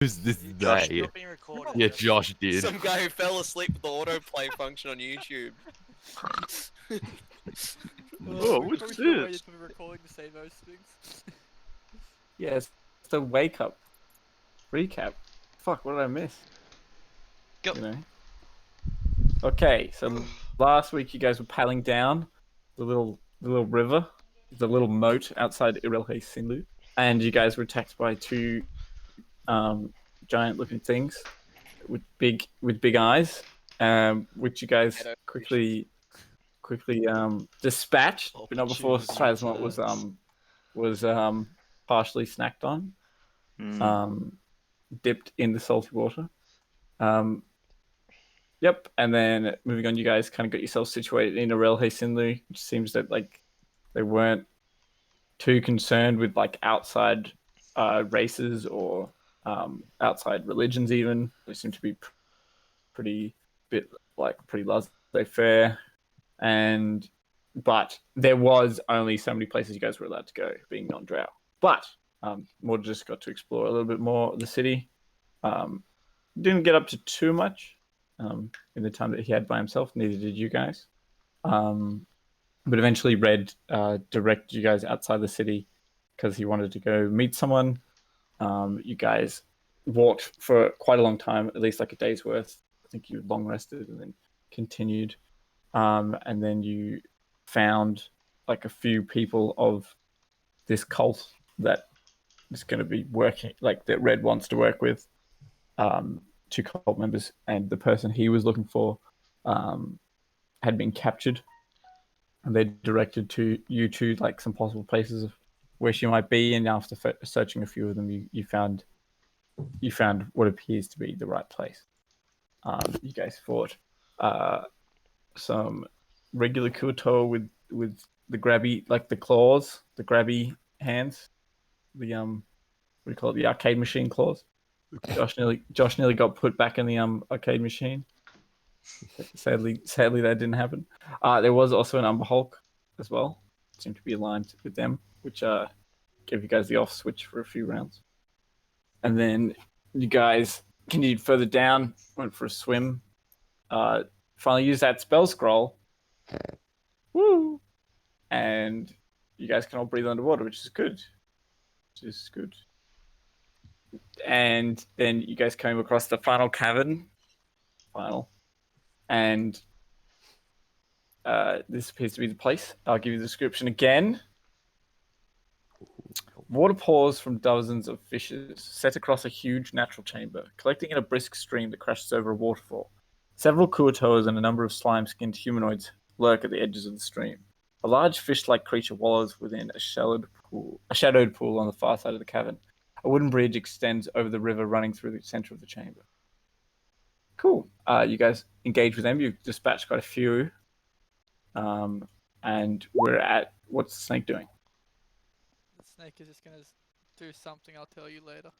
Who's this Josh, guy? you're not being recorded. Yeah, Josh did. Some guy who fell asleep with the autoplay function on YouTube. Oh, we what's probably should have this? waited for the recording to say those things. Yeah, it's the wake up recap. Fuck, what did I miss? Go. You know. Okay, so last week you guys were paddling down the little river, the little moat outside Irilhe Sinlu, and you guys were attacked by two giant-looking things with big eyes, which you guys quickly dispatched, but not before Strasmont was partially snacked on, dipped in the salty water. Yep, and then moving on, you guys kind of got yourselves situated in Irilhe Sinlu, which seems that like they weren't too concerned with like outside races or outside religions even. They seem to be pretty laissez-faire, but there was only so many places you guys were allowed to go, being non-drow. But Mord just got to explore a little bit more of the city. Didn't get up to too much in the time that he had by himself. Neither did you guys. But eventually Red directed you guys outside the city because he wanted to go meet someone. You guys walked for quite a long time, at least like a day's worth. I think you long rested and then continued. And then you found like a few people of this cult that is going to be working, like that Red wants to work with. Two cult members, and the person he was looking for had been captured. And they directed you to like some possible places of where she might be, and after searching a few of them, you found what appears to be the right place. You guys fought some regular Kuto with the grabby, like the claws, the grabby hands, the what do you call it, the arcade machine claws. Josh nearly got put back in the arcade machine. Sadly, that didn't happen. There was also an Umber Hulk as well. Seemed to be aligned with them, which gave you guys the off switch for a few rounds. And then you guys continued further down, went for a swim. Finally used that spell scroll. Woo! And you guys can all breathe underwater, which is good. And then you guys came across the final cavern. And this appears to be the place. I'll give you the description again. Water pours from dozens of fishes set across a huge natural chamber, collecting in a brisk stream that crashes over a waterfall. Several kuatoas and a number of slime-skinned humanoids lurk at the edges of the stream. A large fish-like creature wallows within a shadowed pool on the far side of the cavern. A wooden bridge extends over the river running through the center of the chamber. Cool. You guys engage with them. You've dispatched quite a few. And we're at... What's the snake doing? The snake is just gonna do something I'll tell you later.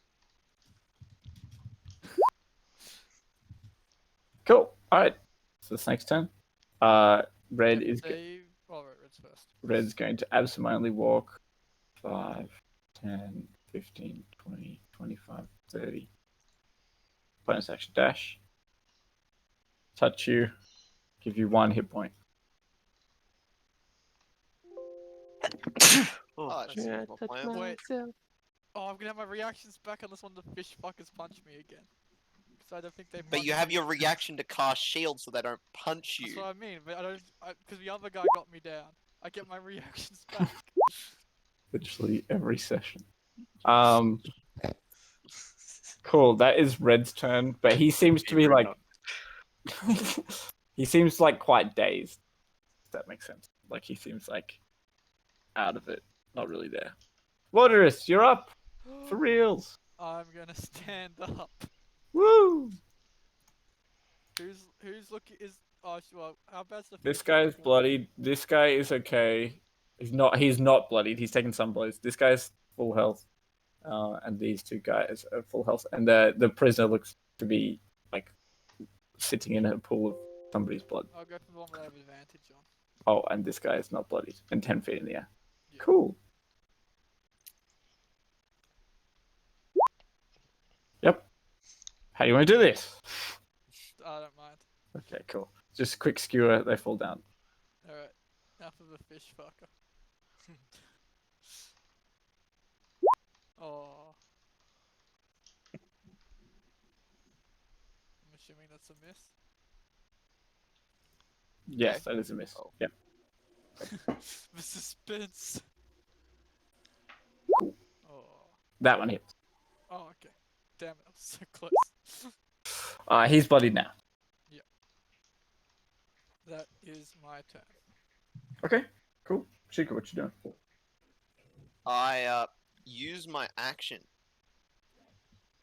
Cool. All right. So the snake's turn. Red is... Red's first. Red's going to absentmindedly walk 5, 10, 15, 20, 25, 30. Bonus action dash. Touch you. Give you 1 hit point. Oh, that's yeah, not plan. Wait. Oh, I'm gonna have my reactions back unless one of the fish fuckers punch me again. Because I don't think they. But you have your reaction to cast shield so they don't punch That's you. what I mean, but I don't. Because the other guy got me down. I get my reactions back. Literally every session. Cool. That is Red's turn, but he seems to be like. He seems like quite dazed. If that makes sense. Like he seems like out of it, not really there. Waterus, you're up for reals. I'm gonna stand up. Woo! Who's looking is well, how bad's the This fish guy's looking? bloodied. This guy is okay. He's not bloodied. He's taken some blows. This guy's full health. And these two guys are full health. And the prisoner looks to be like sitting in a pool of somebody's blood. I'll go for the one that I have advantage on. Oh, and this guy is not bloodied and 10 feet in the air. Yeah. Cool. Yep. How do you want to do this? I don't mind. Okay, cool. Just a quick skewer, they fall down. Alright. Enough of a fish fucker. Oh. I'm assuming that's a miss. Yes, that is a miss. Oh. Yep. The suspense. Oh. That one hits. Oh, okay. Damn it, I was so close. He's bloodied now. That is my turn. Okay, cool. Chica, what you doing? I use my action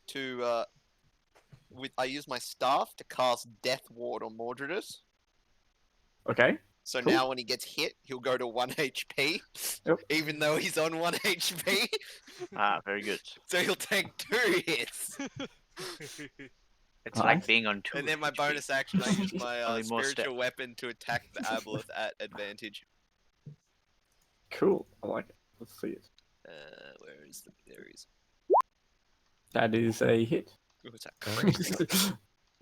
to I use my staff to cast Death Ward on Mordredus. Okay. So Cool. now when he gets hit, he'll go to 1 HP, Yep. even though he's on 1 HP. Ah, very good. So he'll take 2 hits. It's Nice. like being on 2 And then my HP. bonus action, I use my Only more spiritual weapon to attack the aboleth at advantage. Cool. I like it. Let's see it. Where is the? There he is. That is a hit. Ooh, it's a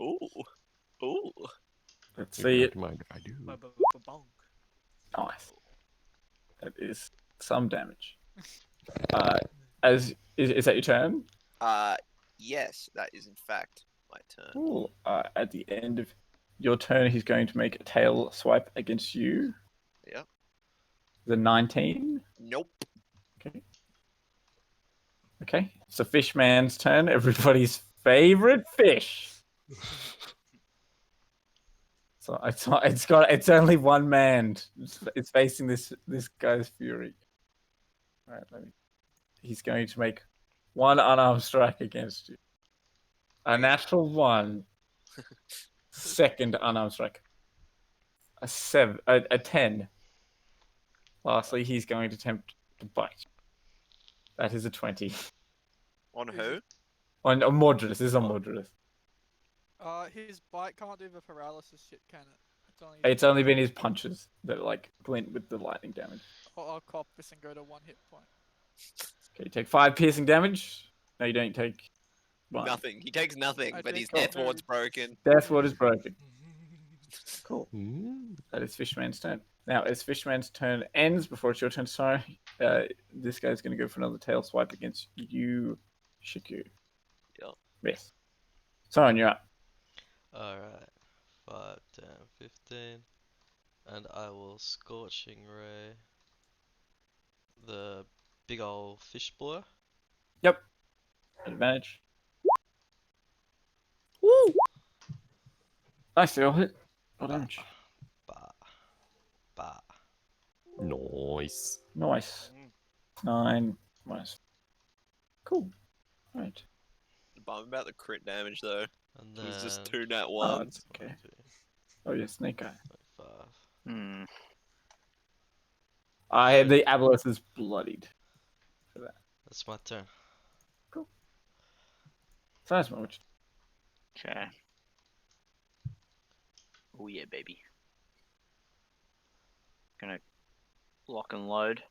Ooh, ooh. Let's see it. Mind if I do? Bonk. Nice. That is some damage. Is that your turn? Yes, that is in fact my turn. Cool. At the end of your turn, he's going to make a tail swipe against you. Yep. The 19. Nope. Okay. Okay. It's the fishman's turn. Everybody's favorite fish. So it's only one man. It's facing this guy's fury. All right. He's going to make one unarmed strike against you. A natural 1. Second unarmed strike. A 10. Lastly, he's going to attempt to bite. That is a 20. On who? On Mordredus. This is on Mordredus. His bite can't do the paralysis shit, can it? It's only been his punches that like glint with the lightning damage. I'll cop this and go to 1 hit point. Okay, you take 5 piercing damage. No, you don't take 1. Nothing. He takes nothing, I but his think death ward's broken. Death ward is broken. Cool. Hmm? That is Fishman's turn. Now, as Fishman's turn ends, before it's your turn, sorry, this guy's going to go for another tail swipe against you, Shiku. Yep. Yes. Soren, you're up. Alright. 5, 10, 15. And I will Scorching Ray the big ol' fish boy. Yep. Advantage. Woo! Nice, they all hit. Well damage. Bah. Bah. Nice. Nice. 9 minus. Cool. Right. Bum about the crit damage though. And It was just then 2 nat Oh, 1s. it's okay. 22, Oh, yeah, Snake Eye. 25. Hmm. The aboleth is bloodied. That's my turn. So that's much. Okay. Oh yeah, baby. Gonna lock and load.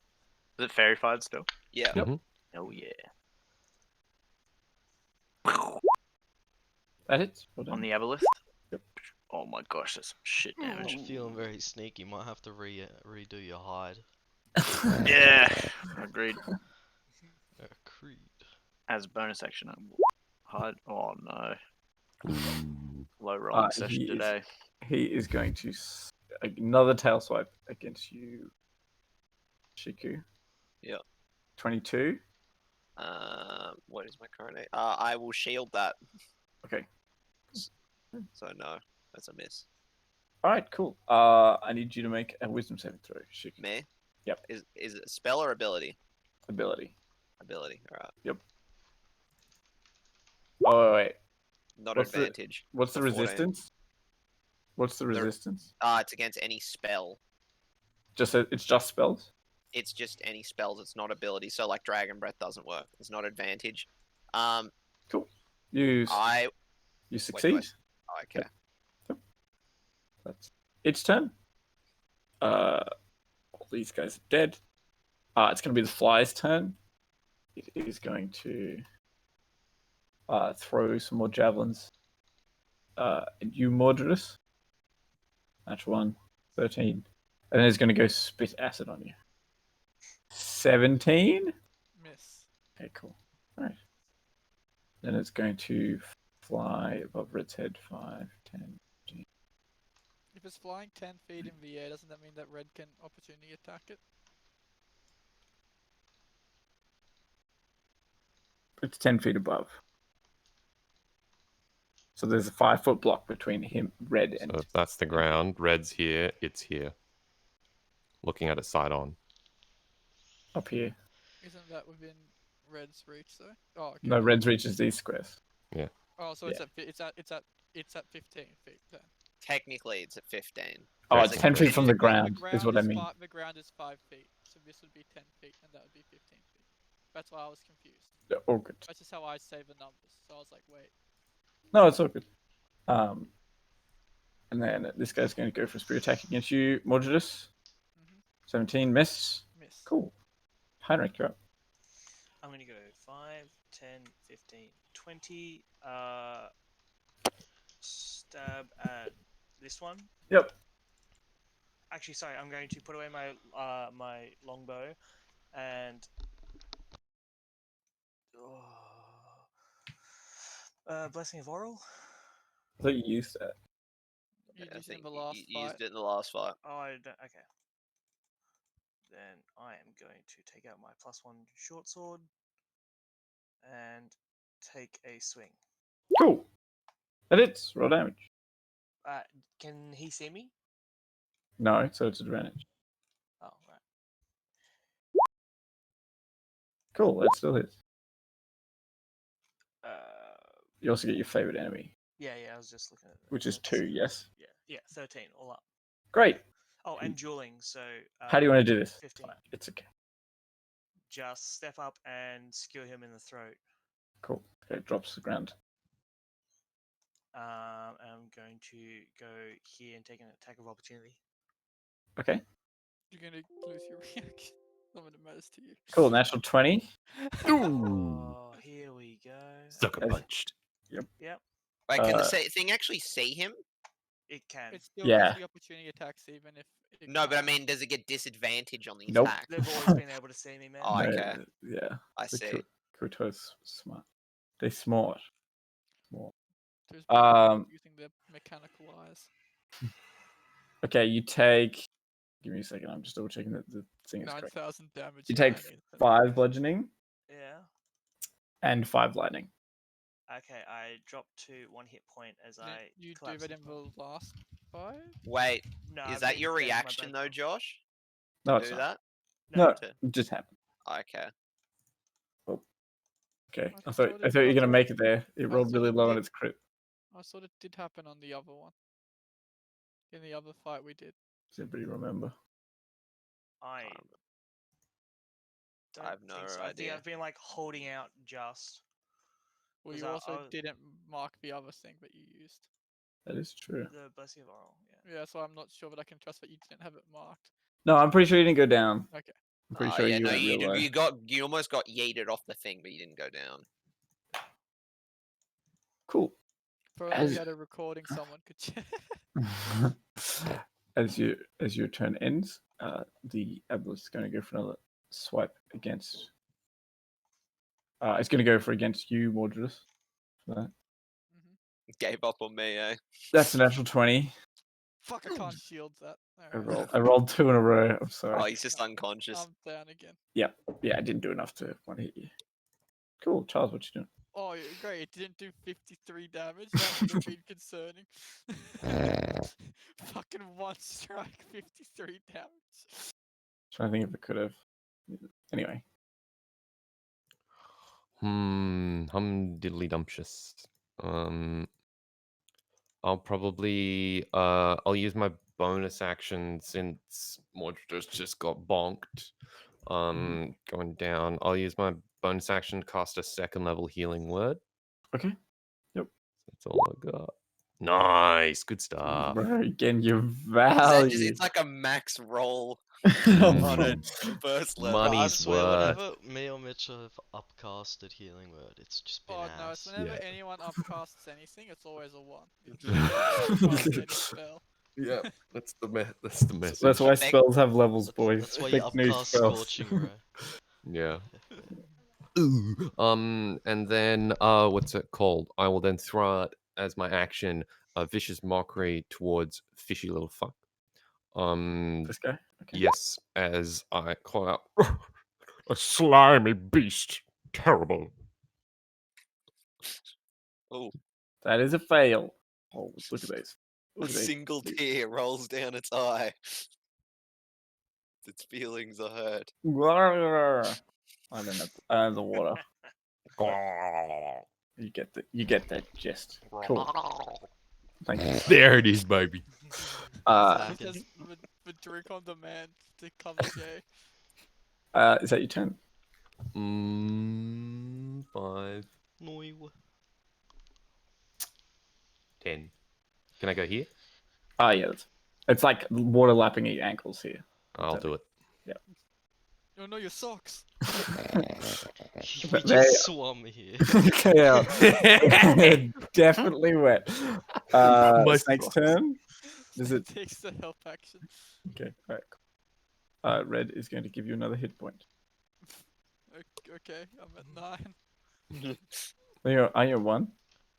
Is it fairy-fied still? Yeah. Yep. Oh yeah. That hits. Well On done. the aboleth. Yep. Oh my gosh, that's some shit damage. I'm feeling very sneaky. Might have to redo your hide. Yeah, agreed. Creed. As a bonus action, I will hide. Oh no, Ooh. low rolling he session is- today. He is going to another tail swipe against you, Shiku. Yep. 22. What is my current age? I will shield that. Okay. So no, that's a miss. All right, cool. I need you to make a wisdom saving throw, Shiku. Me? Yep. Is it a spell or ability? Ability. Ability. Alright. Oh, wait. Not What's the- advantage. What's the So 14. resistance? What's the resistance? It's against any spell. It's just spells? It's just any spells. It's not ability. So like Dragon Breath doesn't work. It's not advantage. You I succeed. okay. That's its turn. All these guys are dead. It's going to be the fly's turn. It is going to throw some more javelins And you, Mordredus. Natural 1, 13. And then it's going to go spit acid on you. 17? Miss. Okay, cool. All right. Then it's going to fly above Red's head. 5, 10. If it's flying 10 feet in the air, doesn't that mean that Red can opportunity attack it? It's 10 feet above. So there's a 5-foot block between him, Red, So and if that's the ground, red's here, it's here. Looking at it side on. up here. Isn't that within Red's reach though? Oh, okay. No, Red's reaches these squares. Oh, so it's at 15 feet then. Technically, it's at 15. Oh, That's it's a 10 feet great- from the ground, is what I is mean. The ground is 5 feet, so this would be 10 feet, and that would be 15 feet. That's why I was confused. All good. That's just how I say the numbers. So I was like, wait. No, it's all good. And then this guy's going to go for a spear attack against you, Mordredus. Mhm. 17, miss. Miss. Cool. Heinrich, you're up. I'm gonna go 5, 10, 15, 20. Stab at this one. Yep. Actually, sorry, I'm going to put away my my longbow and blessing of oral. I thought you used that. You I used it in think the you last used fight. it in the last fight. Oh, I don't, okay. Then I am going to take out my +1 short sword and take a swing. Cool. That hits. Roll damage. Can he see me? No, so it's advantage. Oh, right. Cool, that still hits. Uh, You also get your favorite enemy, yeah, I was just looking at that. which is That's- 2, yes? Yeah, 13 all up. Great. Oh, and dueling, so. How do you want to do this? 15. Fine, it's okay. Just step up and skewer him in the throat. Cool. Okay, drops to the ground. I'm going to go here and take an attack of opportunity. Okay. You're gonna lose your reaction. Not when it matters to you. Cool, natural 20. Oh, here we go. Sucker As- punched. Yep, Wait, can the Uh, thing actually see him? it can. It still Yeah. gets the opportunity attacks even if it No, but I can't. mean, does it get disadvantage on the Nope. attack? They've always been able to see me, man. Oh, No, okay. Yeah. I The see. Kuto's smart. They smart. There's people Um, using their mechanical eyes. Okay, you take. Give me a second. I'm just double checking that the thing is correct. 9,000 damage. You take 9 instant 5 damage. bludgeoning Yeah. and 5 lightning. Okay, I dropped to 1 hit point as Didn't I. you do collapsed that in into- the last fight? Wait, No, is I've that been your saving my reaction though, breath. Josh? No, To it's do not. that? No, To- it just happened. Okay. Okay, I I thought thought it you were gonna happened. make it there. It I rolled thought really it low on did. its crit. I sort of did happen on the other one. In the other fight we did. Does anybody remember? I. Um, Don't I have no think so. I think idea. I've been like holding out just. Well, 'Cause you I- also I- didn't mark the other thing that you used. That is true. The blessing of oral. Yeah. Yeah, so I'm not sure that I can trust that you didn't have it marked. No, I'm pretty sure you didn't go down. Okay. I'm pretty sure yeah, you no, went real low. you almost got yeeted off the thing, but you didn't go down. Cool. If only As- we had a recording, someone could check. as your turn ends, the Aboleth is going to go for another swipe against. It's going to go for against you, Mordredus. For that. Gave up on me, eh? That's a natural 20. Fuck, I can't shield that. I Alright. rolled 2 in a row. I'm Oh, sorry. he's just unconscious. I'm down again. Yeah, I didn't do enough to want to hit you. Cool, Charles, what you doing? Oh, great. It didn't do 53 damage. That would have been concerning. Fucking one strike, 53 damage. Trying to think if it could have. Anyway, Hum diddly dumptious. I'll probably I'll use my bonus action since Mordredus just got bonked. Going down. I'll use my bonus action to cast a 2nd level healing word. okay. That's all I got. Nice, good stuff. Bro, getting your Is that just, value. it's like a max roll Mm. on a first level. Bro, I Money's swear, worth. whenever me or Mitchell have upcasted Healing Word, it's just been Oh no, it's ass. whenever Yeah. anyone upcasts anything, it's always a 1. It's never upcast any spell. Yeah, that's the message. That's why Effect- spells have levels, boys. That's why you Pick new upcast spells. Scorching Ray. Yeah. Ooh. And then what's it called? I will then throw out as my action a vicious mockery towards fishy little fuck. This guy? Okay. Yes, as I call out a slimy beast. Terrible. Oh, That is a fail. Oh, look at these. a Look at these. single tear rolls down its eye. Its feelings are hurt. I don't know the water. You get that gist. Cool. Thank you. There it is, baby. It Hacking. says with drink on demand to cover gay. Is that your turn? 5, No. 10. Can I go here? Oh yeah, it's like water lapping at your ankles here. I'll do it. Oh no, your socks. We But just swum here. Yeah. Definitely wet. My Snake's socks. turn. Is it takes the help action? okay? All right. Cool. Red is going to give you another hit point. Okay, I'm at 9. Are you at 1?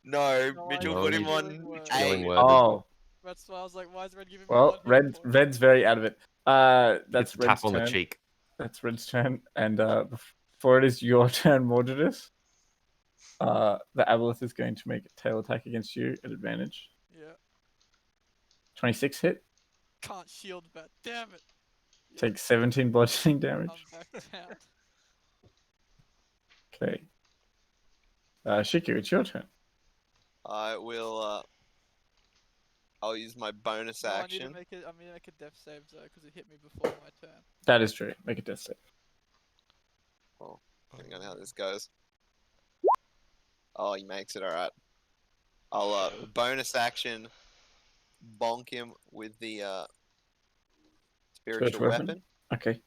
No, No, Mitchell I put need him healing on word. Healing 8. word. Oh, That's why I was like, why is Red giving me well, 1 hit point? Red's very out of it. That's It's a Red's tap on turn. the cheek. That's Red's turn, and before it is your turn, Mordredus, the Aboleth is going to make a tail attack against you at advantage. Yeah. 26 hit. Can't shield that. Damn it. Take 17 bludgeoning damage. I'm back down. Okay. Shiku, it's your turn. I will. I'll use my bonus No, I need action. to make it. I mean, make a death save though, because it hit me before my turn. That is true. Make a death save. Depending on how this goes. Oh, he makes it. All right. I'll bonus action bonk him with the spiritual weapon. Okay.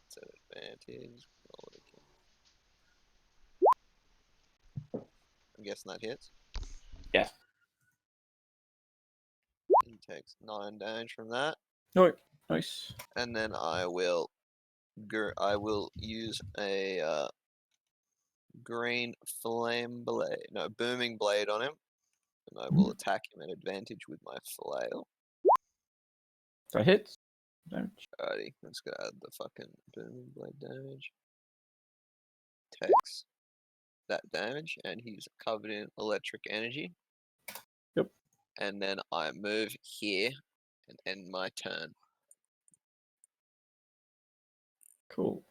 It's an advantage. Roll it again. I'm guessing that hits. Yeah. He takes 9 damage from that, No. Nice. and then I will use a green flame blade, no, booming blade on him, and I will attack him at advantage with my flail. That hits. Damage. Alrighty, let's go add the fucking booming blade damage. Takes that damage, and he's covered in electric energy. Yep. And then I move here and end my turn. Cool.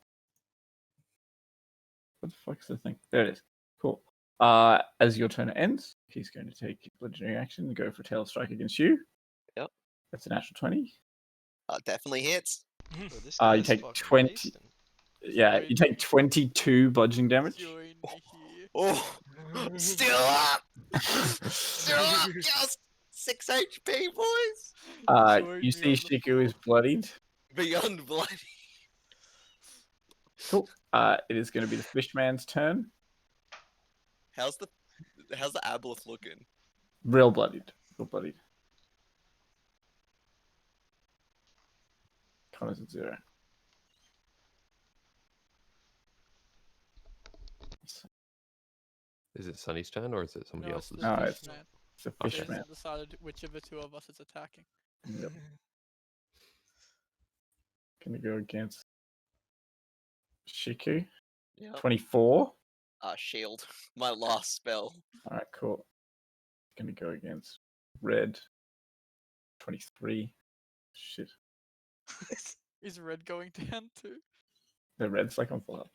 What the fuck's the thing? There it is. Cool. As your turn ends, he's going to take legendary action and go for tail strike against you. Yep. That's a natural 20. Definitely hits. Bro, this You guy's take fucking 20. wasting. Yeah, you take 22 bludgeoning damage. Join me here. Oh, still up! Still up! Just 6 HP, boys! Join You me see on the Shiku is floor. bloodied. Beyond bloody. Cool. It is going to be the fishman's turn. How's the aboleth looking? Real bloodied. Real bloodied. Connor's at 0. Is it Sunny's turn or is it somebody No, it's else's? the No, it's- fishman. It's a Okay. They fishman. hasn't decided which of the two of us is attacking. Yep. Gonna go against Shiku. Yeah. 24. Shield. My last spell. Alright, cool. Gonna go against Red. 23. Shit. Is Red going down too? The Red's like on full health.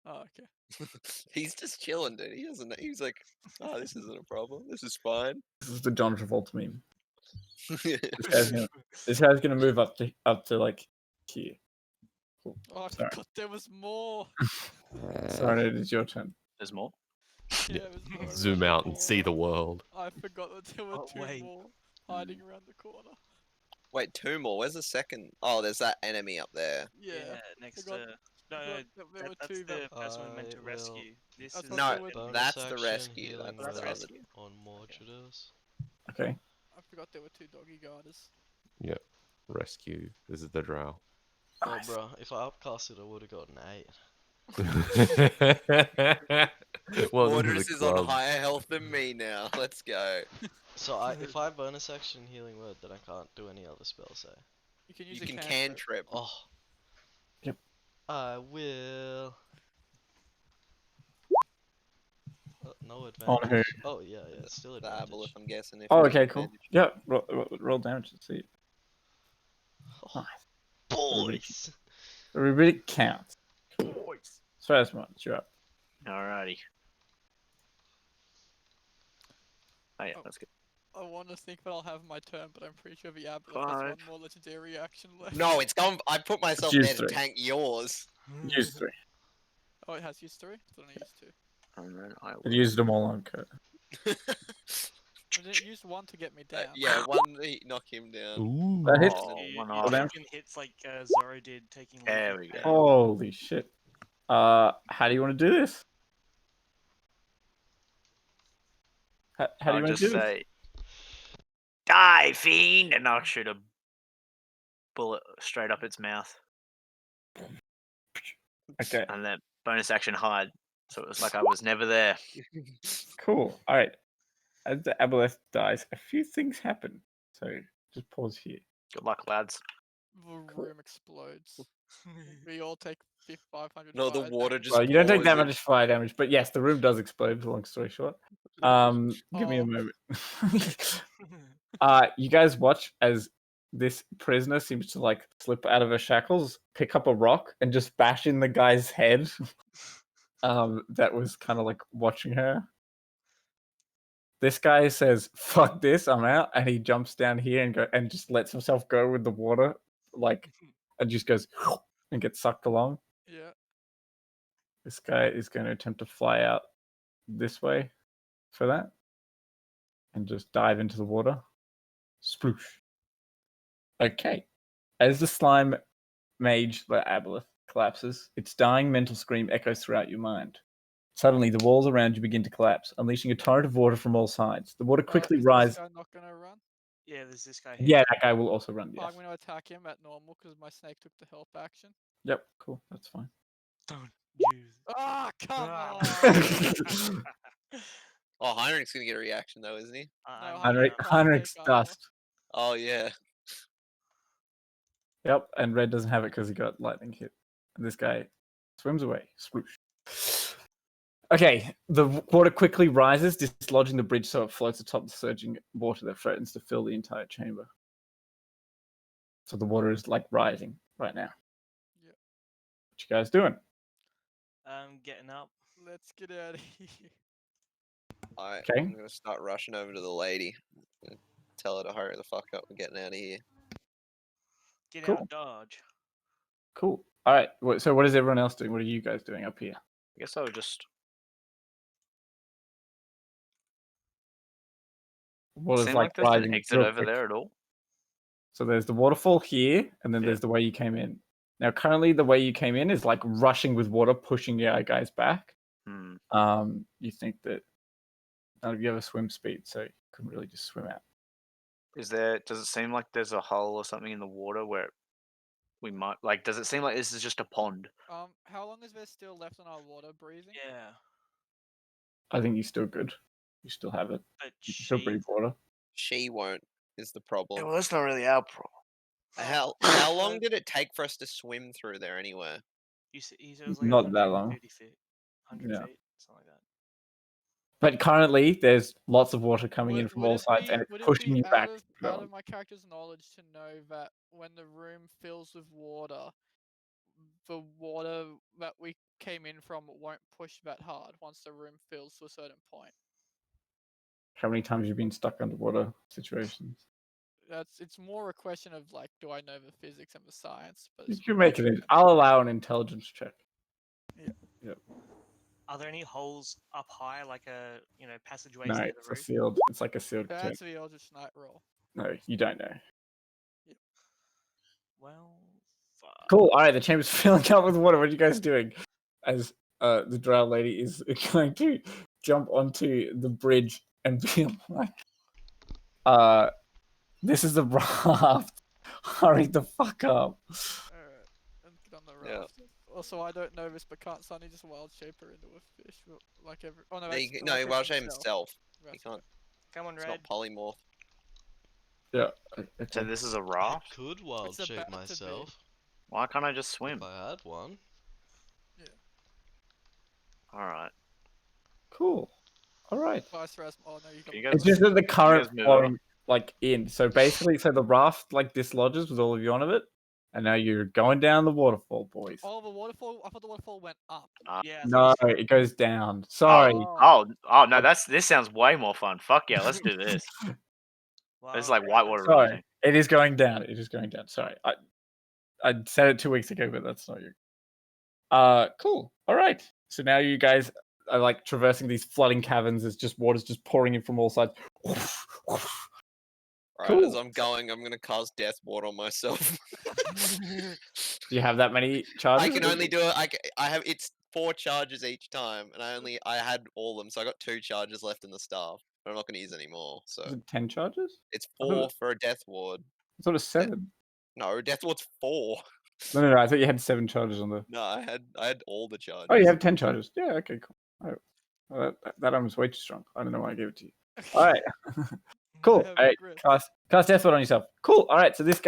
Oh, okay. He's just chilling, dude. He doesn't. He's like, oh, this isn't a problem. This is fine. This is the John Travolta meme. This guy's gonna move up to like here. Cool. Oh, I Sorry. forgot there was more. Sorry, it is your turn. There's more. Yeah, it was right Zoom around out and see the corner. world. I forgot that there were Oh, two wait. more hiding around the corner. Wait, two more. Where's the second? Oh, there's that enemy up there. Yeah. next forgot- to. No, forgot that there were that's two the that- person we meant I to will- rescue. This I is thought No, there were- the enemy. that's Bonus the action, rescue. healing That's That's the the other. rescue. on Mortridus. Okay. I forgot there were two doggy guarders. Rescue. This is the drow. Oh, Nice. bro, if I upcasted, I would have gotten 8. Welcome to the Mortis is on club. higher health than me now. Let's go. So if I bonus action healing word, then I can't do any other spells, eh? You can use You a can cantrip. cantrip. Oh. Yep. I will. No On who? advantage. Oh yeah, it's still The advantage. aboleth, I'm guessing. If Oh, it's okay, cool. advantage. Yeah, roll damage to see. Oh, Nice. boys. Everybody counts. So that's much. You're up. Alrighty. Oh yeah, Oh. that's good. I want to think that I'll have my turn, but I'm pretty sure the Aboleth has Five. one more legendary action left. No, it's gone. I put myself Use there to three. tank yours. Use 3. Oh, it has used 3? I thought I used 2. And then I It will. used them all on Kurt. I didn't use 1 to get me down. Yeah, one knock him down. Ooh. That hits. Oh, You, one you off. damage. taken hits like Zoro did, taking. There lethal we go. damage. Holy shit. How do you want to do this? How do you I'll want just to do this? say, die, fiend, and I'll shoot a bullet straight up its mouth, Okay, and then bonus action hide. So it was like I was never there. cool. All right. As the aboleth dies, a few things happen. So just pause here. Good luck, lads. The Cool. room explodes. We all take 500 No, the fire water damage. just Well, you don't take pours that in. much fire damage, but yes, the room does explode. Long story short. Give me a Oh. moment. You guys watch as this prisoner seems to like slip out of her shackles, pick up a rock, and just bash in the guy's head. That was kind of like watching her. This guy says, "Fuck this, I'm out," and he jumps down here and just lets himself go with the water, like, and just goes and gets sucked along. Yeah. This guy is going to attempt to fly out this way for that, and just dive into the water. Sploosh. Okay. As the slime mage, the aboleth, collapses, its dying mental scream echoes throughout your mind. Suddenly, the walls around you begin to collapse, unleashing a torrent of water from all sides. The water quickly Is rises. this guy not gonna run? Yeah, there's this guy here. Yeah, that guy will also run. Oh, Yes. I'm gonna attack him at normal because my snake took the help action. Yep. Cool. That's fine. Don't use. Ah, come Ah. on! Oh, Heinrich's gonna get a reaction though, isn't he? I'm Heinrich- gonna- Heinrich's take armor. dust. Oh yeah. Yep. And Red doesn't have it because he got lightning hit. And this guy swims away. Sploosh. Okay, the water quickly rises, dislodging the bridge so it floats atop the surging water that threatens to fill the entire chamber. So the water is like rising right now. Yep. What you guys doing? I'm getting up. Let's get out of here. Okay. I'm gonna start rushing over to the lady. Tell her to hurry the fuck up. We're getting out of here. Get Cool. out, dodge. Cool. All right. So what is everyone else doing? What are you guys doing up here? I guess I would just. What is Seem like like there's an rising exit real over quick? there at all. So there's the waterfall here, and then Yeah. there's the way you came in. Now, currently, the way you came in is like rushing with water, pushing your guys back. Hmm. You think that none of you have a swim speed, so you couldn't really just swim out. Does it seem like there's a hole or something in the water where we might like? Does it seem like this is just a pond? How long is there still left on our water breathing? Yeah, I think you're still good. You still have it. but You can still she. breathe water. She won't is the Yeah, problem. well, that's not really our problem. How long did it take for us to swim through there anyway? He said it was like Not that long. 150 feet, 100 Yeah. feet, something like that. But currently, there's lots of water coming in from all it sides, be- and it's would it pushing be you back. out of my character's knowledge to know that when the room fills with water, the water that we came in from won't push that hard once the room fills to a certain point. How many times have you been stuck underwater situations? It's more a question of like, do I know the physics and the science? But You it's can make it more- in. I'll allow an intelligence check. Yeah. Yep. Are there any holes up high, like a passageways No, near it's the a roof? sealed. It's like a sealed. That's the Eldritch Knight roll. No, you don't know. Well, fuck. Cool. All right, the chamber's filling up with water. What are you guys doing? As the drow lady is going to jump onto the bridge and be like, this is a raft. Hurry the fuck up. Alright, and get on the Yeah. raft. Also, I don't know this, but can't Sunny just wild shape her into a fish? Like every. Oh no, No, that's no, like Welsh himself. He That's can't. Come on, It's Red. not polymorph. Yeah. So Okay. this is a I raft? could wild It's shape about to be. myself Why can't I just swim? if I had one. Alright. Cool. All right. Vice versa. Oh no, you got. You the guys- It's just that the current guys move over. flowing like in. So basically, so the raft like dislodges with all of you on of it, and now you're going down the waterfall, boys. Oh, the waterfall. I thought the waterfall went up. Yeah. No, it goes down. Sorry. No, this sounds way more fun. Fuck yeah, let's do this. It's like whitewater Sorry. rafting. It is going down. It is going down. Sorry. I said it 2 weeks ago, but that's not you. Cool. All right. So now you guys are like traversing these flooding caverns. There's just water's just pouring in from all sides. Right, Cool. as I'm going, I'm gonna cast Death Ward on myself. Do you have that many charges? I can only do it. I have it's 4 charges each time, and I had all of them, so I got 2 charges left in the staff. But I'm not gonna use any more. Is So it 10 charges? it's I thought 4 for a Death Ward. I thought it was 7. No, Death Ward's 4. No. I thought you had 7 charges on the. No, I had all the charges. Oh, you have 10 charges. Yeah. Okay. Cool. Well, that armor's way too strong. I don't know why I gave it to you. All right. Cool. have All right. grip. Cast Death Ward on yourself. Cool. All right. So this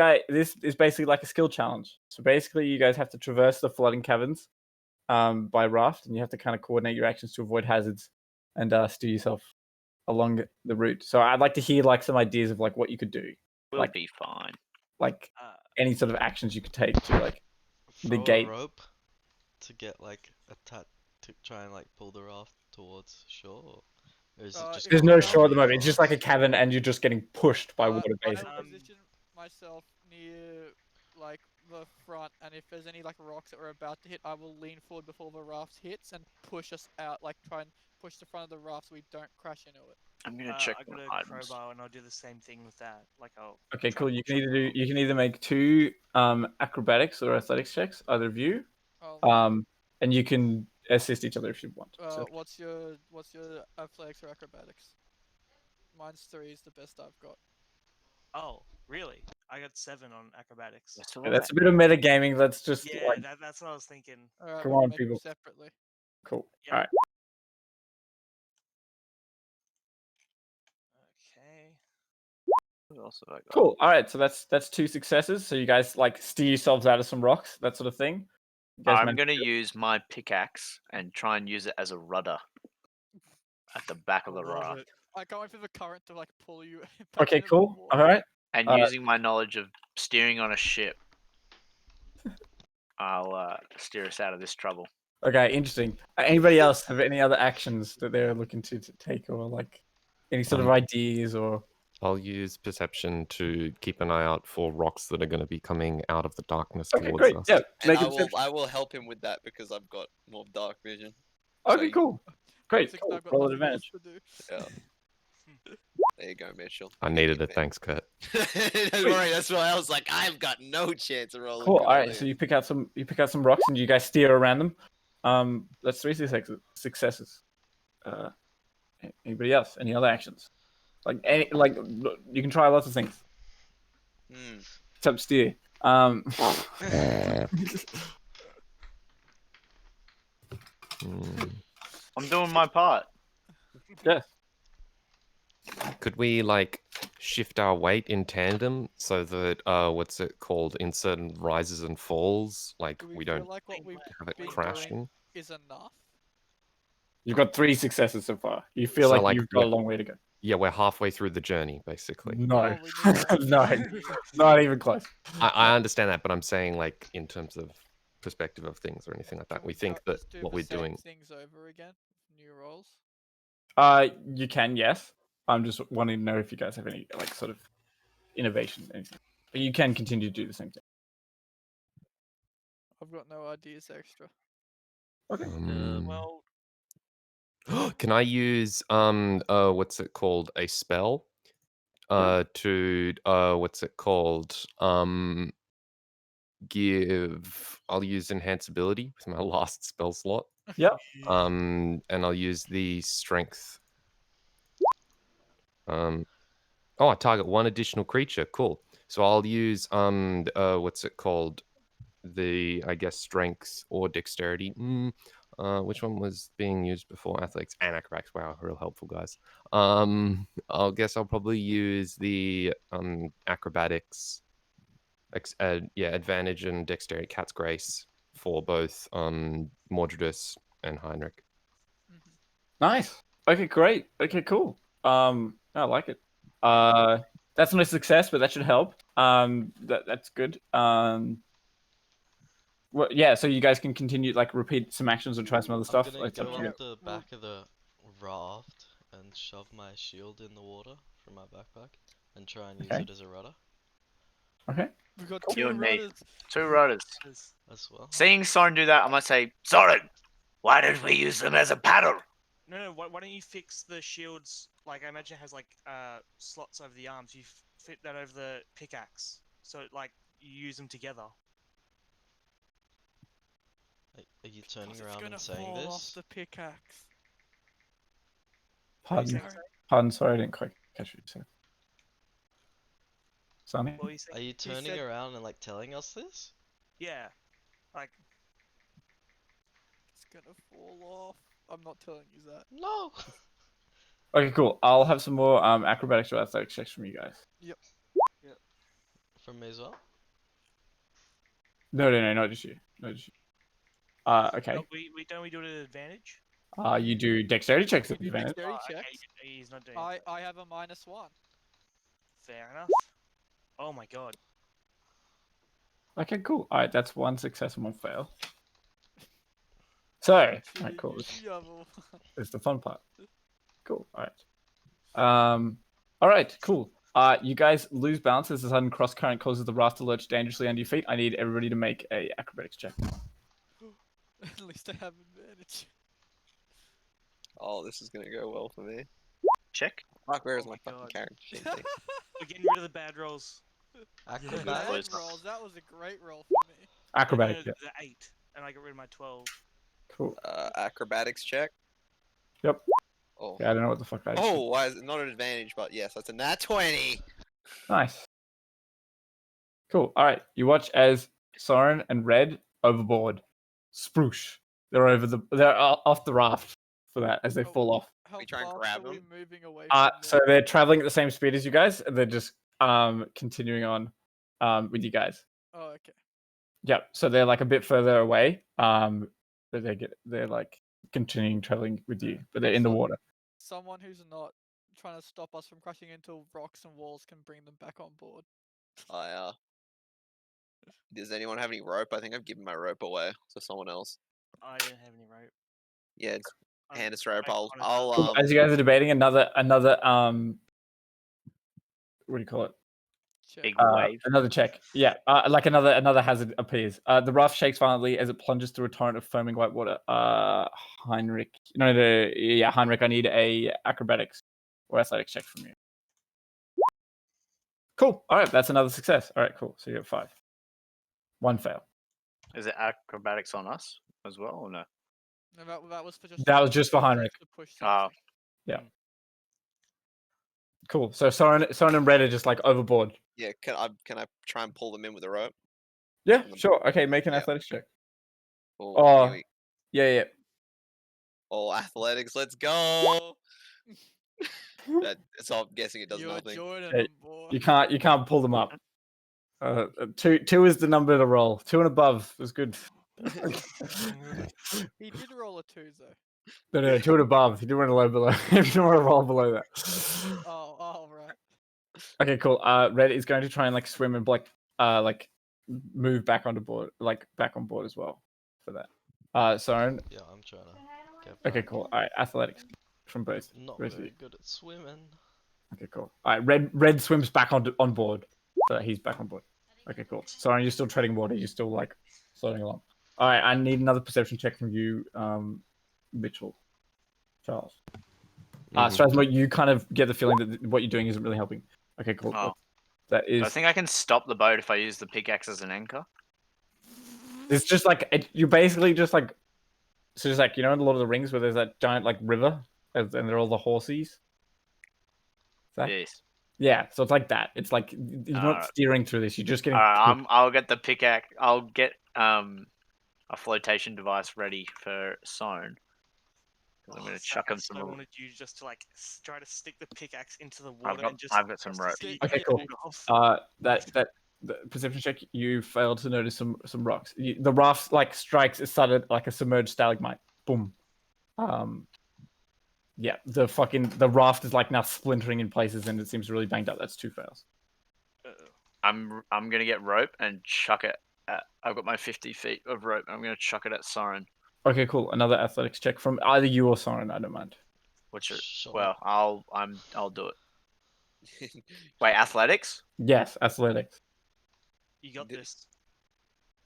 is basically like a skill challenge. So basically, you guys have to traverse the flooding caverns, by raft, and you have to kind of coordinate your actions to avoid hazards and steer yourself along the route. So I'd like to hear like some ideas of like what you could do, We'll like be fine. like any sort of actions you could take to like Throw negate. a rope to get like to try and like pull the raft towards shore. Or is it just There's If no you shore at the don't- moment. It's just like a cavern, and you're just getting pushed by water. I Basically, will position myself near like the front, and if there's any like rocks that we're about to hit, I will lean forward before the raft hits and push us out. Like try and push the front of the raft so we don't crash into it. I'm gonna check I got my a items. crowbar, and I'll do the same thing with that. Like I'll. okay, try cool. and You push can it either along. you can either make 2 acrobatics or athletics checks, either of you. Oh, And you can assist each other if you want. So, what's your athletics or acrobatics? Mine's 3 is the best I've got. Oh, really? I got 7 on acrobatics. that's a bit of metagaming. Let's just Yeah, like, that's what I was thinking. Alright, Come we'll on, make them people. separately. cool. Yep. All right. Okay. What else have I got? Cool. All right. So that's 2 successes. So you guys like steer yourselves out of some rocks, that sort of thing. You guys I'm managed gonna to- use my pickaxe and try and use it as a rudder at the back of the love raft. it. I can't wait for the current to like pull you. back Okay. into the Cool. water. All right. And Uh, using my knowledge of steering on a ship, I'll steer us out of this trouble. Okay. Interesting. Anybody else have any other actions that they're looking to take, or like any sort of ideas, or? I'll use perception to keep an eye out for rocks that are going to be coming out of the darkness Okay. towards Great. us. Yeah. And Make a perception. I will help him with that because I've got more dark vision. Okay. so- Cool. Great. Six, Cool. I've got Roll an nothing else advantage. to do. Yeah. There you go, Mitchell. I needed it. Thanks, Kurt. Don't worry, that's why I was like, I've got no chance of rolling. Cool. good All on right. these. So you pick out some rocks and you guys steer around them. That's 3 successes. Anybody else? Any other actions? Like you can try lots of things. Hmm. Except steer. I'm doing my part. Yes. Could we like shift our weight in tandem so that what's it called, in certain rises and falls, like Do we we don't feel like what we've have it been crashing? doing is enough? You've got 3 successes so far. You feel So, like, like, you've got a yeah. long way to go. Yeah, we're halfway through the journey, basically. No. we need more. No. Not even close. I understand that, but I'm saying like in terms of perspective of things or anything like that. Can We not think that just do what the we're same doing. things over again. New roles. You can, yes. I'm just wanting to know if you guys have any like sort of innovation, anything. But you can continue to do the same thing. I've got no ideas extra. Okay. Um, Well, Can I use what's it called? A spell? To what's it called? I'll use enhanceability with my last spell slot. Yep. And I'll use the strength. I target one additional creature. Cool. So I'll use what's it called? I guess strength or dexterity. Which one was being used before? Athletics and acrobatics. Wow, real helpful, guys. I'll guess I'll probably use the acrobatics. Advantage and dexterity, cat's grace for both Mordredus and Heinrich. Nice. Okay, great. Okay, cool. I like it. That's not a success, but that should help. That's good. Well, yeah. So you guys can continue, like, repeat some actions or try some other I'm stuff. gonna It's up go to you. up the back of the raft and shove my shield in the water from my backpack and try and use Okay. it as a rudder Okay. We've got You two and me. rudders. 2 rudders. as well. Seeing Soren do that, I might say, Soren, why don't we use them as a paddle? No, why don't you fix the shields? Like I imagine it has like slots over the arms. You fit that over the pickaxe, so like you use them together. Are you turning It's around gonna and saying fall off this? the pickaxe. What are you Pardon. saying, Sorry. sorry? Pardon. Sorry, I didn't quite catch what you said. Sonny. What are you saying? Are you turning said- around and like telling us this? Yeah, like It's gonna fall off. I'm not telling you that. No. Okay, cool. I'll have some more acrobatics or athletics checks from you guys. From me as well. No, not just you. Not just you. Okay. no, we don't we do it at advantage? You do dexterity checks We at do advantage. dexterity Oh, okay, checks. he's not doing it. I have a -1. Fair enough. Oh my god. Okay, cool. All right, that's 1 success and 1 fail. So, all right, Should've cool. used the other one. This is the fun part. Cool. All right. All right. Cool. You guys lose balance as the sudden cross current causes the raft to lurch dangerously under your feet. I need everybody to make a acrobatics check. At least I have advantage. Oh, this is gonna go well for me. Check. Fuck, where is Oh my my fucking God. character sheet thing? We're getting rid of the bad rolls. Good Bad boys. rolls. That was a great roll for me. Acrobatics. No, Yeah. the 8, and I got rid of my 12. Cool. Acrobatics check. Yep. Oh. Yeah, I don't know what the fuck I did. Oh, why is it not an advantage? But yes, that's a nat 20. Nice. Cool. All right. You watch as Soren and Red overboard. Spruce. They're off the raft for that as they Oh. fall off. How We try and fast grab are we them? moving away from So they're traveling at the same speed as you guys, and they're just continuing on with you guys. Oh, okay. Yep. So they're like a bit further away. But they're like continuing traveling with you, but they're in the So- water. Someone who's not trying to stop us from crashing into rocks and walls can bring them back on board. Does anyone have any rope? I think I've given my rope away to someone else. I don't have any rope. Yeah, it's I'm- hand us rope. I I'll, kinda I'll don't. As you guys are debating, another what do you call it? Check. Big wave. Another check. Yeah, like another hazard appears. The raft shakes violently as it plunges through a torrent of foaming white water. Heinrich. Heinrich, I need a acrobatics or athletics check from you. Cool. All right, that's another success. All right, cool. So you have 5. 1 fail. Is it acrobatics on us as well, or no? No, that was for just. That was just for Heinrich. To push Oh. something. Cool. So Soren and Red are just like overboard. Yeah, can I try and pull them in with a rope? Yeah, sure. Okay, make an Yeah. athletics check. Oh, Oh. here we- Yeah. oh, athletics, let's go! So I'm guessing it does You're nothing. joining Hey, them, boy. You can't pull them up. 2 is the number to roll. 2 and above is good. He did roll a 2 though. No, 2 and above. You don't want to roll below. You don't want to roll below that. Oh, right. Okay, cool. Red is going to try and like swim and like move back onto board, like back on board as well for that. Soren. Yeah, I'm trying to get Okay, back. cool. All right, athletics from both. Not both of very you. good at swimming. Okay, cool. All right, Red swims back on board, so he's back on board. Okay, cool. Soren, you're still treading water. You're still like floating along. All right, I need another perception check from you, Mitchell. Charles. Mhm. Strasmo, you kind of get the feeling that what you're doing isn't really helping. Okay, cool. Oh. That Do I is. think I can stop the boat if I use the pickaxe as an anchor? It's just like you're basically just like. So just like in Lord of the Rings where there's that giant like river and they're all the horsies. That? Yes. Yeah, so it's like that. It's like you're not Alright. steering through this. You're just getting. I'll get the pickaxe. I'll get a flotation device ready for Soren. Because I'm gonna chuck him some. I wanted you just to like try to stick the pickaxe into the I've water got- and just. I've got some just to rope. see Okay, if cool. it pulled off. That the perception check, you failed to notice some rocks. The raft like strikes a sudden like a submerged stalagmite. Boom. Yeah, the raft is like now splintering in places and it seems really banged up. That's 2 fails. I'm gonna get rope and chuck it at. I've got my 50 feet of rope. I'm gonna chuck it at Soren. Okay, cool. Another athletics check from either you or Soren. I don't mind. Sure. Well, I'll do it. Wait, athletics? Yes, athletics. You got this.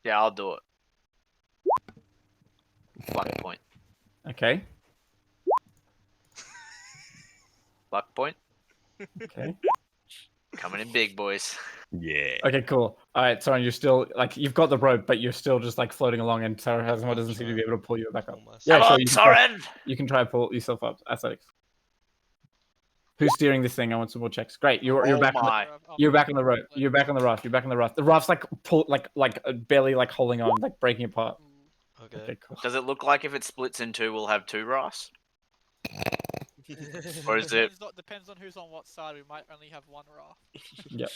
Yeah, I'll do it. Luck point. Okay. Luck point. Okay. Coming in big, boys. Yeah. Okay, cool. All right, Soren, you're still like you've got the rope, but you're still just like floating along, and Sarah doesn't seem to be able to pull you back up. Yeah, Come sure. on, Soren! You can try to pull yourself up. Athletics. Who's steering this thing? I want some more checks. Great, you're Oh back. my. You're back on the rope. You're back on the raft. You're back on the raft. The raft's like barely like holding on, like breaking apart. Okay. Okay, cool. Does it look like if it splits in two, we'll have 2 rafts? Or is it? Depends on who's on what side. We might only have 1 raft. Yep.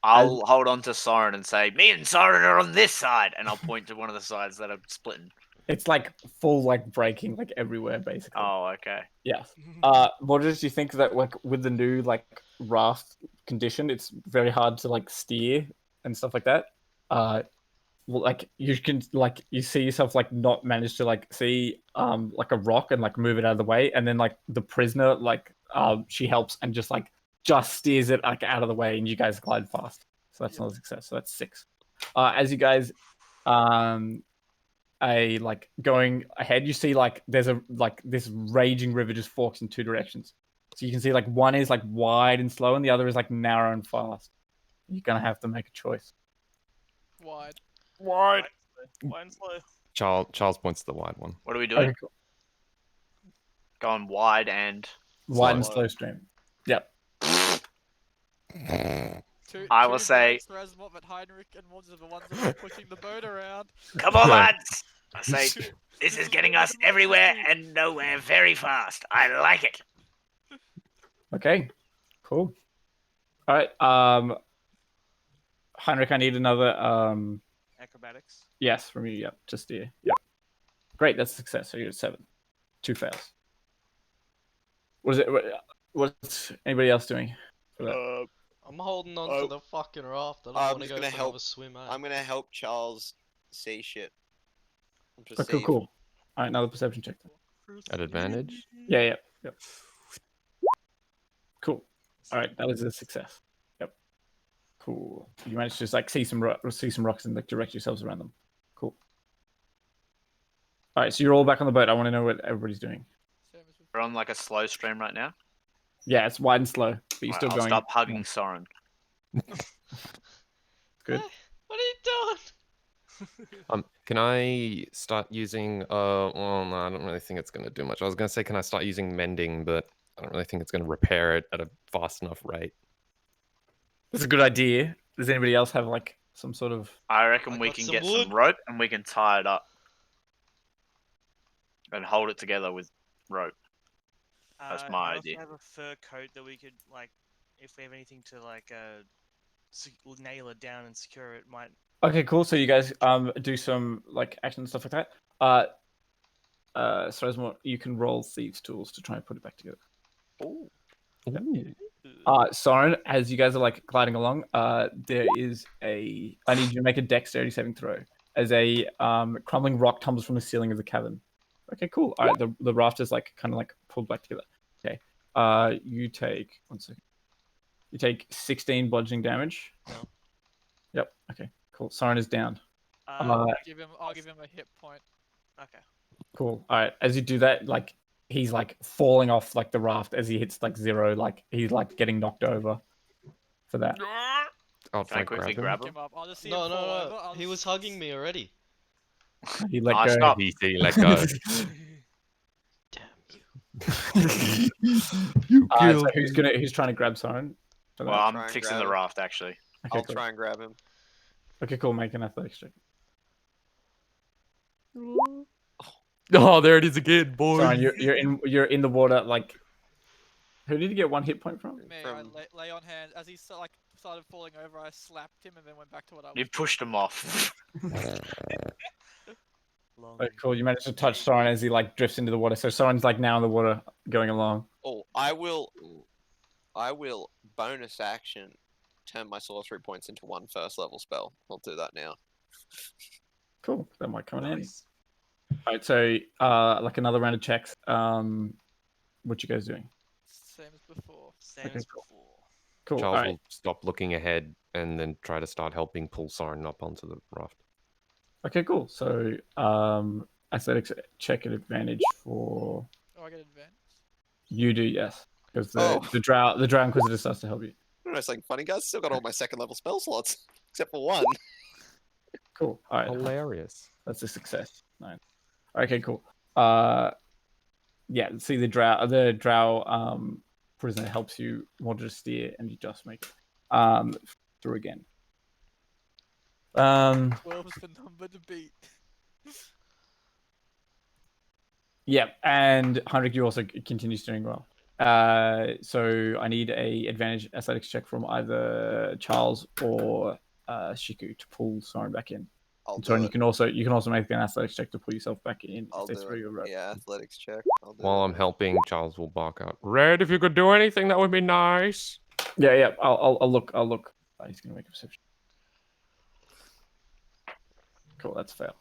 I'll hold on to Soren and say, "Me and Soren are on this side," and I'll point to one of the sides that are splitting. It's like full like breaking like everywhere basically. Oh, okay. Yes. What did you think that like with the new like raft condition, it's very hard to like steer and stuff like that. Well, like you can like you see yourself like not manage to like see like a rock and like move it out of the way, and then like the prisoner like she helps and just steers it like out of the way, and you guys glide fast. So that's not a success. So that's 6. As you guys like going ahead, you see like there's a like this raging river just forks in 2 directions. So you can see like one is like wide and slow, and the other is like narrow and fast. You're gonna have to make a choice. Wide. Wide and slow. Charles points to the wide one. What are we doing? Okay, cool. Going wide and. Wide and slow stream. Yep. I will say- Rasmot, but Heinrich and Mons are the ones that are pushing the boat around. Come on, lads! I say, this is getting us everywhere and nowhere very fast. I like it. Okay. Cool. All right. Heinrich, I need another Acrobatics. yes from you. Yep. To steer. Yep. Great. That's a success. So you're at 7. 2 fails. What is it? What's anybody else doing for that? I'm holding on to the fucking raft. I don't I'm want to just go gonna for help- another swim out. I'm gonna help Charles see shit. Oh, cool. Cool. All right. Another perception check. At advantage. Yeah. Yeah. Yep. Cool. All right. That was a success. Yep. Cool. You managed to just like see some rocks and like direct yourselves around them. Cool. All right. So you're all back on the boat. I want to know what everybody's doing. Same as with We're on like a slow stream right now. Yeah, it's wide and slow, but you're Alright, still I'll going. stop hugging Soren. Good. What are you doing? Can I start using? Well, no, I don't really think it's gonna do much. I was gonna say, can I start using mending, but I don't really think it's gonna repair it at a fast enough rate. That's a good idea. Does anybody else have like some sort of? I reckon I we got can some get wood. some rope and we can tie it up. And hold it together with rope. That's my I also idea. have a fur coat that we could like, if we have anything to like nail it down and secure it, might. Okay, cool. So you guys do some like action and stuff like that. Strasmo, you can roll thieves' tools to try and put it back together. Ooh. Soren, as you guys are like gliding along, there is I need you to make a dexterity saving throw as a crumbling rock tumbles from the ceiling of the cavern. Okay, cool. All right, the raft is like kind of like pulled back together. Okay. You take 1 second. You take 16 bludgeoning damage. No. Yep. Okay. Cool. Soren is down. I'll give him a hit point. Okay. Cool. All right. As you do that, like he's like falling off like the raft as he hits like 0. Like he's like getting knocked over for that. I'll Can I try quickly grab him. grab him? Pick him up. I'll just see No, him no, fall no. over. I'll He just- was hugging me already. He let Ah, go. stop. He let go. Damn you. You So who's trying to grab Siren? For Well, that? I'm Try and fixing grab the him. raft actually. Okay, I'll cool. try and grab him. Okay, cool. Make an athletics check. Oh, there it is again, boy. Siren, you're in the water. Like, who did you get 1 hit point from? Me, I From- lay on hands. As he like started falling over, I slapped him and then went back to what I was You doing. pushed him off. Long Okay, cool. You managed to touch Siren as he like drifts into the water. So Siren's like now in the water, going along. Oh, I will bonus action turn my sorcery points into 1 first level spell. I'll do that now. Cool. That might come in handy. Nice. All right. So like another round of checks. What you guys doing? Same as before. Same Okay, as cool. before. Cool. Charles All right. will stop looking ahead and then try to start helping pull Siren up onto the raft. Okay, cool. So athletics check at advantage for Oh, I get advantage. you do, yes. Because Oh. the drow inquisitor starts to help you. I don't know something funny, guys. Still got all my 2nd level spell slots, except for 1. Cool. All right. Hilarious. That's a success. Nice. Okay, cool. Yeah, see the drow prisoner helps you water to steer and you just make it through again. 12 is the number to beat. Yeah, and Heinrich, you also continues doing well. So I need a advantage athletics check from either Charles or Shiku to pull Soren back in. I'll So do you it. can also make an athletics check to pull yourself back in I'll if they do throw it. you a rope. Yeah, athletics check. I'll do While it. I'm helping, Charles will bark out, Red, if you could do anything, that would be nice. Yeah. I'll look. He's gonna make a perception. Cool, that's fair.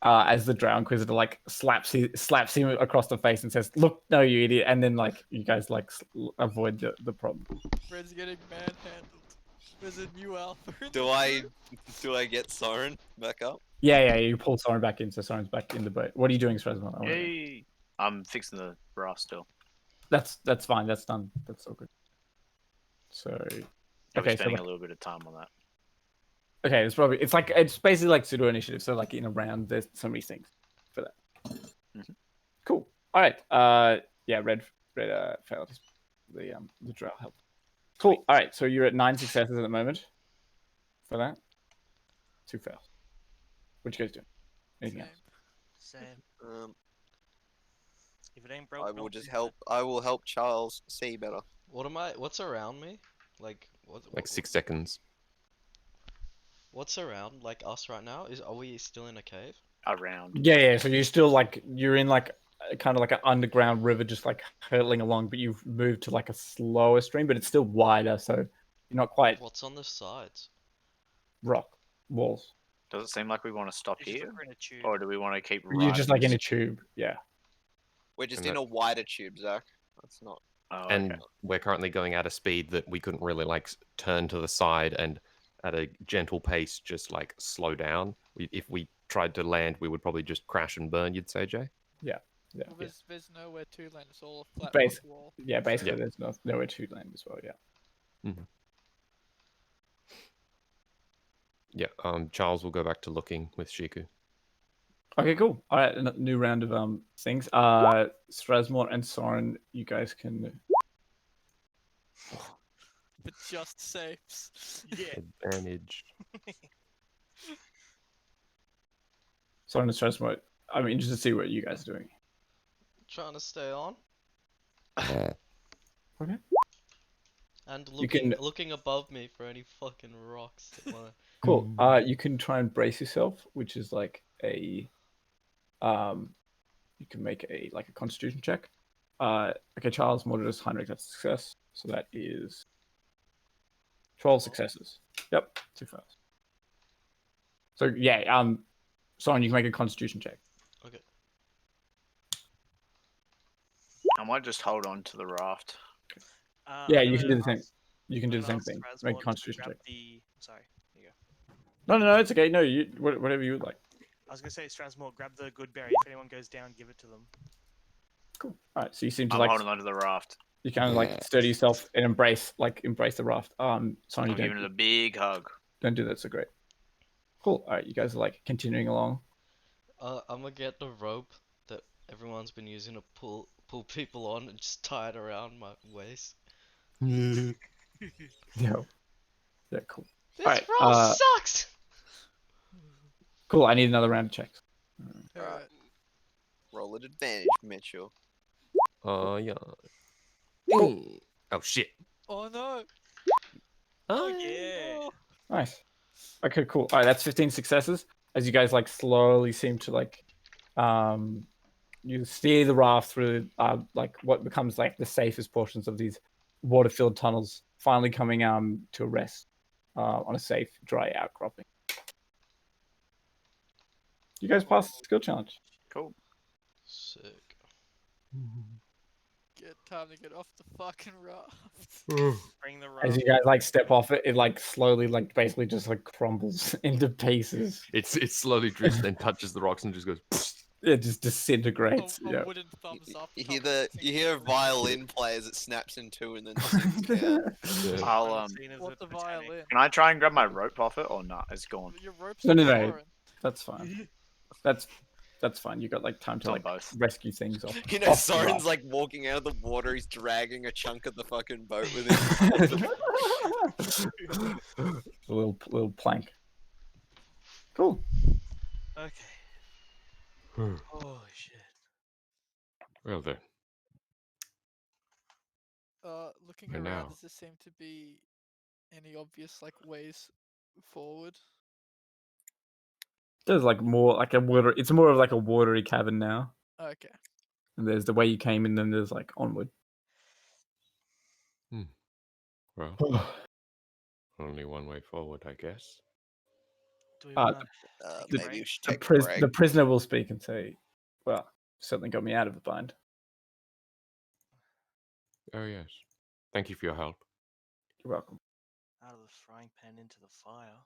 As the drow inquisitor like slaps him across the face and says, "Look, no, you idiot!" And then like you guys like avoid the problem. Red's getting manhandled. There's a new alpha. in Do the I group. get Soren back up? Yeah. You pull Soren back in, so Soren's back in the boat. What are you doing, Strasma? Yay! I'm fixing the raft still. That's fine. That's done. That's all good. So I'll be okay, spending so a little bit of time on that. okay, it's basically like pseudo initiative. So like in a round, there's so many things for that. Mhm. Cool. All right. Yeah, red failed the drow help. Cool. All right. So you're at 9 successes at the moment for that. 2 fails. What you guys doing? Anything else? Same. Same. If it ain't broke, I will don't just fix help. it. I will help Charles see better. What's around me? Like Like 6 seconds. What's around like us right now? Are we still in a cave? Around. Yeah. So you're still like you're in like kind of like an underground river, just like hurtling along, but you've moved to like a slower stream, but it's still wider, so you're not quite What's on the sides? rock walls. Does it seem like we want to stop You just here, look for in a tube. or do we want to keep? You're just like in a riding? tube. Yeah. We're just And in a wider tube, Zach. That's not. Oh, And okay. we're currently going at a speed that we couldn't really like turn to the side and at a gentle pace just like slow down. If we tried to land, we would probably just crash and burn, you'd say, Jay? Yeah. Well, there's nowhere to land. It's all a flat Basi- rock wall. Yeah, basically, Yeah. there's nowhere to land as well. Yeah. Yeah, Charles will go back to looking with Shiku. Okay, cool. All right, a new round of things. Strasmore and Soren, you guys can. But just saves. Yeah. Advantage. Soren and Strasmore. I'm interested to see what you guys are doing. Trying to stay on. Okay. And You can- looking above me for any fucking rocks that wanna Cool. You can try and brace yourself, which is like a. You can make a Constitution check. Okay, Charles, Mordredus, Heinrich, that's a success. So that is 12 successes. Yep, 2 fails. So yeah, Soren, you can make a Constitution check. Okay. I might just hold on to the raft. Yeah, I'm you can gonna do the same. ask- You can do I'm the gonna same ask thing. Make a Strasbourg to Constitution grab check. Sorry. Here you go. No, it's okay. No, whatever you would like. I was gonna say, Stransmore, grab the good berry. If anyone goes down, give it to them. Cool. All right, so you seem to I'm like holding onto the raft. you kind of like sturdy yourself and embrace the raft. Sorry, I'm giving it a big hug. don't do that so great. Cool. All right, you guys are like continuing along. I'm gonna get the rope that everyone's been using to pull people on and just tie it around my waist. Yeah. Yeah. Cool. This Alright, roll sucks. Cool. I need another round of checks. Alright. Roll at advantage, Mitchell. Yeah. Oh shit. Oh no! Oh yeah. Oh. Nice. Okay, cool. All right, that's 15 successes. As you guys like slowly seem to like, you steer the raft through like what becomes like the safest portions of these water-filled tunnels, finally coming to a rest on a safe, dry outcropping. You guys passed the skill challenge. Cool. Sick. Get time to get off the fucking raft. Bring the As raft. you guys like step off it, it like slowly like basically just like crumbles into pieces. It slowly drifts, then touches the rocks and just goes. It just disintegrates. A Yeah. wooden thumbs up. You top hear of the it sinks you hear a into the river. violin play as it snaps in two and then sinks down. Yeah. I'll Final scene of What the Titanic. violin? Can I try and grab my rope off it or not? It's gone. Your rope's No, on no, no. foreign. That's fine. That's fine. You got like time to on like both. rescue things off. You know, off the Soren's raft. like walking out of the water. He's dragging a chunk of the fucking boat with him. A little plank. Cool. Okay. Hmm. Holy shit. Well then. Looking And around, now? does there seem to be any obvious like ways forward? There's like more like a water. It's more of like a watery cavern now. Okay. And there's the way you came in, then there's like onward. Well, only one way forward, I guess. Do we Uh, want to take a Maybe break? you should The, take a break. the prisoner will speak and say, "Well, certainly got me out of a bind." Oh yes. Thank you for your help. You're welcome. Out of the frying pan into the fire.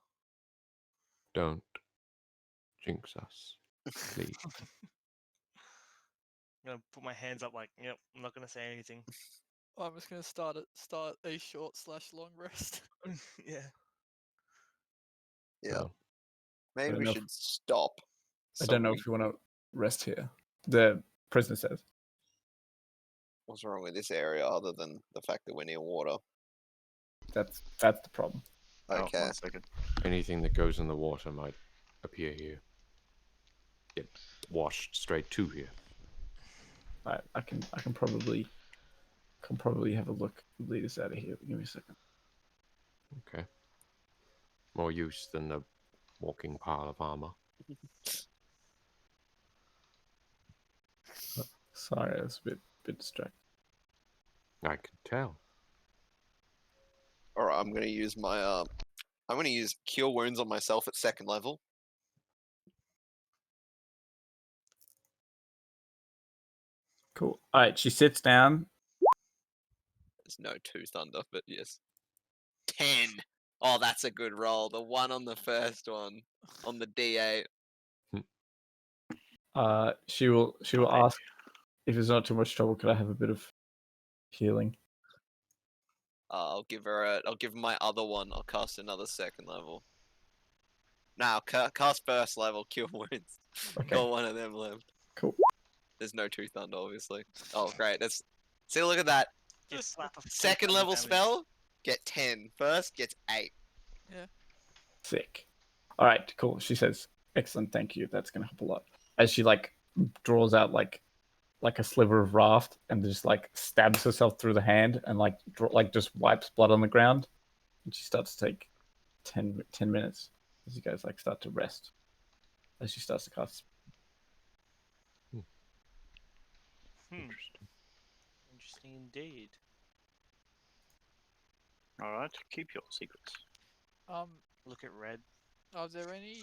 Don't jinx us, please. I'm gonna put my hands up like, yep, I'm not gonna say anything. I'm just gonna start a short/long rest. Yeah. Yeah. Well, Maybe we enough. should stop. I so don't know we- if you want to rest here. The prisoner says. What's wrong with this area other than the fact that we're near water? That's the problem. Oh, Okay. 1 second. anything that goes in the water might appear here. Get washed straight to here. I can probably have a look. Lead us out of here. Give me a second. Okay. More use than the walking pile of armor. Sorry, I was a bit distracted. I can tell. All right, I'm gonna use my I'm gonna use cure wounds on myself at 2nd level. Cool. All right, she sits down. There's no 2 thunder, but yes. 10. Oh, that's a good roll. The 1 on the first one on the D8. She will Okay. ask if it's not too much trouble. Could I have a bit of healing? I'll give my other one. I'll cast another 2nd level. Now cast 1st level cure wounds. Okay. Got one of them left. Cool. There's no 2 thunder, obviously. Oh, great. That's see. Look at that. Get slap of 2nd level damage. spell. Get 10. First gets 8. Sick. All right, cool. She says, "Excellent, thank you. That's gonna help a lot." As she like draws out like a sliver of raft and just like stabs herself through the hand and like just wipes blood on the ground, and she starts to take 10 minutes as you guys like start to rest. As she starts to cast. Interesting indeed. All right. Keep your secrets. Look at red. Are there any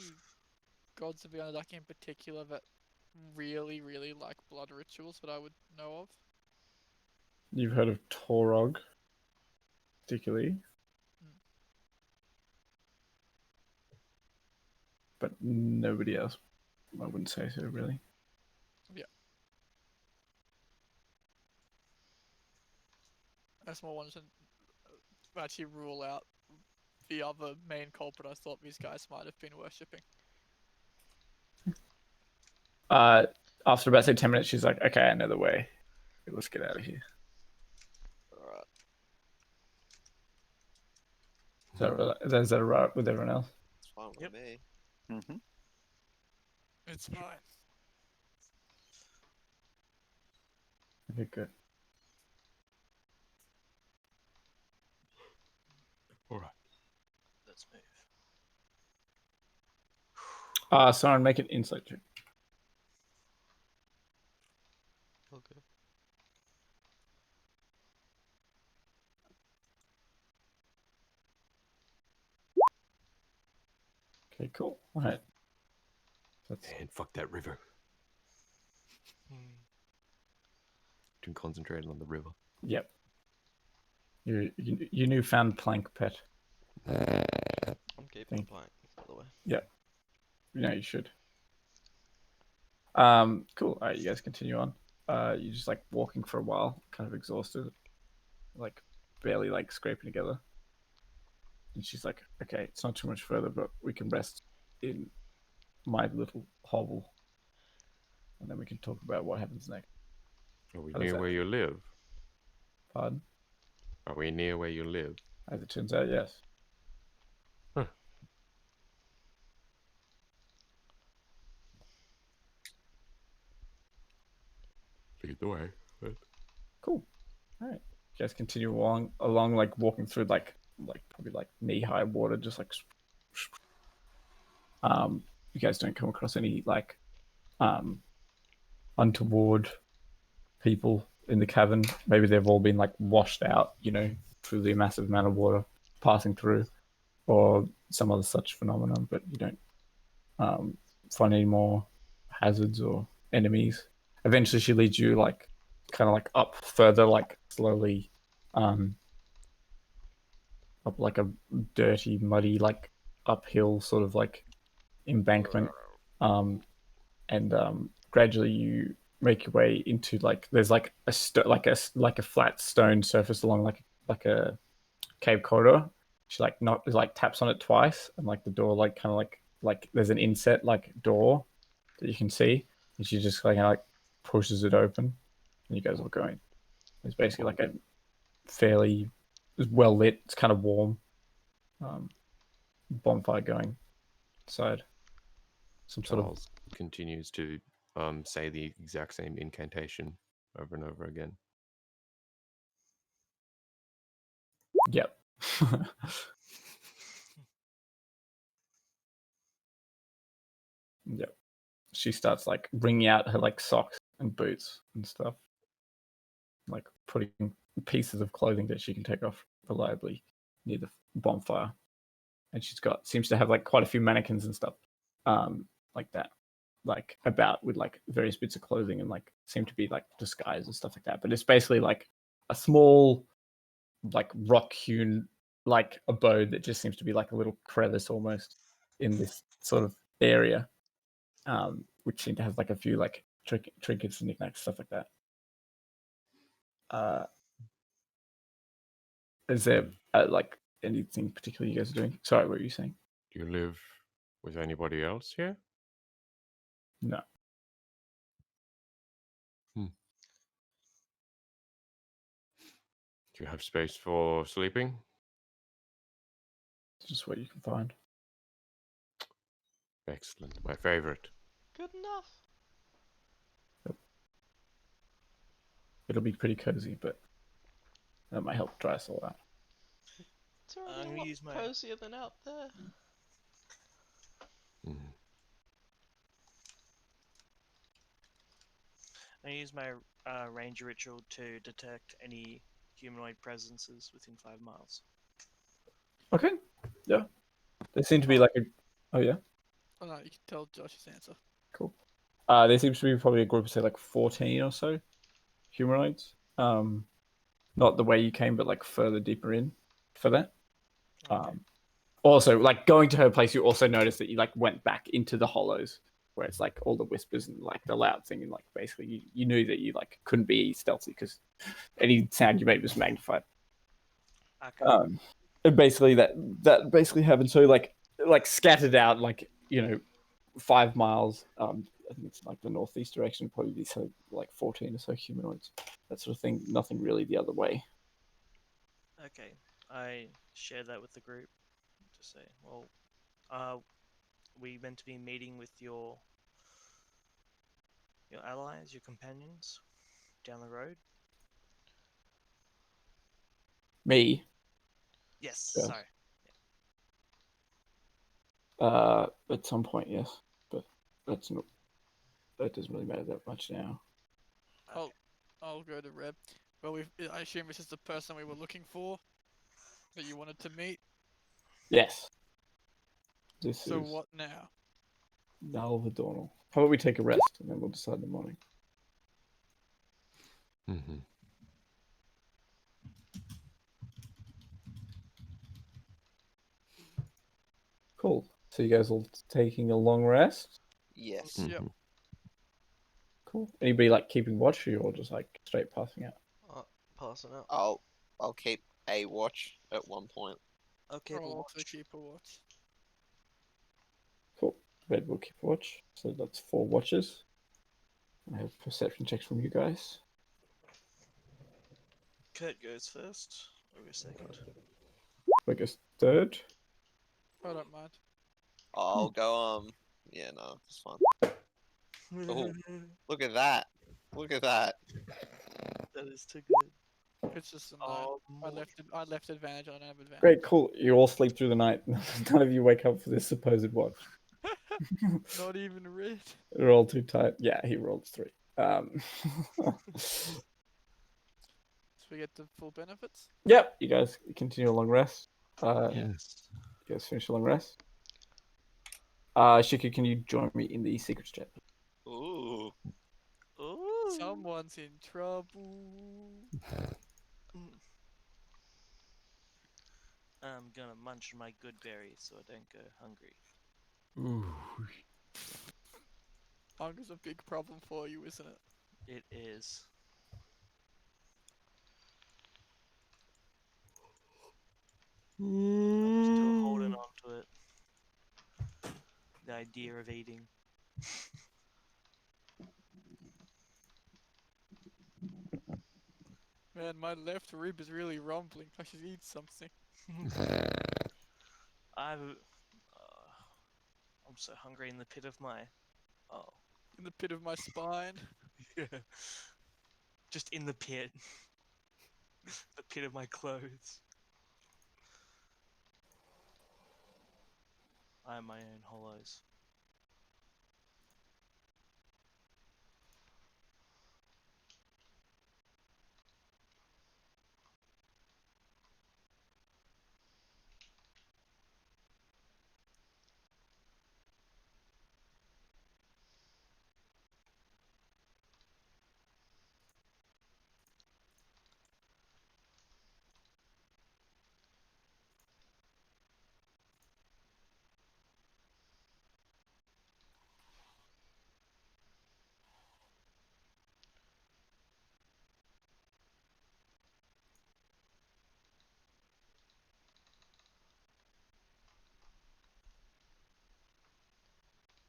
gods of Yonadaki in particular that really like blood rituals that I would know of? You've heard of Torog, particularly, but nobody else. I wouldn't say so, really. That's more wanted to actually rule out the other main culprit I thought these guys might have been worshipping. After about say 10 minutes, she's like, "Okay, I know the way. Let's get out of here." Alright. Is that right with everyone else? It's fine with Yep. me. Mm-hmm. It's fine. Okay, good. All right. Let's move. Someone make an insight check. Okay. Okay, cool. All right. That's And fuck that river. Too concentrated on the river. yep. Your newfound plank pet. I'm keeping a Thank- plank, by the way. You should. Cool. All right, you guys continue on. You're just like walking for a while, kind of exhausted, like barely like scraping together. And she's like, "Okay, it's not too much further, but we can rest in my little hovel, and then we can talk about what happens next." Are we How does near that- where you live? Pardon? Are we near where you live? As it turns out, yes. Lead the way. Cool. All right. You guys continue along, like walking through like probably like knee high water, just like. You guys don't come across any like untoward people in the cavern. Maybe they've all been like washed out, through the massive amount of water passing through, or some other such phenomenon. But you don't find any more hazards or enemies. Eventually, she leads you like kind of like up further, like slowly, up like a dirty, muddy, like uphill sort of like embankment, and gradually you make your way into like there's like a flat stone surface along like a cave corridor. She like taps on it twice, and like the door like kind of like there's an inset like door that you can see, and she just like pushes it open, and you guys all go in. It's basically like a fairly well lit. It's kind of warm. Bonfire going inside. Some sort of Charles continues to say the exact same incantation over and over again. yep. Yep. She starts like bringing out her like socks and boots and stuff, like putting pieces of clothing that she can take off reliably near the bonfire. And seems to have like quite a few mannequins and stuff, like that, like about with like various bits of clothing and like seem to be like disguised and stuff like that. But it's basically like a small, like rock hewn, like abode that just seems to be like a little crevice almost in this sort of area, which seem to have like a few like trinkets and knickknacks, stuff like that. Is there like anything particular you guys are doing? Sorry, what were you saying? Do you live with anybody else here? No. Do you have space for sleeping? It's just what you can find. Excellent. My favorite. Good enough. It'll be pretty cozy, but that might help dry us all out. It's already I'm a gonna lot use my- cozier than out there. Mm. I use my ranger ritual to detect any humanoid presences within 5 miles. Okay. Yeah. There seem to be like a. Oh yeah. Oh no, you can tell Josh's answer. Cool. There seems to be probably a group of say like 14 or so humanoids. Not the way you came, but like further deeper in for that. Okay. Also, like going to her place, you also noticed that you like went back into the hollows where it's like all the whispers and like the loud thing, and like basically you knew that you like couldn't be stealthy because any sound you made was magnified. Okay. And basically that basically happened. So like scattered out, like 5 miles. I think it's like the northeast direction, probably be so like 14 or so humanoids, that sort of thing. Nothing really the other way. Okay. I share that with the group to say, well, we meant to be meeting with your allies, your companions down the road. Me, Yes. Yes. Sorry. at some point, yes, but that's not. That doesn't really matter that much now. I'll go to Reb. Well, I assume this is the person we were looking for that you wanted to meet. Yes. This So is what now? Nalvadornal. How about we take a rest and then we'll decide in the morning? Mm-hmm. Cool. So you guys all taking a long rest? Yes. Yep. Cool. Anybody like keeping watch, or you're all just like straight passing out? Passing out. I'll keep a watch at one point. Okay. I'll also keep a watch. Cool. Red will keep watch. So that's 4 watches. I have perception checks from you guys. Kurt goes first. Or go second. I guess 3rd. I don't mind. I'll go. Yeah, no, it's fine. Oh, look at that! Look at that! That is too good. It's just a 9. Oh, I left advantage. I don't have advantage. Great, cool. You all sleep through the night. None of you wake up for this supposed watch. Not even Red. They're all too tight. Yeah, he rolled 3. So we get the full benefits. Yep, you guys continue a long rest. yes. You guys finish a long rest. Shika, can you join me in the secrets chat? Ooh. Ooh. Someone's in trouble. I'm gonna munch my good berries so I don't go hungry. Ooh. Hunger's a big problem for you, isn't it? It is. I'm still holding on to it. The idea of eating. Man, my left rib is really rumbling. I should eat something. I'm so hungry in the pit of my. Oh. In the pit of my spine. Yeah. Just in the pit. The pit of my clothes. I am my own hollows.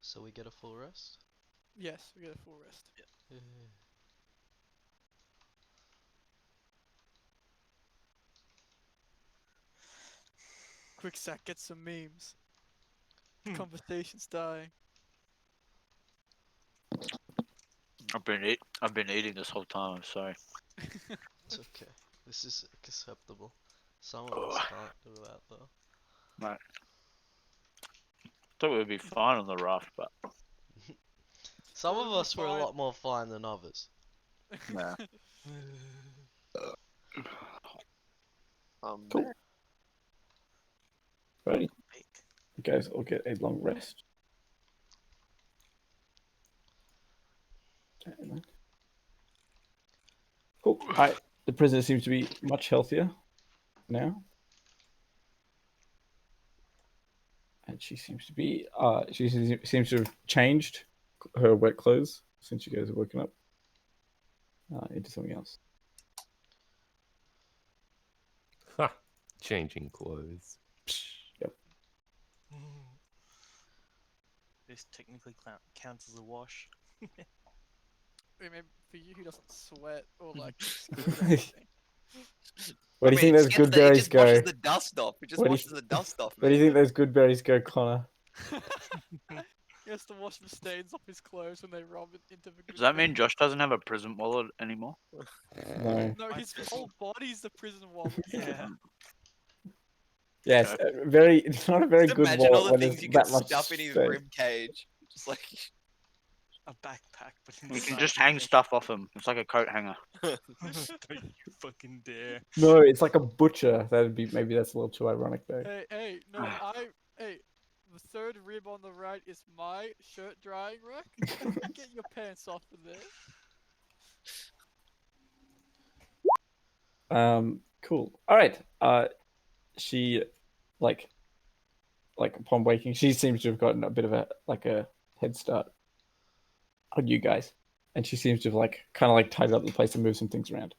So we get a full rest? Yes, we get a full rest. Yeah. Quick sack, get some memes. Conversation's dying. I've been eating this whole time. I'm sorry. It's okay. This is acceptable. Some of us can't do that though. Right. Thought we would be fine on the raft, but Some Well, of we're us were a fine. lot more fine than others. nah. Cool. There. Ready? Bake. You guys all get a long rest. Cool. Hi. The prisoner seems to be much healthier now. And she seems to be, seems to have changed her wet clothes since you guys are woken up into something else. Ha! Changing clothes. Psh. This technically counts as a wash. I mean, for you who doesn't sweat or like excrete anything. Where do you think those good berries It just go? washes the dust off. It just Where do you- washes the dust off, Where do man. you think those good berries go, Connor? He has to wash the stains off his clothes when they rub it into the. Does that mean Josh doesn't have a prison wallet anymore? No. No, his whole body's the prison wallet. Yeah. Yes, Okay. very. It's not a very Just good imagine all wallet the when things there's you can that much stuff in his space. rib cage. Just like A backpack, but You can inside just the hang thing. stuff off him. It's like a coat hanger. Don't you fucking dare. No, it's like a butcher. That'd be maybe that's a little too ironic though. Hey, no, hey, the third rib on the right is my shirt drying rack. Get your pants off of there. Cool. All right. She, like upon waking, she seems to have gotten a bit of a head start on you guys, and she seems to have kind of tidied up the place and moved some things around.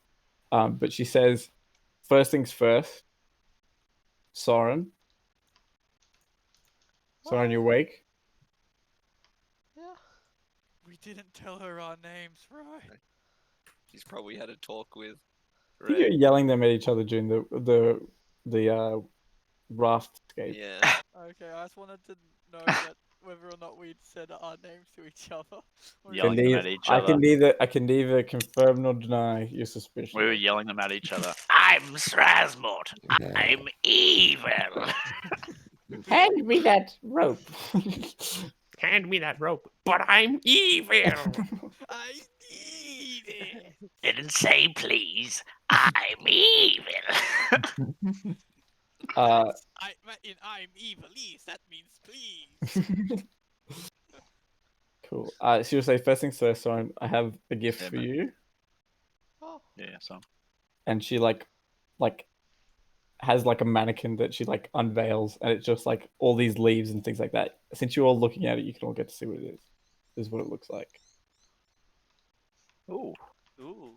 But she says, first things first, Soren. Soren, you awake? Yeah. We didn't tell her our names, right? he's probably had a talk with I think you're Red. yelling them at each other during the raft escape. Yeah. Okay, I just wanted to know that whether or not we'd said our names to each other. Or Yelling if- them at each I other. can neither confirm nor deny your suspicion. We were yelling them at each other. I'm Strasmort. I'm evil. Hand me that rope. Hand me that rope, but I'm evil. I need it. Didn't say please. I'm evil. I'm evilese. That means please. Cool. She will say, first things first, Soren, I have a gift Yeah, for man. you. Oh. Yeah, so And she has a mannequin that she unveils, and it's just all these leaves and things like that. Since you're all looking at it, you can all get to see what it is. This is what it looks like. ooh. Ooh.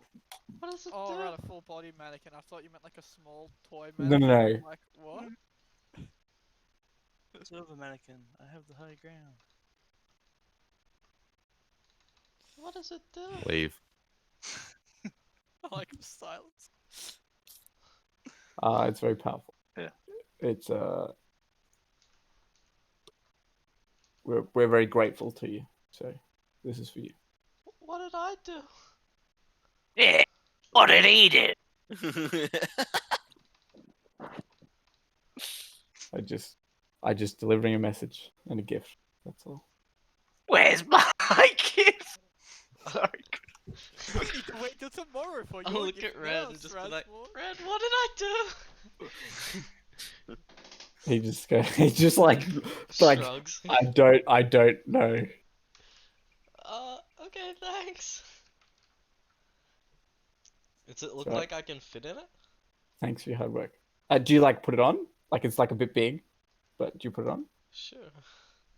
What does it Oh, do? right, a full body mannequin. I thought you meant like a small toy No, mannequin. no, no. I'm like, what? Silver mannequin. I have the high ground. What does it do? Leave. I like the silence. It's very powerful. Yeah. It's we're very grateful to you. So this is for you. What did I do? Yeah. What did he do? I just delivering a message and a gift. That's all. Where's my gift? Sorry. You need to wait till tomorrow for I'll your look gift at Red now, and just be like, Strasbourg. Red, what did I do? He just go. He's just Shrugs. I don't know. Okay, thanks. Does it look Right. like I can fit in it? Thanks for your hard work. Do you put it on? It's a bit big, but do you put it on? Sure.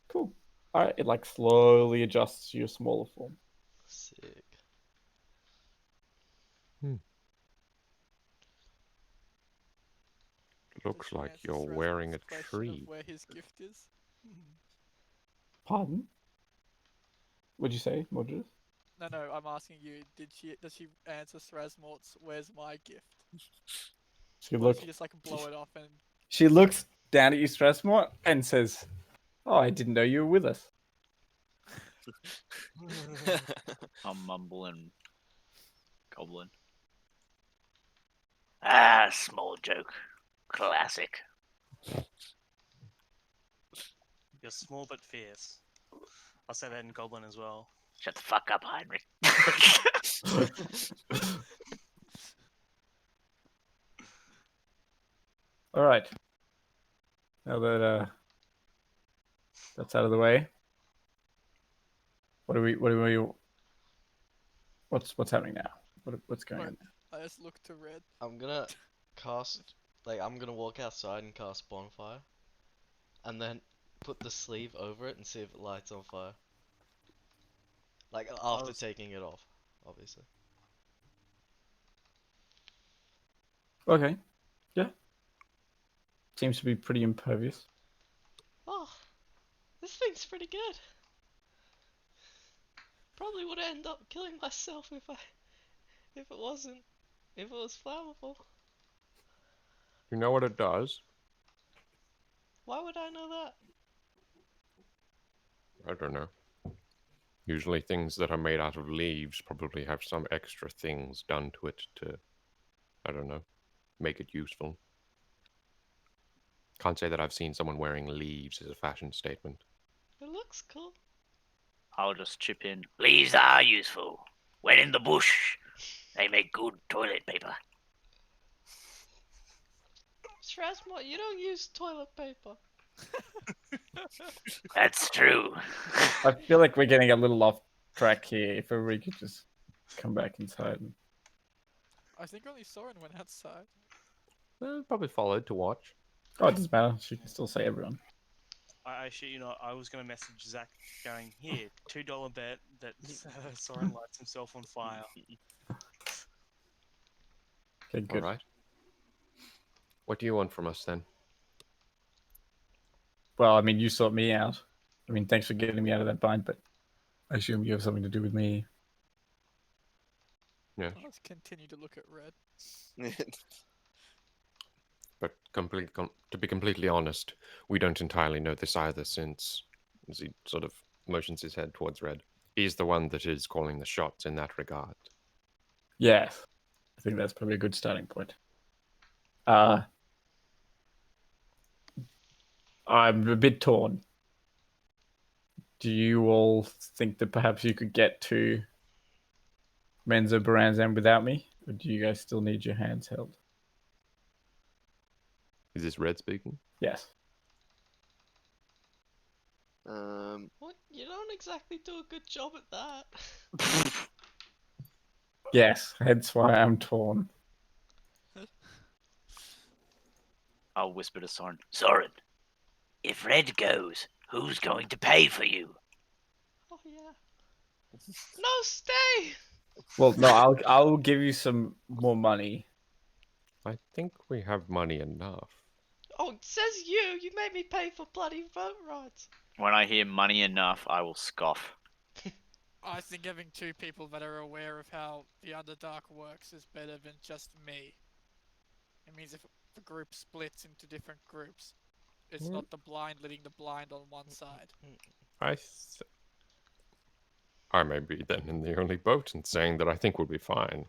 Cool. All right. It slowly adjusts to your smaller form. Sick. Looks Does she like answer you're Strasbourg's wearing a question of tree. where his gift is? Pardon? What'd you say, Mordred? No, I'm asking you. Does she answer Strasmort's "Where's my gift"? She Or look. does she just blow it off and? She looks down at you, Strasmore, and says, "Oh, I didn't know you were with us." I'm mumbling. Goblin. Ah, small joke. Classic. You're small but fierce. I'll say that in Goblin as well. Shut the fuck up, Heinrich. All right. Now that that's out of the way, what's happening now? What's going on? I just look to Red. I'm gonna I'm gonna walk outside and cast Bonfire. And then put the sleeve over it and see if it lights on fire. Like after was- taking it off, obviously. Okay. Yeah. Seems to be pretty impervious. Oh, this thing's pretty good. Probably would end up killing myself if it was flammable. You know what it does? Why would I know that? I don't know. Usually things that are made out of leaves probably have some extra things done to it to, I don't know, make it useful. Can't say that I've seen someone wearing leaves as a fashion statement. It looks cool. I'll just chip in. Leaves are useful. When in the bush, they make good toilet paper. Strasmore, you don't use toilet paper. That's true. I feel like we're getting a little off track here. If we could just come back inside. I think only Soren went outside. Probably followed to watch. Oh, it doesn't matter. She can still say everyone. I shit you not, I was gonna message Zach going, here, $2 bet that Soren lights himself on fire. Okay, good. All right. What do you want from us then? Well, I mean, you sought me out. I mean, thanks for getting me out of that bind, but I assume you have something to do with me. Yes. Let's continue to look at red. But to be completely honest, we don't entirely know this either, since, as he sort of motions his head towards Red, he's the one that is calling the shots in that regard. Yes. I think that's probably a good starting point. I'm a bit torn. Do you all think that perhaps you could get to Menzo Baranzan without me? Or do you guys still need your hands held? Is this Red speaking? Yes. What? You don't exactly do a good job at that. Yes, that's why I'm torn. I'll whisper to Soren. Soren, if Red goes, who's going to pay for you? Oh yeah. No, stay! Well, no, I'll give you some more money. I think we have money enough. Oh, it says you! You made me pay for bloody boat rides. When I hear money enough, I will scoff. I think having two people that are aware of how the Underdark works is better than just me. It means if the group splits into different groups, it's not the blind leading the blind on one side. I may be then in the only boat and saying that I think we'll be fine.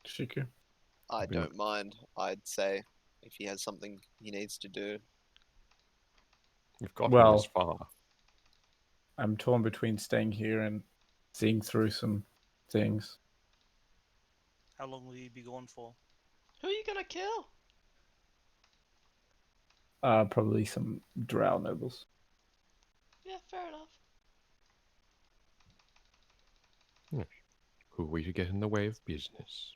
Shiku. I Been- don't mind. I'd say if he has something he needs to do. You've gotten Well- this far. I'm torn between staying here and seeing through some things. How long will you be gone for? Who are you gonna kill? Probably some drow nobles. Yeah, fair enough. Who are we to get in the way of business?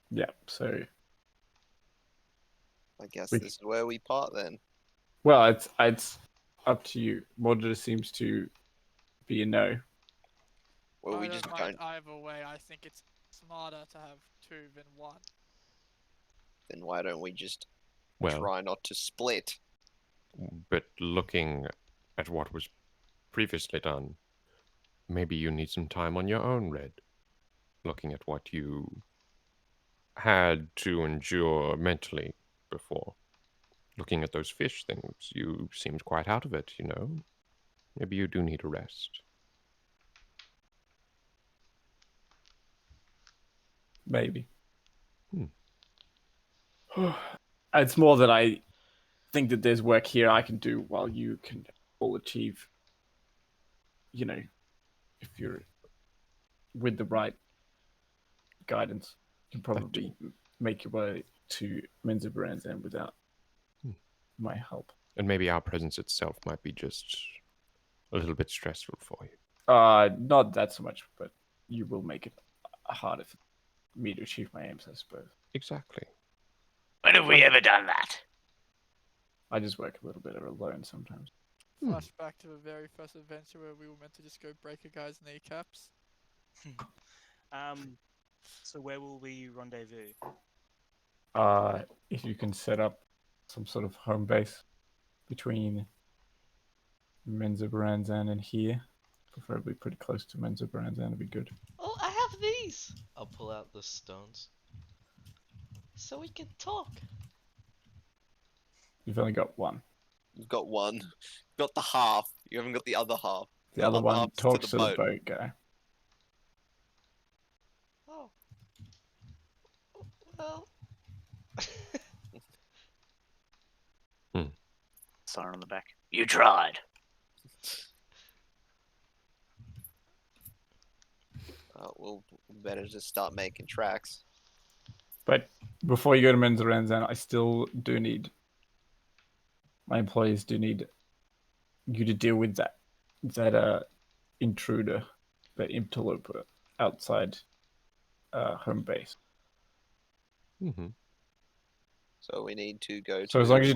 Yeah, so I guess We- this is where we part then. well, it's up to you. Mordred seems to be a no. Well, we I just don't mind don't. either way. I think it's smarter to have two than one. Then why don't we just Well, try not to split? but looking at what was previously done, maybe you need some time on your own, Red. Looking at what you had to endure mentally before. Looking at those fish things, you seemed quite out of it, you know? Maybe you do need a rest. Maybe. It's more that I think that there's work here I can do while you can all achieve, you know, if you're with the right guidance, you can probably make your way to Menzo Baranzan without my help. And maybe our presence itself might be just a little bit stressful for you. Not that so much, but you will make it harder for me to achieve my aims, I suppose. Exactly. When have we ever done that? I just work a little bit alone sometimes. Hmm. Flashback to the very first adventure where we were meant to just go break a guy's kneecaps. So where will we rendezvous? If you can set up some sort of home base between Menzoberranzan and here, preferably pretty close to Menzoberranzan would be good. Oh, I have these. I'll pull out the stones. So we can talk. You've only got one. You've got one. You've got the half. You haven't got the other half. The other one half's talks to the boat guy. Oh. Well. Siren on the back. You tried. Well, better just start making tracks. But before you go to Menzoberranzan, I still do need my employees do need you to deal with that intruder, that interloper outside home base. Mm-hmm. So we need to go So to. as long as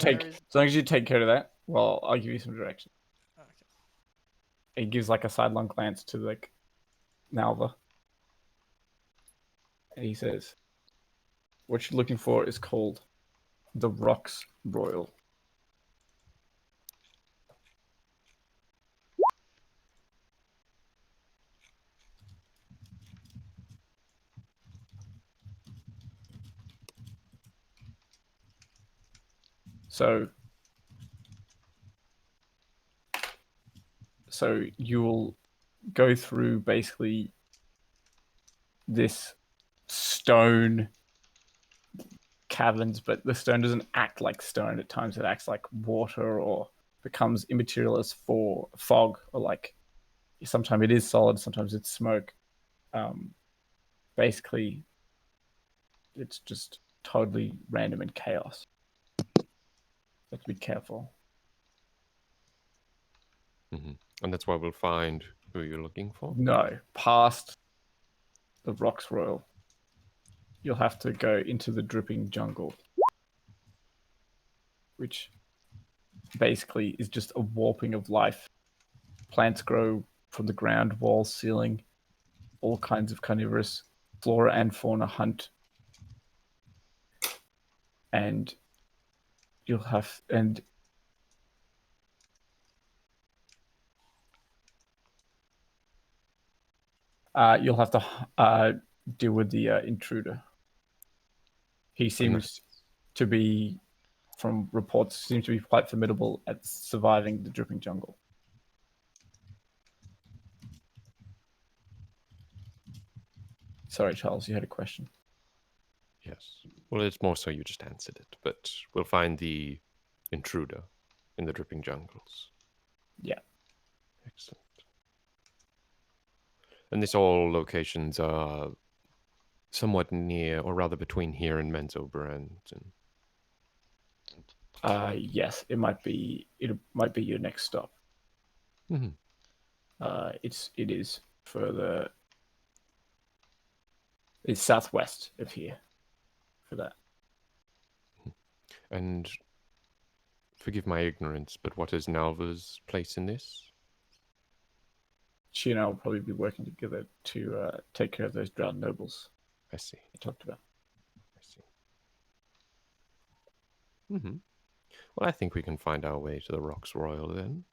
you take care of that, well, I'll give you some direction. Okay. He gives like a sidelong glance to like Nalva, and he says, "What you're looking for is called the Rocks Royal." So you will go through basically this stone caverns, but the stone doesn't act like stone. At times it acts like water or becomes immaterial as for fog, or like sometimes it is solid, sometimes it's smoke. Basically, it's just totally random and chaos. Have to be careful. Mm-hmm. And that's why we'll find who you're looking for. No, past the Rocks Royal, you'll have to go into the dripping jungle, which basically is just a warping of life. Plants grow from the ground, walls, ceiling, all kinds of carnivorous flora and fauna hunt. And you'll have to deal with the intruder. He seems to be, from reports, seems to be quite formidable at surviving the dripping jungle. Sorry, Charles, you had a question. Yes. Well, it's more so you just answered it, but we'll find the intruder in the dripping jungles. Yeah. Excellent. And this all locations are somewhat near, or rather between here and Menzoberranzan. Yes, it might be your next stop. Mm-hmm. It is further. It's southwest of here. For that. And forgive my ignorance, but what is Nalva's place in this? She and I will probably be working together to take care of those drowned nobles I see. I talked about. I see. Mm-hmm. Well, I think we can find our way to the Rocks Royal then.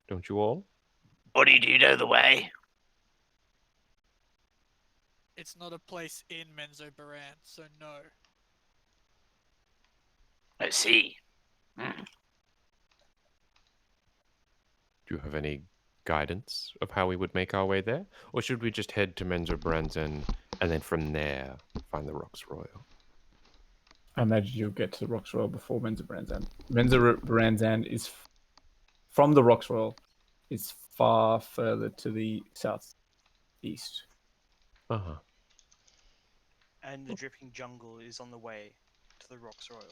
Don't you all? Buddy, do you know the way? It's not a place in Menzoberran, so no. I see. Hmm. Do you have any guidance of how we would make our way there? Or should we just head to Menzoberranzan and then from there find the Rocks Royal? I imagine you'll get to the Rocks Royal before Menzoberranzan. Menzoberranzan is from the Rocks Royal. Is far further to the southeast. Uh-huh. And the dripping jungle is on the way to the Rocks Royal.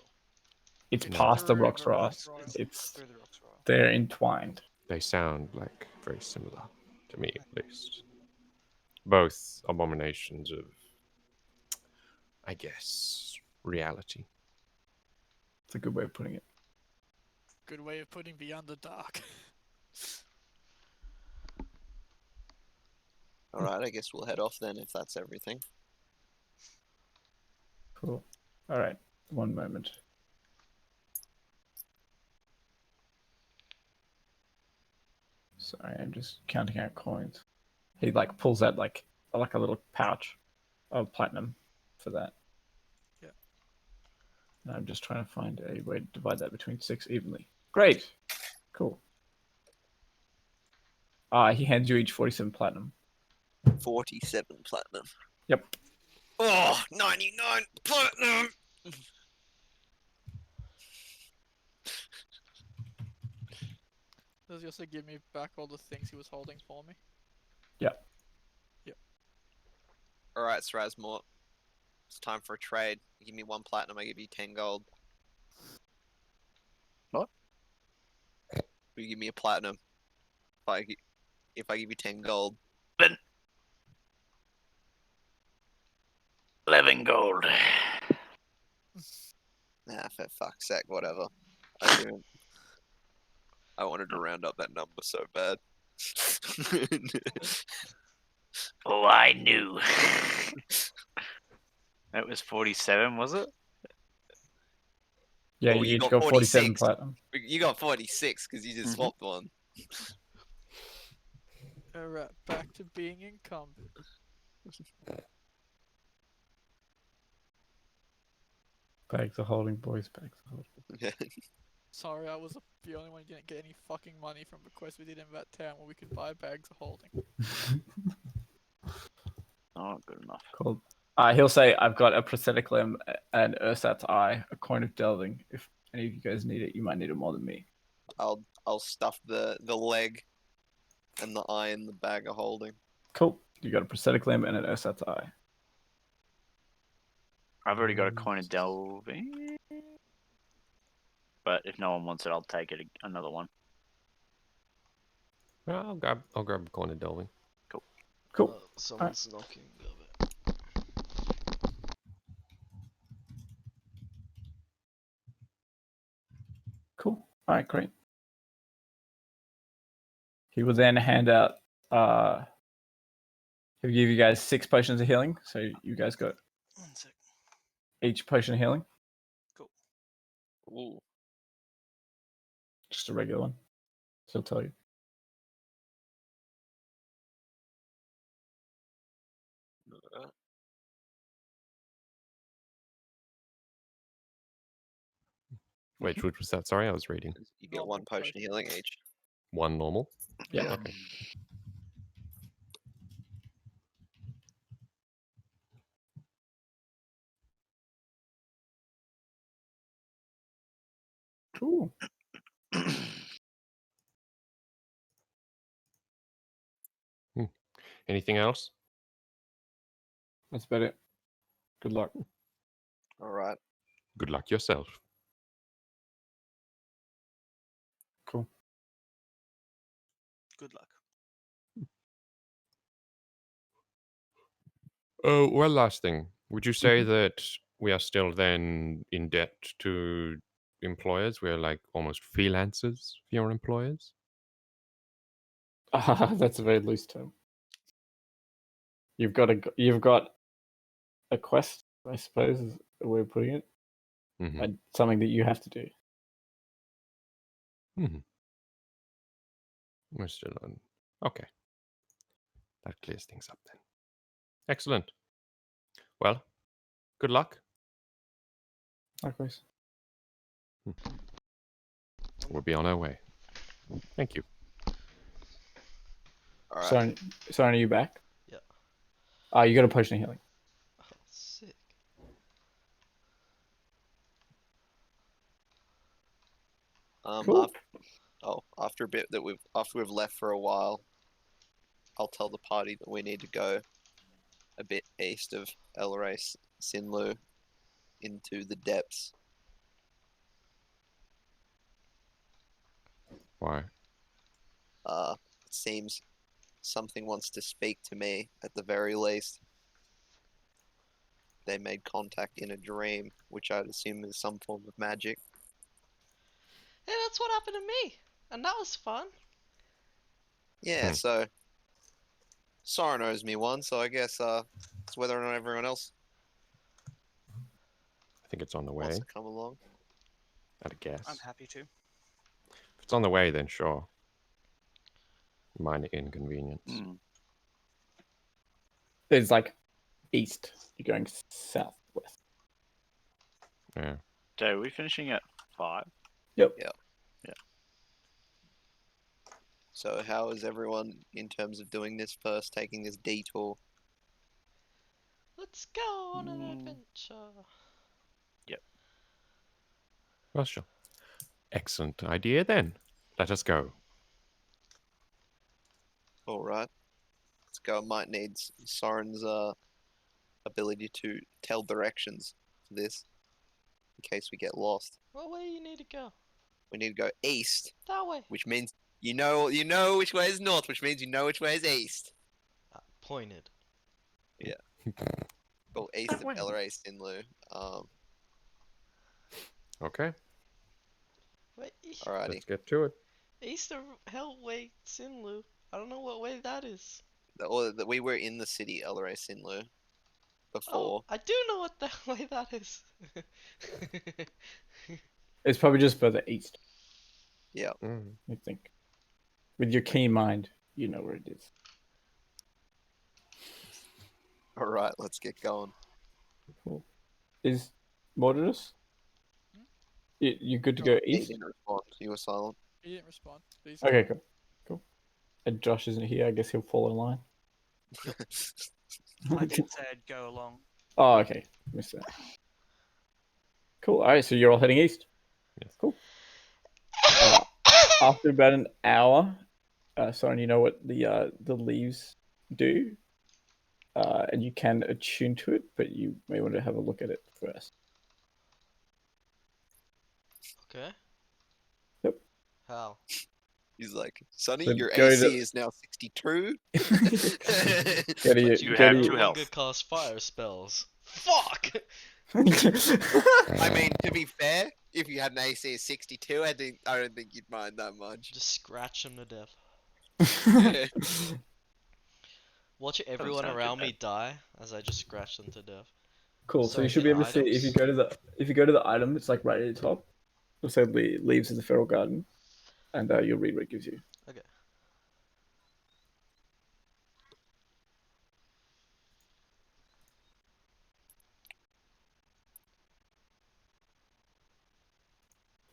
It's It's past the through Rocks the Royal. Rocks Royal. It's Through the Rocks Royal. they're entwined. They sound like very similar to me, at least. Both abominations of, I guess, reality. It's a good way of putting it. Good way of putting Beyond the Dark. Alright, I guess we'll head off then if that's everything. Cool. All right. One moment. Sorry, I'm just counting out coins. He like pulls out like a little pouch of platinum for that. Yeah. And I'm just trying to find a way to divide that between 6 evenly. Great. Cool. He hands you each 47 platinum. 47 platinum. Yep. Oh, 99 platinum! Does he also give me back all the things he was holding for me? Alright, Srasmort. It's time for a trade. You give me 1 platinum, I give you 10 gold. What? You give me a platinum. If I give you 10 gold. 11 gold. Nah, for fuck's sake, whatever. I wanted to round up that number so bad. Oh, I knew. That was 47, was it? Yeah, Well, you you each got got 47 46. platinum. You got 46 because you just Mhm. swapped one. Alright, back to being incumbent. Bags of holding, boys. Bags of holding. Sorry, I was the only one who didn't get any fucking money from the quest we did in that town where we could buy bags of holding. Oh, good enough. Cool. He'll say, "I've got a prosthetic limb, an Ursat's eye, a coin of delving. If any of you guys need it, you might need it more than me." I'll stuff the leg and the eye in the bag of holding. Cool. You got a prosthetic limb and an Ursat's eye. I've already got a coin of delving. But if no one wants it, I'll take it another one. Well, I'll grab a coin of delving. Cool. Someone's knocking. Love it. Cool. All right, great. He will then hand out. He'll give you guys 6 potions of healing. So you guys got 1 sec. each potion of healing. Ooh. Just a regular one. So he'll tell you. Which was that? Sorry, I was reading. You get Normal 1 potion potion. healing each. 1 normal. Yeah. Okay. Cool. Anything else? That's about it. Good luck. Alright. Good luck yourself. Cool. Good luck. Oh, one last thing. Would you say that we are still then in debt to employers? We're like almost freelancers for your employers? That's a very loose term. You've got a quest, I suppose, is a way of putting it. Mm-hmm. And something that you have to do. Mm-hmm. We're still on. Okay. That clears things up then. Excellent. Well, good luck. Likewise. We'll be on our way. Thank you. Alright. Sorry, are you back? Yeah. You got a potion of healing. Oh, sick. Cool. After a bit after we've left for a while, I'll tell the party that we need to go a bit east of El Rey Sinlu into the depths. Why? It seems something wants to speak to me at the very least. They made contact in a dream, which I'd assume is some form of magic. Hey, that's what happened to me, and that was fun. Yeah, Hmm. so Soren owes me one, so I guess it's whether or not everyone else I think it's on the wants way. to come along. I'd guess. I'm happy to. If it's on the way, then sure. Minor inconvenience. There's like east. You're going southwest. Yeah. So are we finishing at 5? Yep. So how is everyone in terms of doing this first, taking this detour? Let's go on an adventure. Well, sure. Excellent idea then. Let us go. All right, let's go. I might need Soren's ability to tell directions for this, in case we get lost. What way you need to go? We need to go east, That way. which means you know which way is north, which means you know which way is east. Pointed. Well, east of LRA Sinlu. Okay. Wait, Alrighty. Let's get to it. east of Hellway Sinlu. I don't know what way that is. We were in the city LRA Sinlu Oh, before. I do know what the way that is. It's probably just further east, Yeah. I think. With your keen mind, you know where it is. All right, let's get going. Cool. Is Modernus? You good to Oh, go He east? didn't respond. You were silent. He didn't respond. But he's Okay, cool. And Josh isn't here. I guess he'll fall in line. I did say I'd go along. Oh, okay. Missed that. Cool. All right, so you're all heading east. Yes. Cool. After about an hour, Soren, you know what the leaves do, and you can attune to it, but you may want to have a look at it first. Okay. Yep. How? He's like, Sonny, So your go AC to- is now 62. Go to But your, you go have to two your- health. longer cast fire spells. Fuck! I mean, to be fair, if you had an AC of 62, I don't think you'd mind that much. Just scratch him to death. Yeah. Watch everyone sound too around me bad. die as I just scratch them to death. Cool. So Sorry, you should be in able to see if you go to the item. It's like right at the top. It'll say leaves of the feral garden, and you'll read what it gives you. Okay.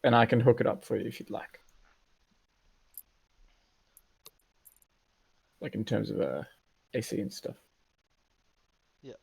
And I can hook it up for you if you'd like. Like in terms of AC and stuff. Yeah.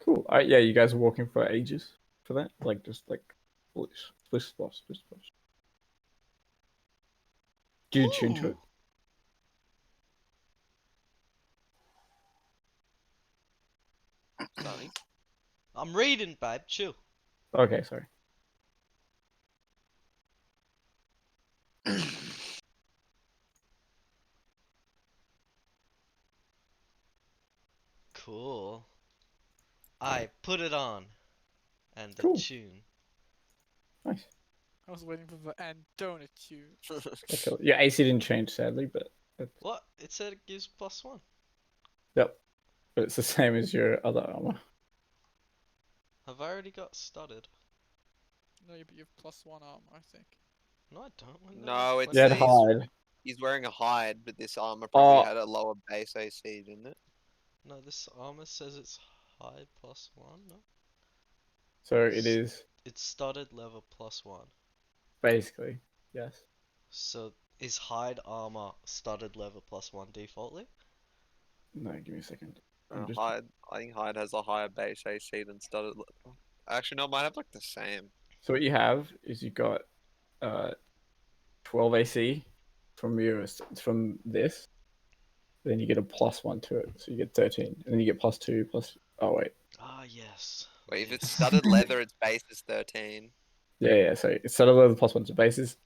Cool. Yeah, you guys are walking for ages for that? Like, just like, splish, splash. Do you tune to it? Sonny? I'm reading, babe. Chill. Okay, sorry. Cool. I put it on. And the Cool. tune. Nice. I was waiting for the and donut you. Okay. Your AC didn't change, sadly, but What? It said it gives +1. yep. But it's the same as your other armor. Have I already got studded? No, but you have +1 armor, I think. No, I don't. When No, it's You had he's, hide. he's wearing a hide, but this armor probably Oh. had a lower base AC, didn't it? No, this armor says it's hide +1. No, So it is it's studded level +1. basically, yes. So is hide armor studded level +1 defaultly? No, give me a second. I'm just- Hide. I think hide has a higher base AC than studded. Actually, no, it might have like the same. So what you have is you got 12 AC from this. Then you get a +1 to it, so you get 13, and then you get +2 plus. Oh wait, Ah, yes. Wait, if it's Leaves. studded leather, its base is 13. Yeah. So it's sort of the plus one to bases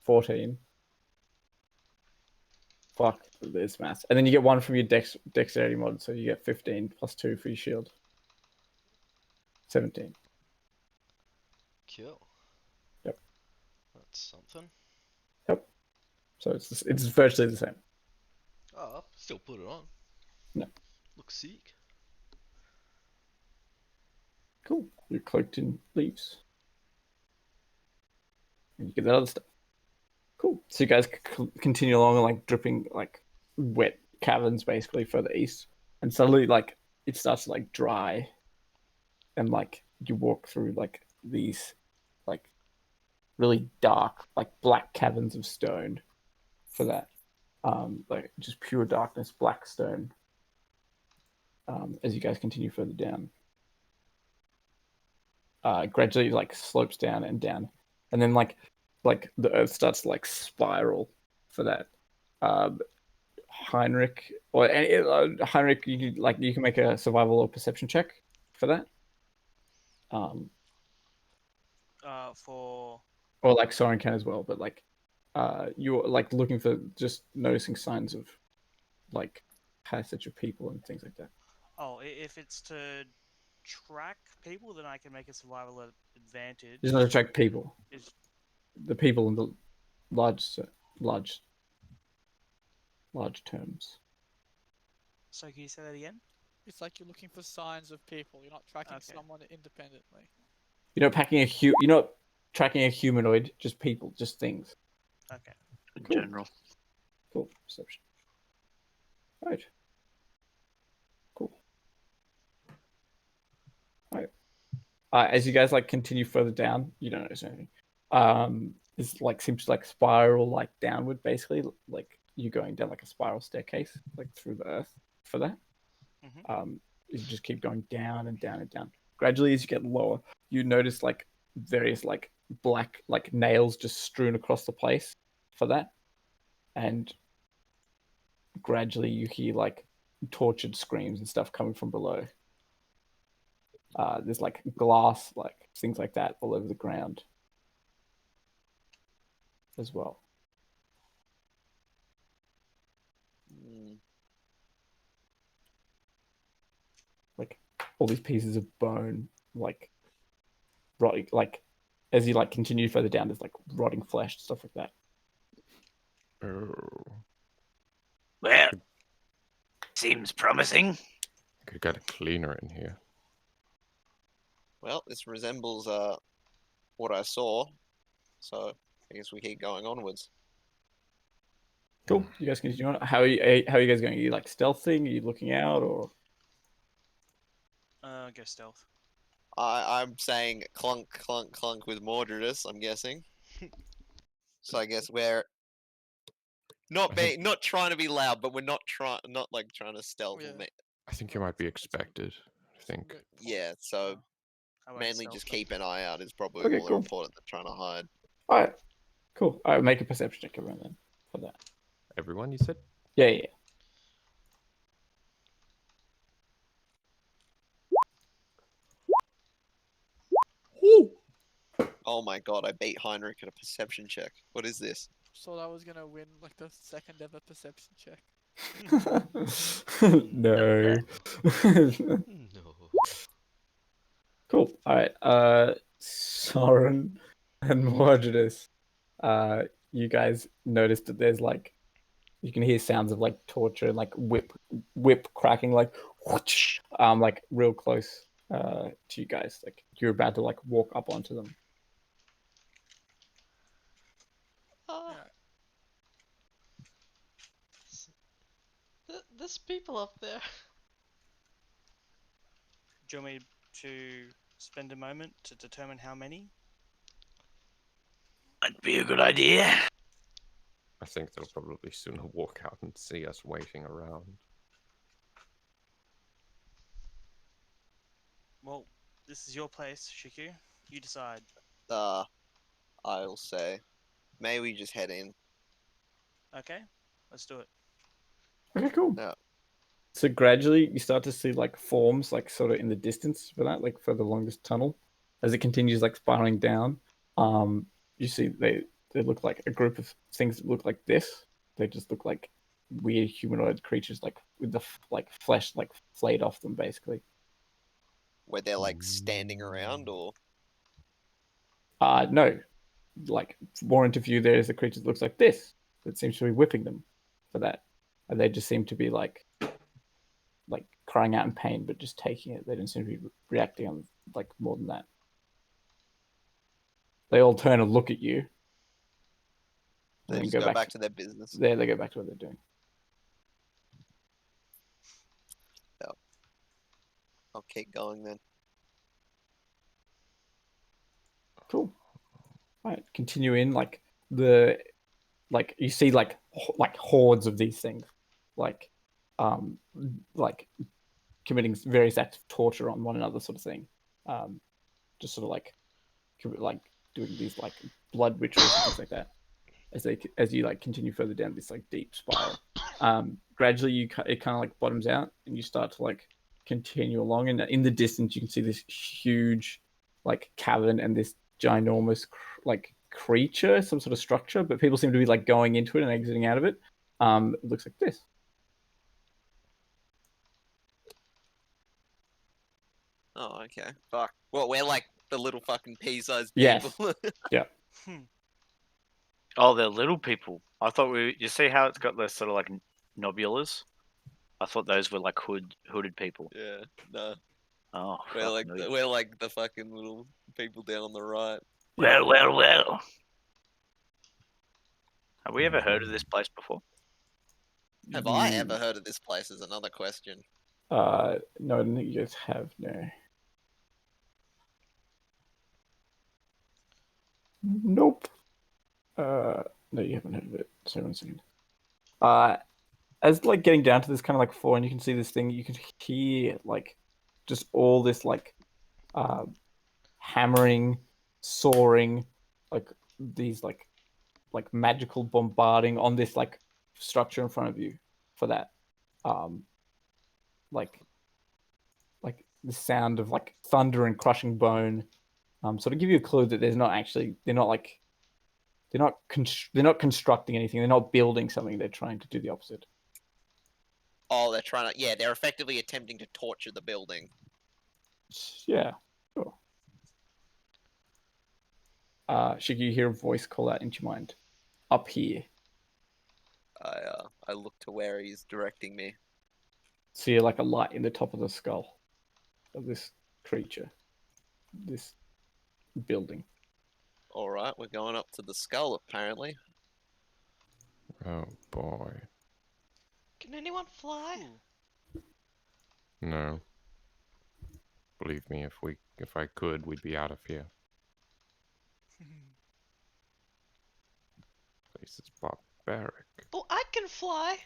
14. Fuck this math. And then you get one from your dexterity mod, so you get 15 plus 2 for your shield. 17. Cool. Yep. That's something. So it's virtually the same. Oh, I'll still put it on. No. Looks sick. Cool. You're cloaked in leaves. And you get that other stuff. Cool. So you guys continue along in like dripping, like wet caverns basically further east. And suddenly like it starts to like dry. And like you walk through like these like really dark, like black caverns of stone for that. Like just pure darkness, black stone. As you guys continue further down. Gradually like slopes down and down. And then like the earth starts to like spiral for that. Heinrich Heinrich, you can make a survival or perception check for that. For Or like Soren can as well, but like you're like looking for just noticing signs of like passage of people and things like that. if it's to track people, then I can make a survival advantage. Just not to track people. Is The people in the large terms. so? Can you say that again? It's like you're looking for signs of people. You're not tracking Okay. someone independently. You're not you're not tracking a humanoid, just people, just things. Okay. In Cool. general. Cool. Perception. Right. Cool. Right. As you guys like continue further down, you don't notice anything. This like seems to like spiral like downward, basically, like you're going down like a spiral staircase, like through the earth for that. You just keep going down and down and down. Gradually, as you get lower, you notice like various like black like nails just strewn across the place for that, and gradually you hear like tortured screams and stuff coming from below. There's like glass, like things like that all over the ground as well. Hmm. Like all these pieces of bone, like rotting, like as you like continue further down, there's like rotting flesh, stuff like that. Oh, Well, seems promising. could get a cleaner in here. Well, this resembles what I saw, so I guess we keep going onwards. Cool. You guys continue on. How are you guys going? Are you like stealthing? Are you looking out or? Go stealth. I'm saying clunk, clunk, clunk with Mordredus, I'm guessing. So I guess we're not trying to be loud, but we're not trying to stealth. Yeah. I think you might be expected. I think. Yeah, so I won't mainly stealth just them. keep an eye out is probably Okay, more cool. important than trying to hide. All right. Cool. All right. Make a perception check everyone then for that. Everyone, you said? Yeah. Oh my god, I beat Heinrich at a perception check. What is this? So I was gonna win like the second ever perception check. No. No. Cool. All right. Soren and Mordredus. You guys noticed that there's like you can hear sounds of like torture and like whip cracking like whoosh, like real close to you guys. Like you're about to like walk up onto them. Ah, Yeah. there's people up there. Do you want me to spend a moment to determine how many? Might be a good idea. I think they'll probably sooner walk out and see us waiting around. Well, this is your place, Shiku. You decide. I'll say. May we just head in? Okay, let's do it. Okay, cool. Yeah. So gradually, you start to see like forms, like sort of in the distance for that, like further along this tunnel, as it continues like spiraling down. You see they look like a group of things that look like this. They just look like weird humanoid creatures, like with the like flesh like flayed off them, basically. Where they're like standing around, or No, like more into view. There is a creature that looks like this that seems to be whipping them for that, and they just seem to be like crying out in pain, but just taking it. They don't seem to be reacting on like more than that. They all turn and look at you. they And just then go back to their business. There, they go back to what they're doing. I'll keep going then. Cool. All right, continue in like you see like hordes of these things, like like committing various acts of torture on one another, sort of thing. Just sort of like doing these like blood rituals and things like that. As you like continue further down this like deep spiral, gradually it kind of like bottoms out, and you start to like continue along, and in the distance you can see this huge like cavern and this ginormous like creature, some sort of structure, but people seem to be like going into it and exiting out of it. It looks like this. Oh, okay. Fuck. Well, we're like the little fucking pea-sized Yes. people. Yeah. Oh, they're little people. I thought you see how it's got the sort of like nobulas? I thought those were like hooded people. Yeah. No. Oh, We're fuck like me. we're like the fucking little people down on the right. Well. Have we ever heard of this place before? Have I ever heard of this place? Is another question. No, I don't think you guys have. No. Nope. No, you haven't heard of it. So 1 second. As like getting down to this kind of like floor, and you can see this thing, you can hear like just all this like hammering, soaring, like these like magical bombarding on this like structure in front of you for that. Like the sound of like thunder and crushing bone. So to give you a clue that they're not constructing anything. They're not building something. They're trying to do the opposite. Oh, they're trying to. Yeah, they're effectively attempting to torture the building. Yeah, sure. Shiki, you hear a voice call out into your mind. Up here. I look to where he's directing me. See like a light in the top of the skull of this creature. This building. All right, we're going up to the skull apparently. Oh boy. Can anyone fly? No. Believe me, if I could, we'd be out of here. Place is barbaric. Oh, I can fly.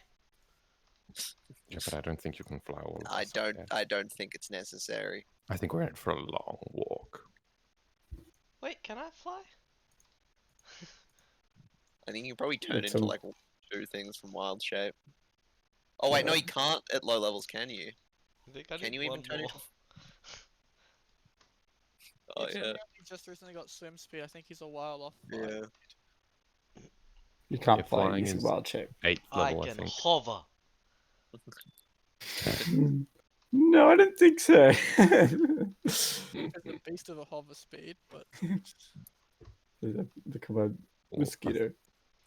Yeah, but I don't think you can fly all of us up there. I don't think it's necessary. I think we're in for a long walk. Wait, can I fly? I think you can probably turn It's into a- like 2 things from wild shape. Oh wait, no, you can't at low levels, can you? I think I Can need you even one turn more. into? Oh It's yeah, only he just recently got swim speed. I think he's a while off. by- yeah. You can't If fly flying using is- wild shape. 8th I level, I can think. hover. No, I don't think so. He's a beast of a hover speed, but the command Or mosquito.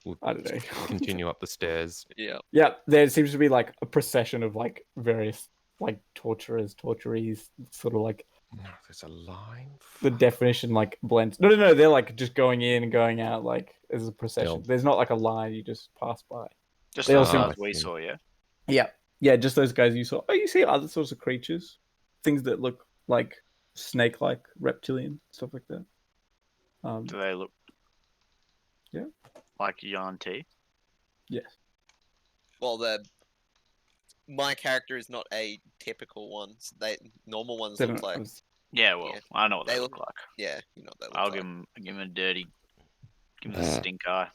we'll I don't know. continue up the stairs. Yeah. Yeah, there seems to be like a procession of like various like torturees, sort of like No, there's a line. the definition like blends. No, they're like just going in and going out like as a procession. They'll- There's not like a line you just pass by. Just They the also- ones we saw, yeah. Yeah, just those guys you saw. Oh, you see other sorts of creatures, things that look like snake-like, reptilian, stuff like that. Do they look? Yeah. Like Yanti? Yes. Well, my character is not a typical one. So normal ones They look don't- like. Yeah, well, Yeah. I know what they They look look- like. Yeah, you know what they look I'll like. give him a dirty, give him the stink eye.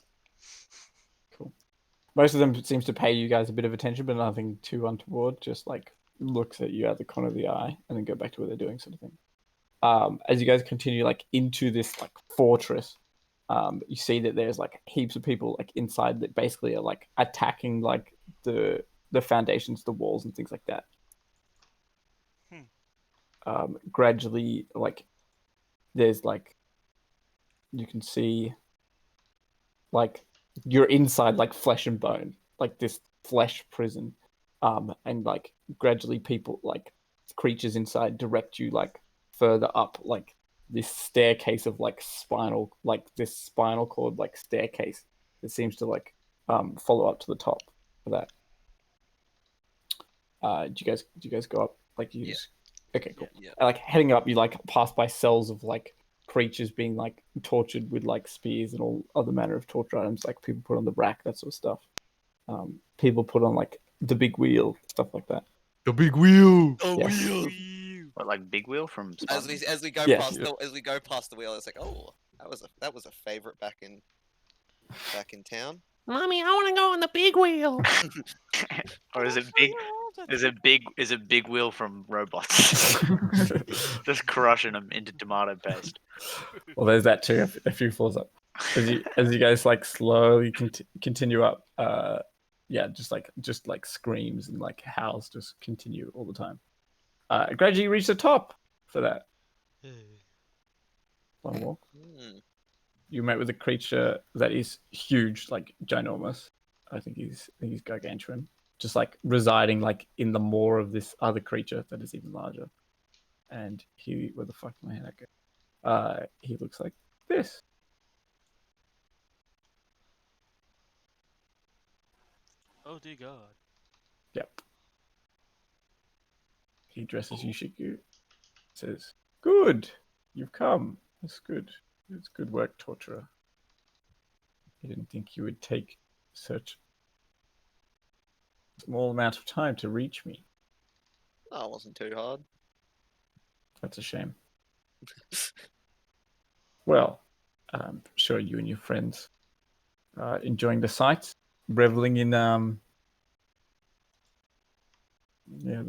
Most of them seems to pay you guys a bit of attention, but nothing too untoward. Just like looks at you at the corner of the eye and then go back to what they're doing, sort of thing. As you guys continue like into this like fortress, you see that there's like heaps of people like inside that basically are like attacking like the foundations, the walls, and things like that. Gradually, like there's like you can see like you're inside like flesh and bone, like this flesh prison, and like gradually people like creatures inside direct you like further up like this staircase of like this spinal cord like staircase that seems to like follow up to the top of that. Do you guys go up like you Yeah. just okay, cool. Yeah. Like heading up, you like pass by cells of like creatures being like tortured with like spears and all other manner of torture items, like people put on the rack, that sort of stuff. People put on like the big wheel, stuff like that. The big wheel. Oh, Yes. wheel. What, like Big Wheel from As Spider-Man? we go Yeah. past the wheel, it's like, oh, that was a favorite back in town. Mommy, I want to go on the big wheel. Or is it big? Is it Big Wheel from Robots? Just crushing them into tomato paste. Well, there's that too. A few floors up. As you guys like slowly continue up, yeah, just like screams and like howls just continue all the time. Gradually, you reach the top for that long walk. You met with a creature that is huge, like ginormous. I think he's gargantuan. Just like residing like in the maw of this other creature that is even larger. And where the fuck did my hand go? He looks like this. Oh dear God. Yep. He dresses Yushiku. Says, "Good, you've come. That's good. It's good work, torturer. I didn't think you would take such a small amount of time to reach me. Oh, it wasn't too hard. That's a shame. Well, I'm sure you and your friends are enjoying the sights, reveling in the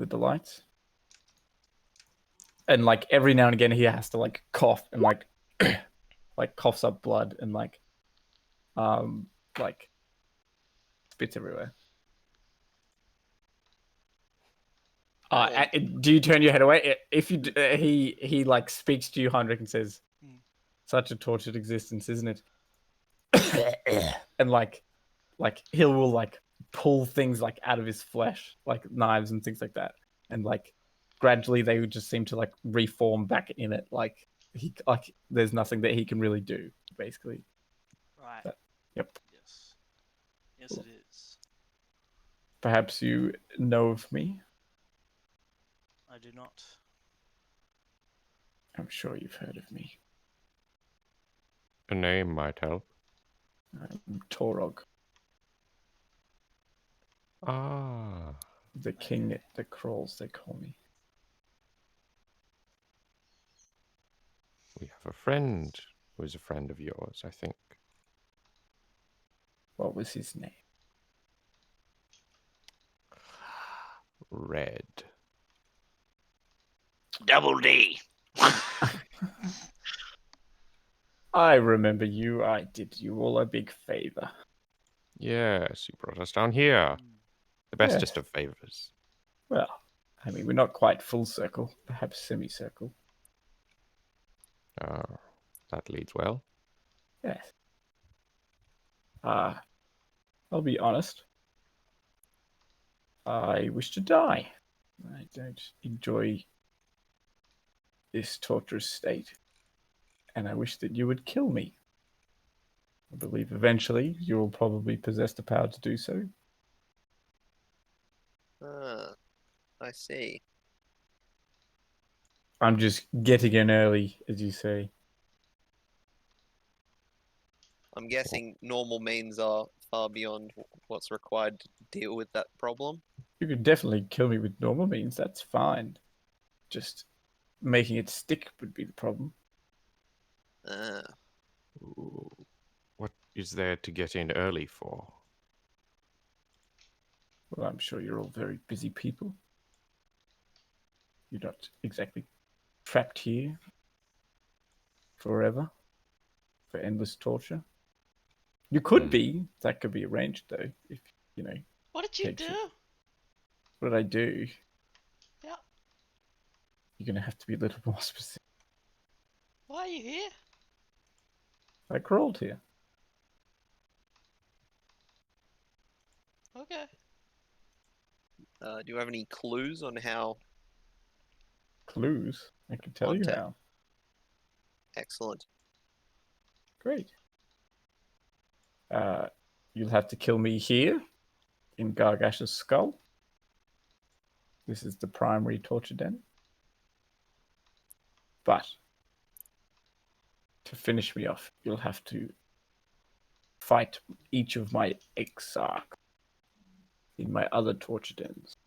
delights. And like every now and again, he has to like cough and like like coughs up blood and like spits everywhere. Do you turn your head away? If you he like speaks to you, Heinrich, and says, "Such a tortured existence, isn't it?" And like he will like pull things like out of his flesh, like knives and things like that, and like gradually they would just seem to like reform back in it. Like there's nothing that he can really do, basically. Right. But, yep. Yes. Yes, it is. Perhaps you know of me. I do not. I'm sure you've heard of me. A name might help. I'm Torog, Ah. the king that crawls, they call me. We have a friend who is a friend of yours, I think. What was his name? Red. Double D. I remember you. I did you all a big favor. Yes, you brought us down here. The bestest of favors. Well, I mean, we're not quite full circle, perhaps semicircle. That leads well. Yes. I'll be honest. I wish to die. I don't enjoy this torturous state. And I wish that you would kill me. I believe eventually you will probably possess the power to do so. I see. I'm just getting in early, as you say. I'm guessing normal means are far beyond what's required to deal with that problem. You could definitely kill me with normal means, that's fine. Just making it stick would be the problem. What is there to get in early for? Well, I'm sure you're all very busy people. You're not exactly trapped here forever for endless torture. You could be. That could be arranged, though, if, you know. What did you Takes do? it. What did I do? Yeah. You're going to have to be a little more specific. Why are you here? I crawled here. Okay. Do you have any clues on how? Clues? I can tell you Contact. how. Excellent. Great. You'll have to kill me here in Gargash's skull. This is the primary torture den. But to finish me off, you'll have to fight each of my exarchs in my other torture dens.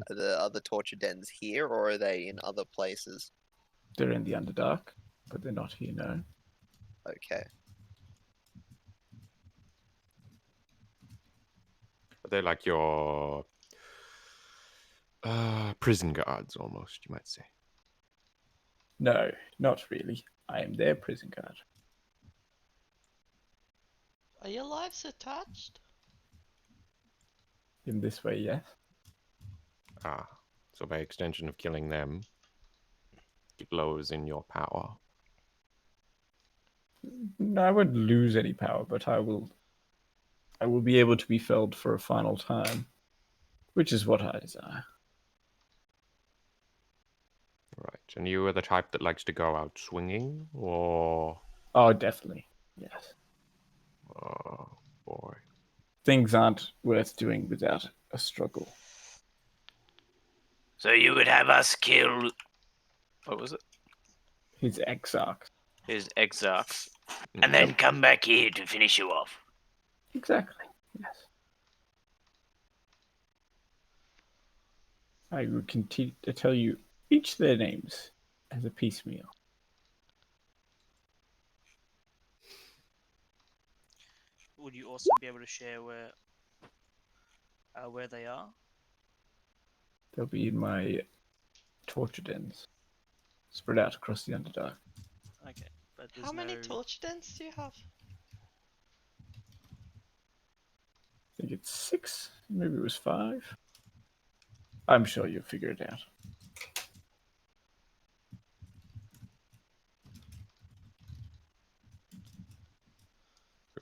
Are the other torture dens here, or are they in other places? They're in the Underdark, but they're not here now. Okay. Are they like your prison guards, almost, you might say? No, not really. I am their prison guard. Are your lives attached? In this way, yes. Ah, so by extension of killing them, it lowers in your power. No, I won't lose any power, but I will be able to be felled for a final time, which is what I desire. Right, and you are the type that likes to go out swinging, or... Oh, definitely. Yes. Oh, boy. Things aren't worth doing without a struggle. So you would have us kill. What was it? His exarchs. His exarchs, and then come back here to finish you off. Exactly. Yes. I would continue to tell you each their names as a piecemeal. Would you also be able to share where they are? They'll be in my torture dens, spread out across the Underdark. Okay, but there's How many no... torture dens do you have? I think it's 6, maybe it was 5. I'm sure you'll figure it out.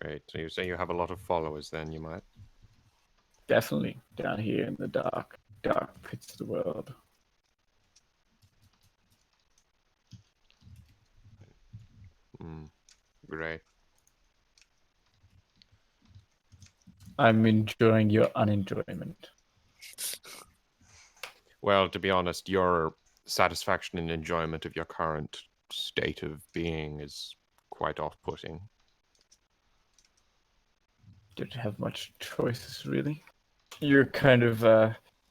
Great. So you say you have a lot of followers then, you might? Definitely down here in the dark pits of the world. Great. I'm enjoying your unenjoyment. Well, to be honest, your satisfaction and enjoyment of your current state of being is quite off-putting. Don't have much choices, really. You're kind of,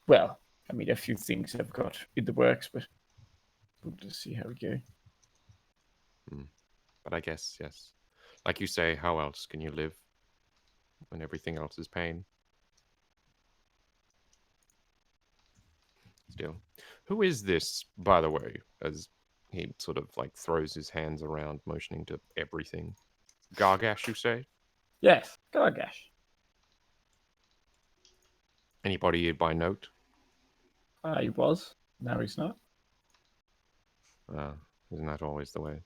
well, I mean, a few things have got in the works, but we'll just see how we go. But I guess, yes. Like you say, how else can you live when everything else is pain? Still. Who is this, by the way, as he sort of like throws his hands around, motioning to everything? Gargash, you say? Yes, Gargash. Anybody by note? He was. Now he's not. Isn't that always the way?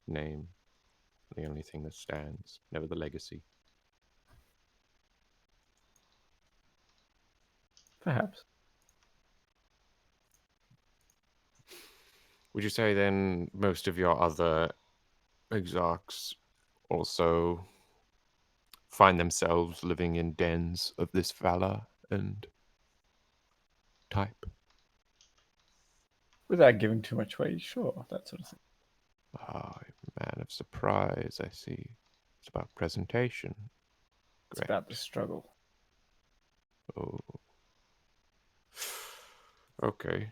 Name, the only thing that stands, never the legacy. Perhaps. Would you say then most of your other exarchs also find themselves living in dens of this valor and type? Without giving too much away, sure, that sort of thing. Ah, man of surprise, I see. It's about presentation. It's Great. about the struggle. Oh. Okay.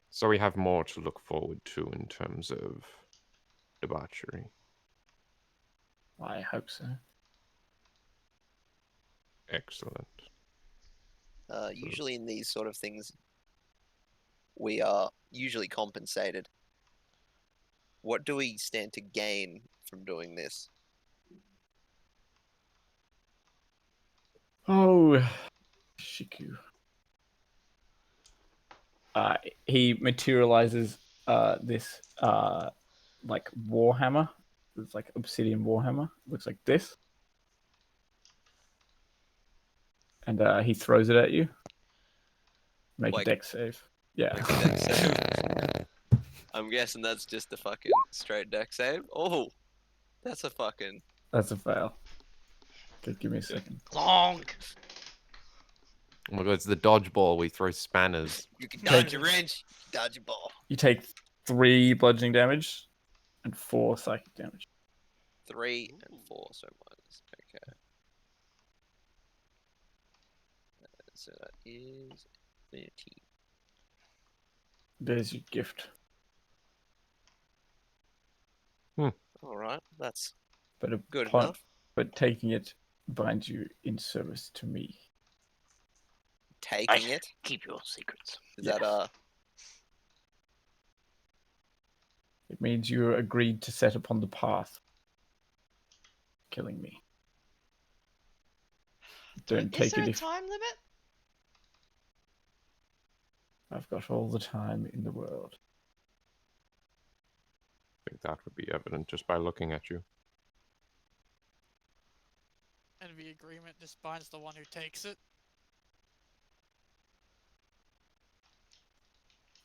So we have more to look forward to in terms of debauchery. I hope so. Excellent. Usually in these sort of things, we are usually compensated. What do we stand to gain from doing this? Oh, Shiku. He materializes this like warhammer. It's like obsidian warhammer. Looks like this, and he throws it at you. Make Like- a dex save. Yeah. Make a dex save. I'm guessing that's just a fucking straight deck save. Oh, that's a fucking. That's a fail. Okay, give me a second. Clonk! Oh my god, it's the dodgeball. We throw spanners. You can dodge your wrench, dodge your ball. You take 3 bludgeoning damage and 4 psychic damage. 3 and 4, so minus. Okay. So that is 13. There's your gift. All right, that's But good upon- enough. But taking it binds you in service to me. Taking Right. it. Keep your secrets. Is that It means you agreed to set upon the path, killing me. Don't Is take there it a if time limit? I've got all the time in the world. I think that would be evident just by looking at you. And the agreement just binds the one who takes it.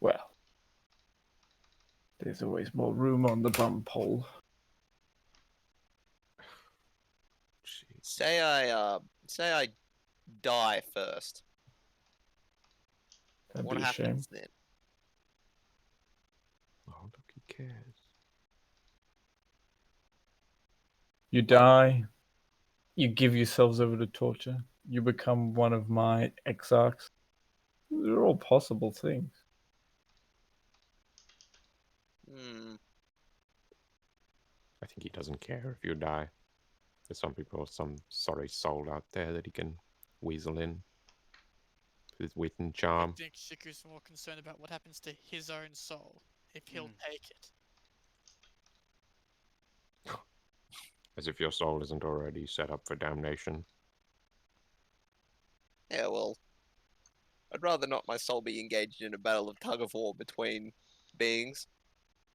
Well, there's always more room on the bum pole. Jeez. say I die first. That'd What be a shame. happens then? Oh, look, he cares. You die. You give yourselves over to torture. You become one of my exarchs. They're all possible things. I think he doesn't care if you die. There's some people, some sorry soul out there that he can weasel in with wit and I charm. think Shiku's more concerned about what happens to his own soul if he'll take it. As if your soul isn't already set up for damnation. Yeah, well, I'd rather not my soul be engaged in a battle of tug of war between beings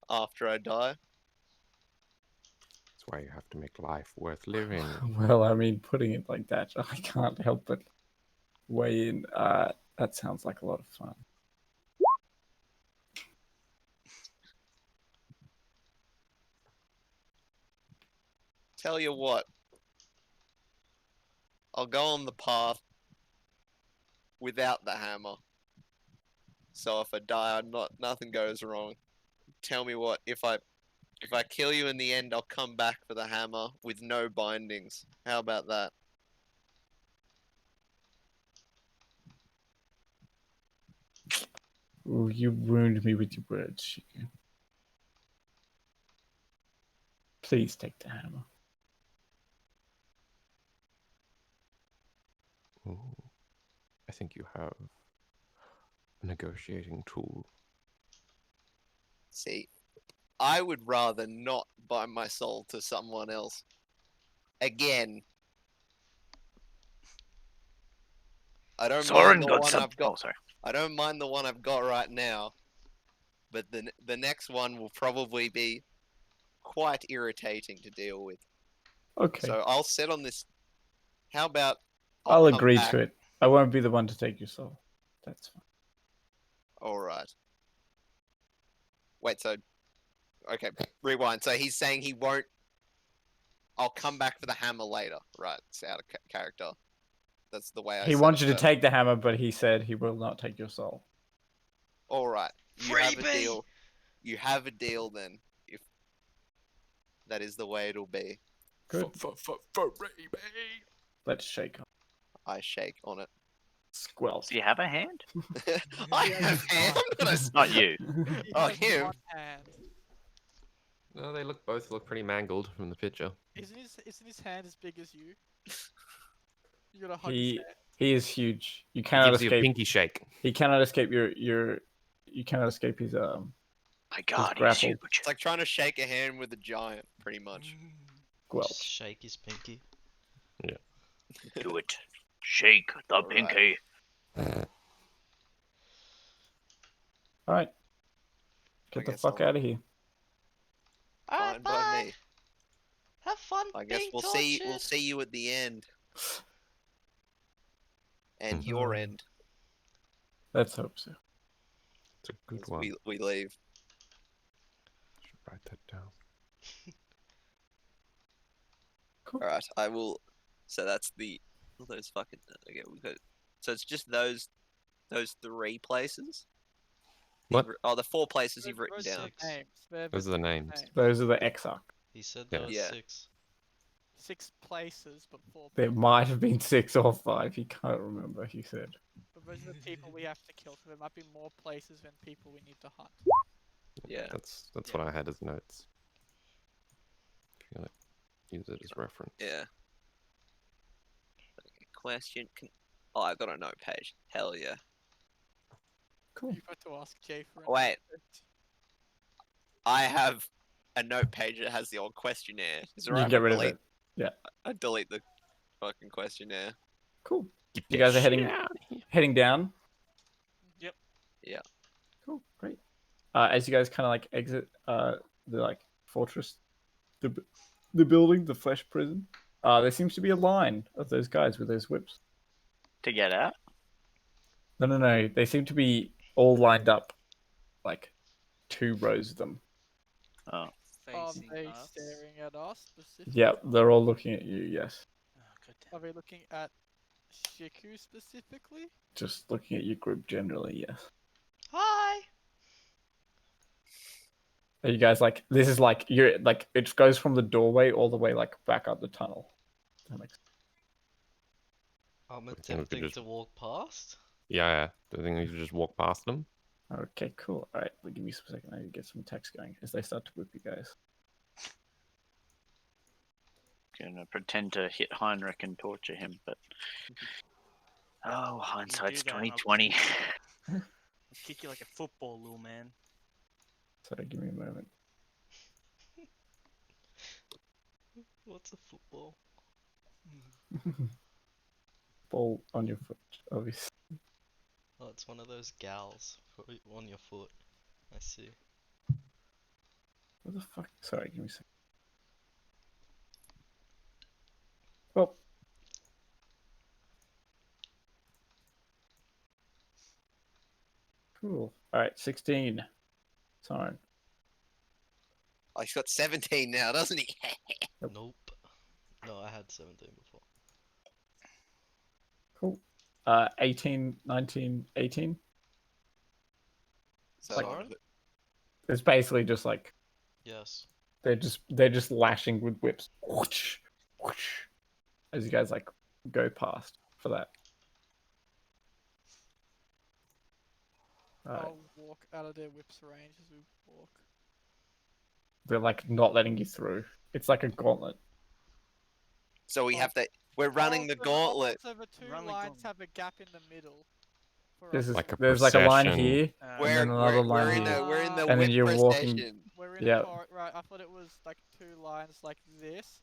after I die. That's why you have to make life worth living. Well, I mean, putting it like that, I can't help but weigh in. That sounds like a lot of fun. Tell you what, I'll go on the path without the hammer. So if I die, nothing goes wrong. Tell me what, if I kill you in the end, I'll come back for the hammer with no bindings. How about that? Ooh, you wound me with your words, Shiku. Please take the hammer. Ooh. I think you have a negotiating tool. See, I would rather not bind my soul to someone else. Again. I don't Soren mind the got one some. I've got. Oh, sorry. I don't mind the one I've got right now, but the next one will probably be quite irritating to deal with. Okay, So I'll set on this. How about I'll come agree back. to it. I won't be the one to take your soul. That's fine. All right. Wait, so okay, rewind. So he's saying he won't. I'll come back for the hammer later. Right, it's out of character. That's the way I. He said wants it you to first. take the hammer, but he said he will not take your soul. All right, you have a Freebie! deal. You have a deal then. If that is the way it'll be, Good. Let's shake on. I shake on it. Squelch. Do you have a hand? I have ham. Not you. Oh, He has him. one hand. No, they both look pretty mangled from the picture. Isn't his hand as big as you? You gotta hug his He hand. he is huge. You He cannot gives you a escape. pinky shake. He cannot escape your. You cannot escape his My God, he's grapple. huge. It's like trying to shake a hand with a giant, pretty much. Squelch. Just shake his pinky. Do it. Shake the Alright. pinky. All right. I Get the guess fuck I'll- out of here. Alright, Fine by bye. me. Have fun I guess being we'll tortured. see you at the end. And your end. Let's hope so. It's a good As one. we leave. Should write that down. Cool. Alright, I will. So that's those fucking. Okay, we got. So it's just those 3 places. What? The 4 places you've written Those down. six. Names. Those are the names. Those are the Exarch. He said Yeah. there was Yeah. 6. 6 places, but 4 There people. might have been 6 or 5. He can't remember. He said. But those are the people we have to kill, so there might be more places than people we need to hunt. Yeah. That's Yeah. what I had as notes. If you want to use it as reference. Yeah. Okay, question. Oh, I got a note page. Hell yeah. Cool. You've got to ask Jay for Wait. I have a note page that has the old questionnaire. Is it You right can if get I rid of delete- it. I delete the fucking questionnaire. Cool. Get You that guys are shit heading out. heading down. Yep. Yeah. Cool. Great. As you guys kind of like exit the like fortress, the building, the flesh prison. There seems to be a line of those guys with those whips. To get out? No. They seem to be all lined up, like 2 rows of them. Oh. Are Facing they us. staring at us specifically? Yeah, they're all looking at you. Yes, Oh, goddamn. Are we looking at Shiku specifically? just looking at your group generally. Yes. Hi. Are you guys like? This is like you're like it goes from the doorway all the way like back up the tunnel. That makes I'm think we could attempting just- to walk past. Yeah. Do you think we should just walk past them? Okay, cool. All right, give me a second. I need to get some text going as they start to whip you guys. Gonna pretend to hit Heinrich and torture him, but oh, hindsight's that, I'll 2020. I'll kick you like a football, little man. Sorry, give me a moment. What's a football? Ball on your foot, obviously. Oh, it's one of those gals on your foot. I see. What the fuck? Sorry, give me a second. Well. Cool. All right, 16. Sorry. Oh, he's got 17 now, doesn't he? Nope. Nope. No, I had 17 before. Cool. 18, 19, 18. So Like- on- It's basically just like Yes. they're just lashing with whips. Whoosh, whoosh, as you guys like go past for that. Alright. I'll walk out of their whip's range as we walk. They're like not letting you through. It's like a gauntlet. so we Oh. have to. We're running the gauntlet. So the 2 Run the lines gauntlet. have a gap in the middle. For This us is to Like a walk. there's like a line procession. here. Uh, We're, then another line we're in here. the And then whip you're walking- procession. We're in Yeah. a right. I thought it was like 2 lines like this,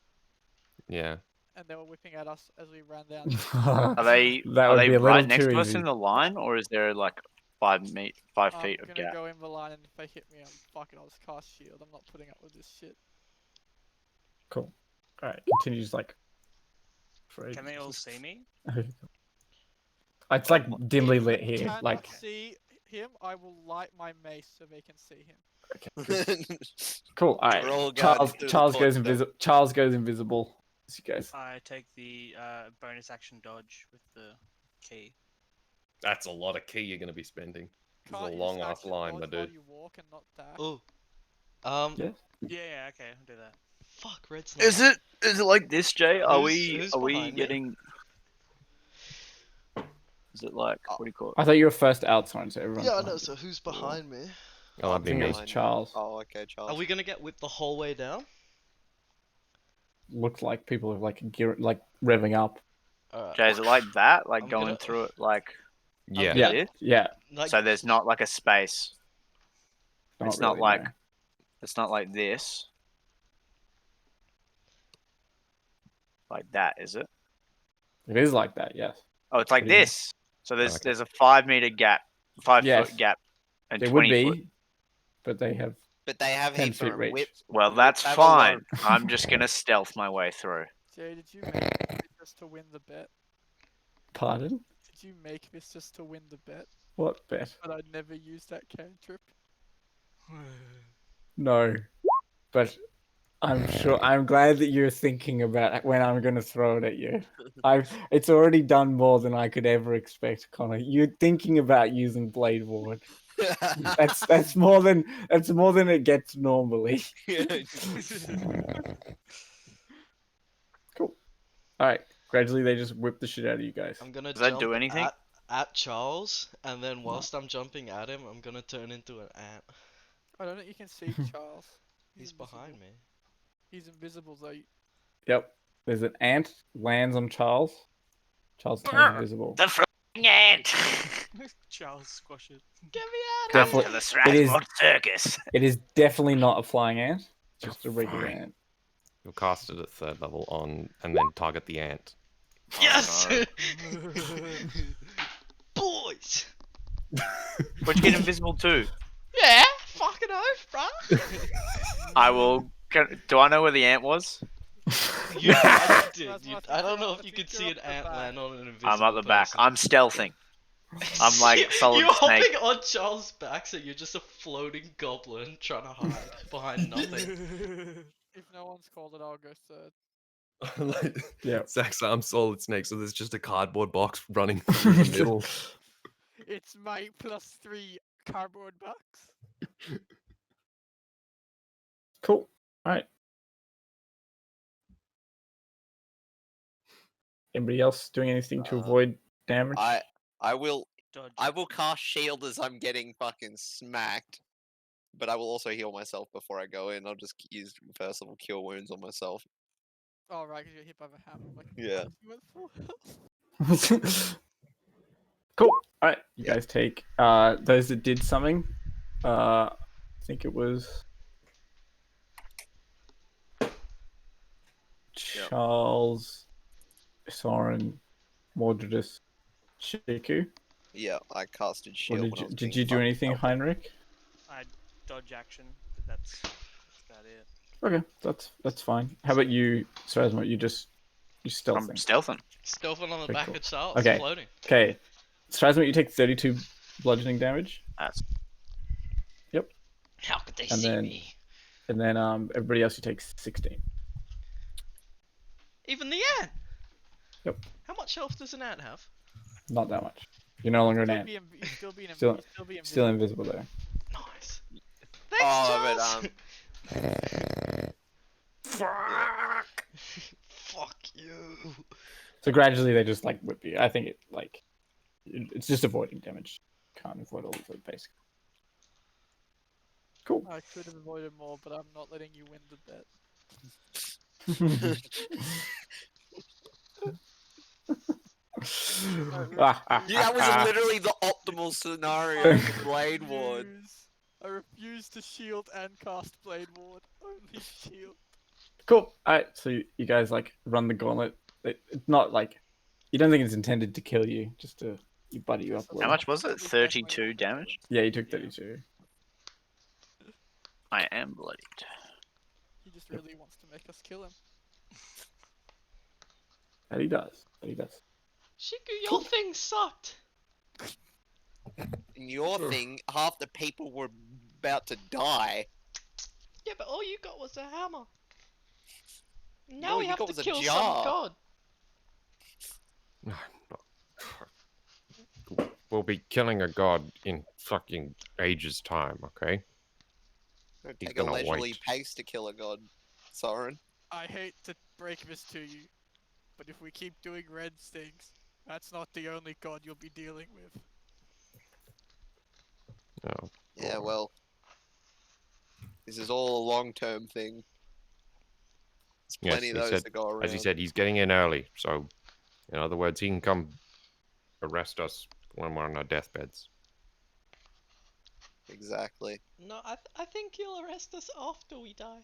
Yeah. and they were whipping at us as we ran down. Are they That are would they be a right little next too to us easy. in the line, or is there like 5 feet I'm of gonna gap? go in the line, and if they hit me, I'm fucking. I'll just cast shield. I'm not putting up with this shit. Cool. All right, continues like. For Can they ages. all see me? It's like dimly If lit they here. cannot Like see him, I will light my mace so they can see him. cool. All right. We're all going Charles through the Charles goes torch then. invisible. Charles goes invisible. You guys. I take the bonus action dodge with the key. That's a lot of key you're going to be spending. It's Can't a you long just ass action line, my dodge while dude. you walk and not dash? Oh. Yeah. Yeah, okay, I'll do that. Fuck, Red's Is it like this, Jay? Are Who's we behind me? getting? Is it like what do you call it? I thought you were first out, Soren, so everyone. Yeah, I know. So who's behind me? Oh, I that'd be think me. it's Charles. Oh, okay, Charles. Are we gonna get whipped the whole way down? Looks like people are like revving up. Alright. Jay, is it like that? Like I'm going gonna- through it like Yeah. Yeah, this? yeah. Like, So there's not like a space. It's not really, like no. it's not like this. Like that, is it? It is like that, yes. Oh, it's like What do you this. So there's Okay. there's a 5 meter gap, 5 Yes. foot gap, and There would 20 foot. be, but they have But they have 10 heaps feet of reach. whip. Well, whip that's have a fine. lot- I'm just gonna stealth my way through. Jay, did you make it just to win the bet? Pardon? Did you make this just to win the bet? What bet? But I'd never use that cantrip. No. But I'm glad that you're thinking about when I'm gonna throw it at you. It's already done more than I could ever expect, Connor. You're thinking about using Blade Ward. That's more than it gets normally. Cool. Alright. Gradually they just whip the shit out of you guys. I'm gonna Does that jump do anything? at Charles, and then whilst I'm jumping at him, I'm gonna turn into an ant. I don't think you can see Charles. He's invisible. behind me. He's invisible though. Yep. There's an ant, lands on Charles. Charles turns invisible. The flying ant. Charles, squash it. Get me out! Come Definitely- to the is- Strasbourg circus. It is definitely not a flying ant. Just a regular Fine. ant. You'll cast it at 3rd level on, and then target the ant. Yes! no. Boys! But you get invisible too. Yeah! Fucking oath, bruh! I will. Do I know where the ant was? You That's did. what I don't I know think if you you're could see up an the ant back. land on an invisible I'm at the back. person. I'm stealthing. I'm like solid You're snake. hopping on Charles' back, so you're just a floating goblin trying to hide behind nothing. If no one's called it, I'll go third. Like, Yeah. Zach's arm solid snake, so there's just a cardboard box running through the middle. It's my +3 cardboard box. Cool. Alright. Anybody else doing anything to avoid damage? I will Dodge. cast shield as I'm getting fucking smacked. But I will also heal myself before I go in. I'll just use first level cure wounds on myself. Oh right, because you're hit by the hammer. Like, Yeah. you went full health. Cool. Alright. You guys take those that did something. I think it was Charles, Soren, Mordredus, Shiku. Yeah, I casted Or shield. when I did you, was did being you do fucking anything, helped. Heinrich? I dodge action, but that's about it. Okay, that's fine. How about you, Strasmo? You I'm stealthing. stealthing. Stealthing on the Okay, back cool. of Charles, Okay. floating. Okay, Strasmo, you take 32 bludgeoning damage, That's How could they And see then- me? and then everybody else you take 16. Even the ant! Yep. How much health does an ant have? Not that much. You're no longer an ant. You'd still be Still- you'd still be invisible. Still invisible though. Nice. Thanks, Oh, Charles! but Fuck you. So gradually they just like whip you. I think it's just avoiding damage. Can't avoid all of it basically. Cool. I could have avoided more, but I'm not letting you win the bet. yeah, that was literally the optimal scenario for Blade Ward. I refuse to shield and cast Blade Ward. Only shield. Cool. Alright, so you guys like run the gauntlet. It's not like you don't think it's intended to kill you, just to buddy you up a how little. much was it? 32 damage. Yeah, you took 32. I am bloodied. He just really wants to make us kill him. That he does. That he does. Shiku, your thing sucked. In your thing, half the people were about to die. Yeah, but all you got was a hammer. Now No, we you have got to was a kill some jar. god. We'll be killing a god in fucking ages time, okay? It'd He's take a gonna leisurely wait. pace to kill a god, Soren. I hate to break this to you, but if we keep doing red things, that's not the only god you'll be dealing with. No. Yeah, well, This is all a long-term thing. There's Yes, plenty he of those said- to go around. As he said, he's getting in early. So, in other words, he can come arrest us when we're on our deathbeds. Exactly. No, I think he'll arrest us after we die.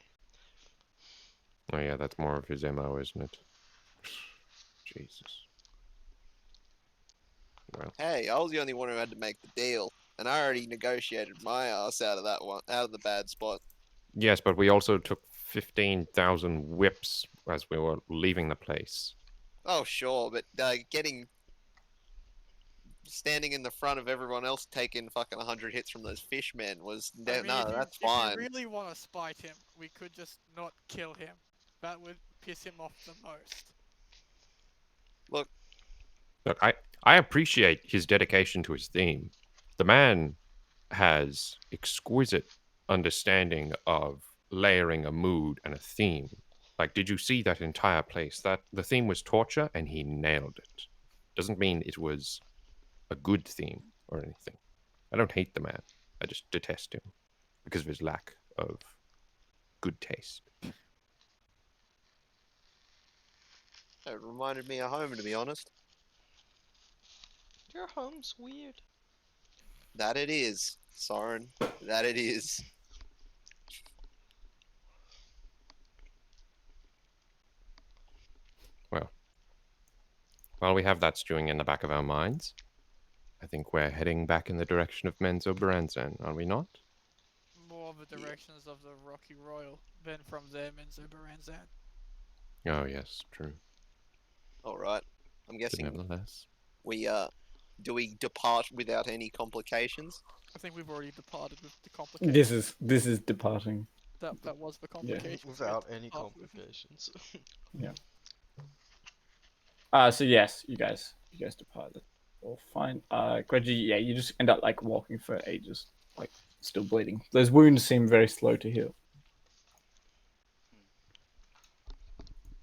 Oh yeah, that's more of his MO, isn't it? Jesus. Well, Hey, I was the only one who had to make the deal, and I already negotiated my ass out of that one, out of the bad spot. yes, but we also took 15,000 whips as we were leaving the place. Oh, sure, but standing in the front of everyone else taking fucking 100 hits from those fishmen was I mean, no, that's if you fine. really want to spite him, we could just not kill him. That would piss him off the most. Look, I appreciate his dedication to his theme. The man has exquisite understanding of layering a mood and a theme. Like, did you see that entire place? That the theme was torture, and he nailed it. Doesn't mean it was a good theme or anything. I don't hate the man. I just detest him because of his lack of good taste. It reminded me of home, to be honest. Your home's weird. That it is, Soren. That it is. Well, while we have that stewing in the back of our minds, I think we're heading back in the direction of Menzo Baranzan, are we not? More of the directions of the Rocky Royal than from them in Zobaranzan. Oh, yes, true. All right. I'm But guessing nevertheless. we do we depart without any complications? I think we've already departed with the complication. This is departing. That was the complication. Without any complications. So yes, you guys departed. All fine. Reggie, yeah, you just end up like walking for ages, like still bleeding. Those wounds seem very slow to heal.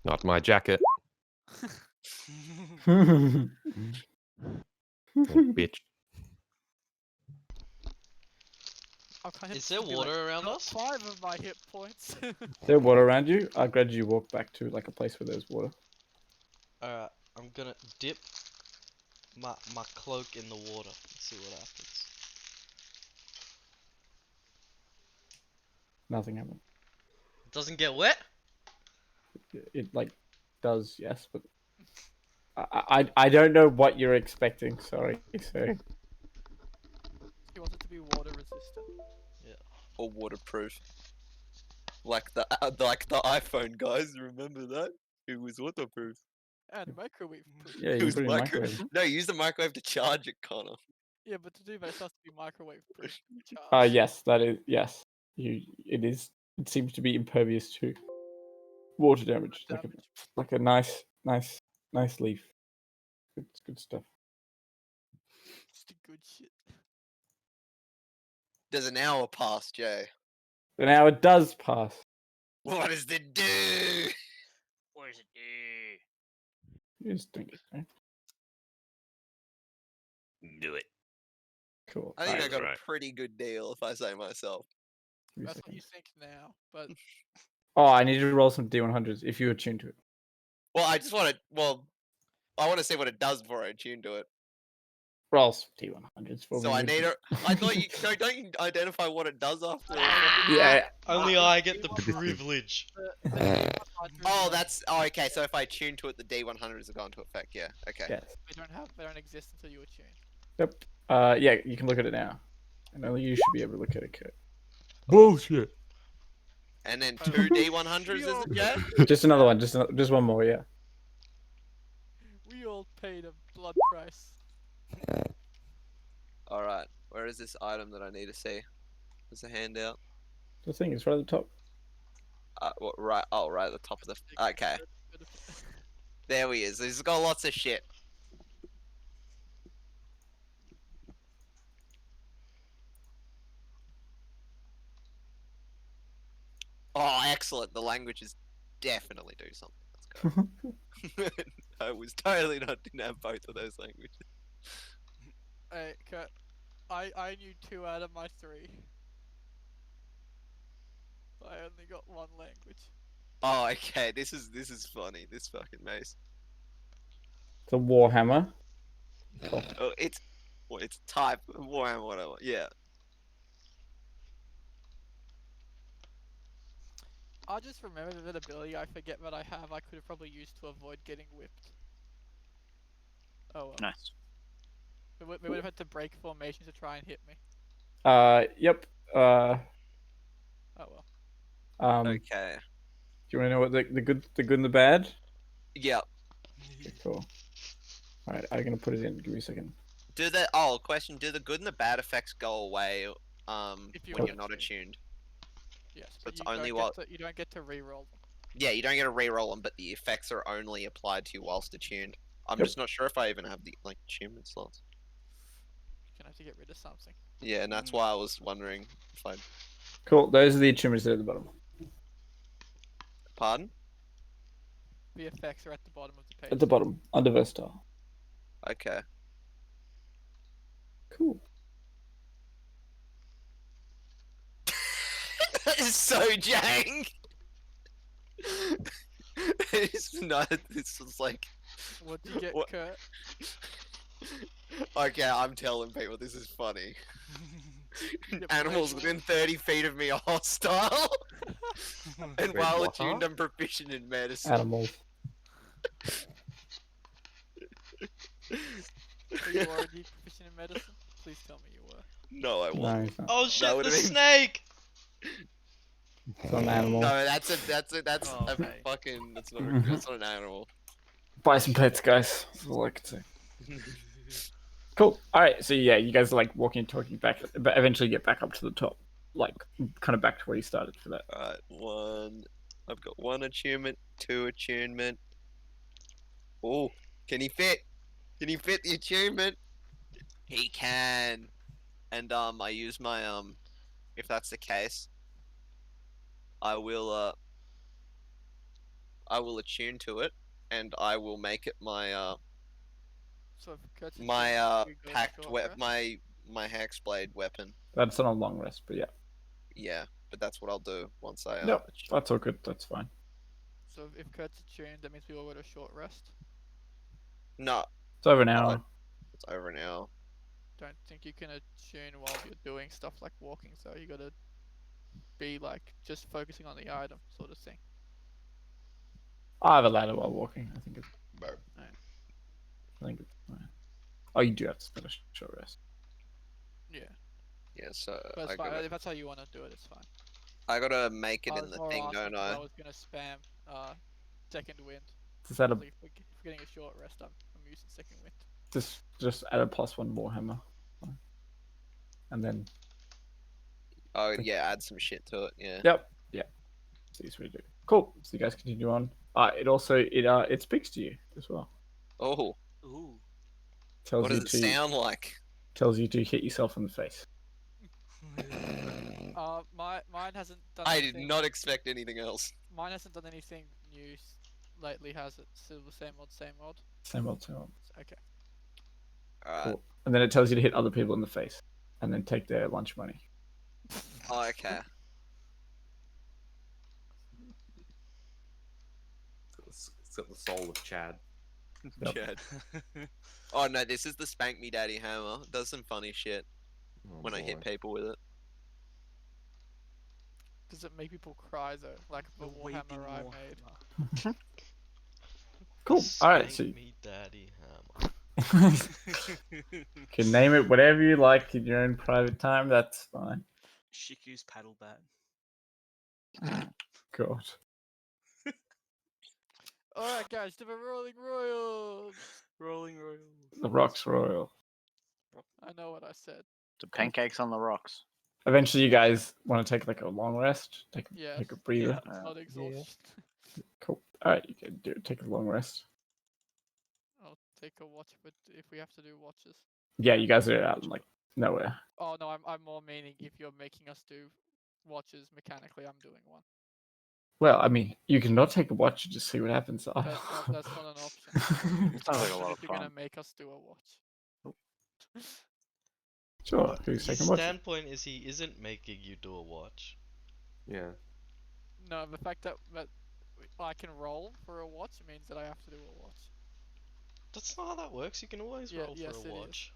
Not my jacket. Bitch. Is there water around us? 5 of my hit points. There water around you. Gradually you walk back to like a place where there's water. Alright, I'm gonna dip my cloak in the water and see what happens. Nothing happened. It doesn't get wet? It like does, yes, but I don't know what you're expecting. Sorry. So He wants it to be water resistant. Or waterproof? Like the iPhone guys, remember that? It was waterproof. And microwave proof. yeah, It you was put it in microwave. No, use the microwave to charge it, Connor. Yeah, but to do that, it has to be microwave proof. to be charged. Yes, that is yes. It is. It seems to be impervious to water damage. Like a nice leaf. It's good stuff. Just a good shit. There's an hour past, Jay. But now it does pass. What does it do? What does it do? You just think it. Right? Do it. Cool. I think I Alright, got right. a pretty good deal, if I say myself. give me a That's what second. you think now, but Oh, I need to roll some D100s if you attune to it. Well, I just want to. Well, I want to see what it does before I attune to it. Roll some D100s for me. So I need Richard. a. I thought you. No, don't you identify what it does after? Yeah. Only I get the privilege. Oh, that's. Oh, okay. So if I tune to it, the D100s will go into effect. Yeah. Okay. Yes. they don't exist until you attune. Yep. Yeah, you can look at it now. And only you should be able to look at it, Kurt. Bullshit. And then two D100s, is it, Jay? Just another one. Just one more. Yeah. We all paid a blood price. All right. Where is this item that I need to see? There's a handout. The thing is right at the top. What, right. Oh, right at the top of the. Okay. There he is. He's got lots of shit. Oh, excellent. The languages definitely do something. Let's go. I was totally not didn't have both of those languages. Hey, Kurt, I knew 2 out of my 3. I only got one language. Oh, okay. This is funny. This fucking mace. It's a warhammer. Cool. Oh, it's type Warhammer, whatever. Yeah. I just remember that ability I forget that I have. I could have probably used to avoid getting whipped. Oh well. Nice. We would have had to break formation to try and hit me. Yep. Oh well. Okay. Do you want to know what the good and the bad? Yep. Okay, cool. All right, I'm gonna put it in. Give me a second. Question: do the good and the bad effects go away If you when are you're not attuned. attuned? Yes, So but it's you only don't what- get to, you don't get to re-roll them. Yeah, you don't get to re-roll them, but the effects are only applied to you whilst attuned. I'm Yep. just not sure if I even have the attunement slots. You're gonna have to get rid of something. Yeah, and that's why I was wondering if I. Cool. Those are the achievements there at the bottom. Pardon? The effects are at the bottom of the page. At the bottom, under versatile. Okay. Cool. That is so jank. It's not. This was like. What'd you get, What- Kurt? Okay, I'm telling people this is funny. get Animals blade within 30 feet of me are hostile. And Wait, while what attuned, are? I'm proficient in medicine. Animals. Are you already proficient in medicine? Please tell me you were. No, I No, won't. it's not. Oh shit, the would've been- snake! It's not an animal. No, that's Oh, a mate. fucking. That's not. Mhm. That's not an animal. Buy some pets, guys. That's all I can say. Cool. All right. So yeah, you guys are like walking, talking back, but eventually get back up to the top, like kind of back to where you started for that. Alright, one. I've got one attunement, two attunement. Oh, can he fit? Can he fit the attunement? He can. And I use my if that's the case, I will attune to it, and I will make it my So if Kurt's my attuned, you go packed short rest. my hexblade weapon. That's on a long rest, but yeah. Yeah, but that's what I'll do once I Yep. That's all good. That's fine. So if Kurt's attuned, that means we all go to short rest. No, It's over an hour. it's over now. Don't think you can attune while you're doing stuff like walking, so you gotta be like just focusing on the item sort of thing. I have a ladder while walking. I think it's. Bro. I think it's fine. Oh, you do have to spend a short rest. Yeah, Yeah, so but it's I fine. gotta, If that's how you want to do it, it's fine. I gotta make it I in was the more thing, asking don't 'cause I? I was gonna spam second wind. Just add a Like, if we're getting a short rest, I'm using second wind. just add a +1 warhammer, and then Oh yeah, add some shit to it. Yeah. yep. See what we do. Cool. So you guys continue on. It speaks to you as well. Oh, Ooh. Tells what you does it to sound like? tells you to hit yourself in the face. Mine hasn't done I did anything. not expect anything else. Mine hasn't done anything new lately, has it? Still the same old, same old. Same old, same old. Okay. Alright. Cool. And then it tells you to hit other people in the face, and then take their lunch money. Oh, okay. It's got the soul of Chad. Yep. Chad. Oh no, this is the spank me daddy hammer. It does some funny shit Oh, when I hit boy. people with it. Does it make people cry though? Like the weeping Warhammer I Warhammer. made. Cool. All right. So Spank me daddy hammer. you can name it whatever you like in your own private time. That's fine. Shiku's paddle bat. God. Alright guys, to the Rolling Royals! Rolling Royals. The Rocks Royal. I know what I said. The pancakes on the rocks. Eventually, you guys want to take like a long rest. Take Yeah. a breather. It's not exhaustion. Cool. All right, you can take a long rest. I'll take a watch, but if we have to do watches. Yeah, you guys are out in like nowhere. Oh no, I'm more meaning if you're making us do watches mechanically, I'm doing one. Well, I mean, you can not take a watch and just see what happens. That's not an option. Sounds like a Option lot if of you're gonna fun. make us do a watch. Sure. Who's His taking watch? standpoint is he isn't making you do a watch. Yeah. No, the fact that I can roll for a watch means that I have to do a watch. That's not how that works. You can always Yeah, roll for yes, a it is. watch.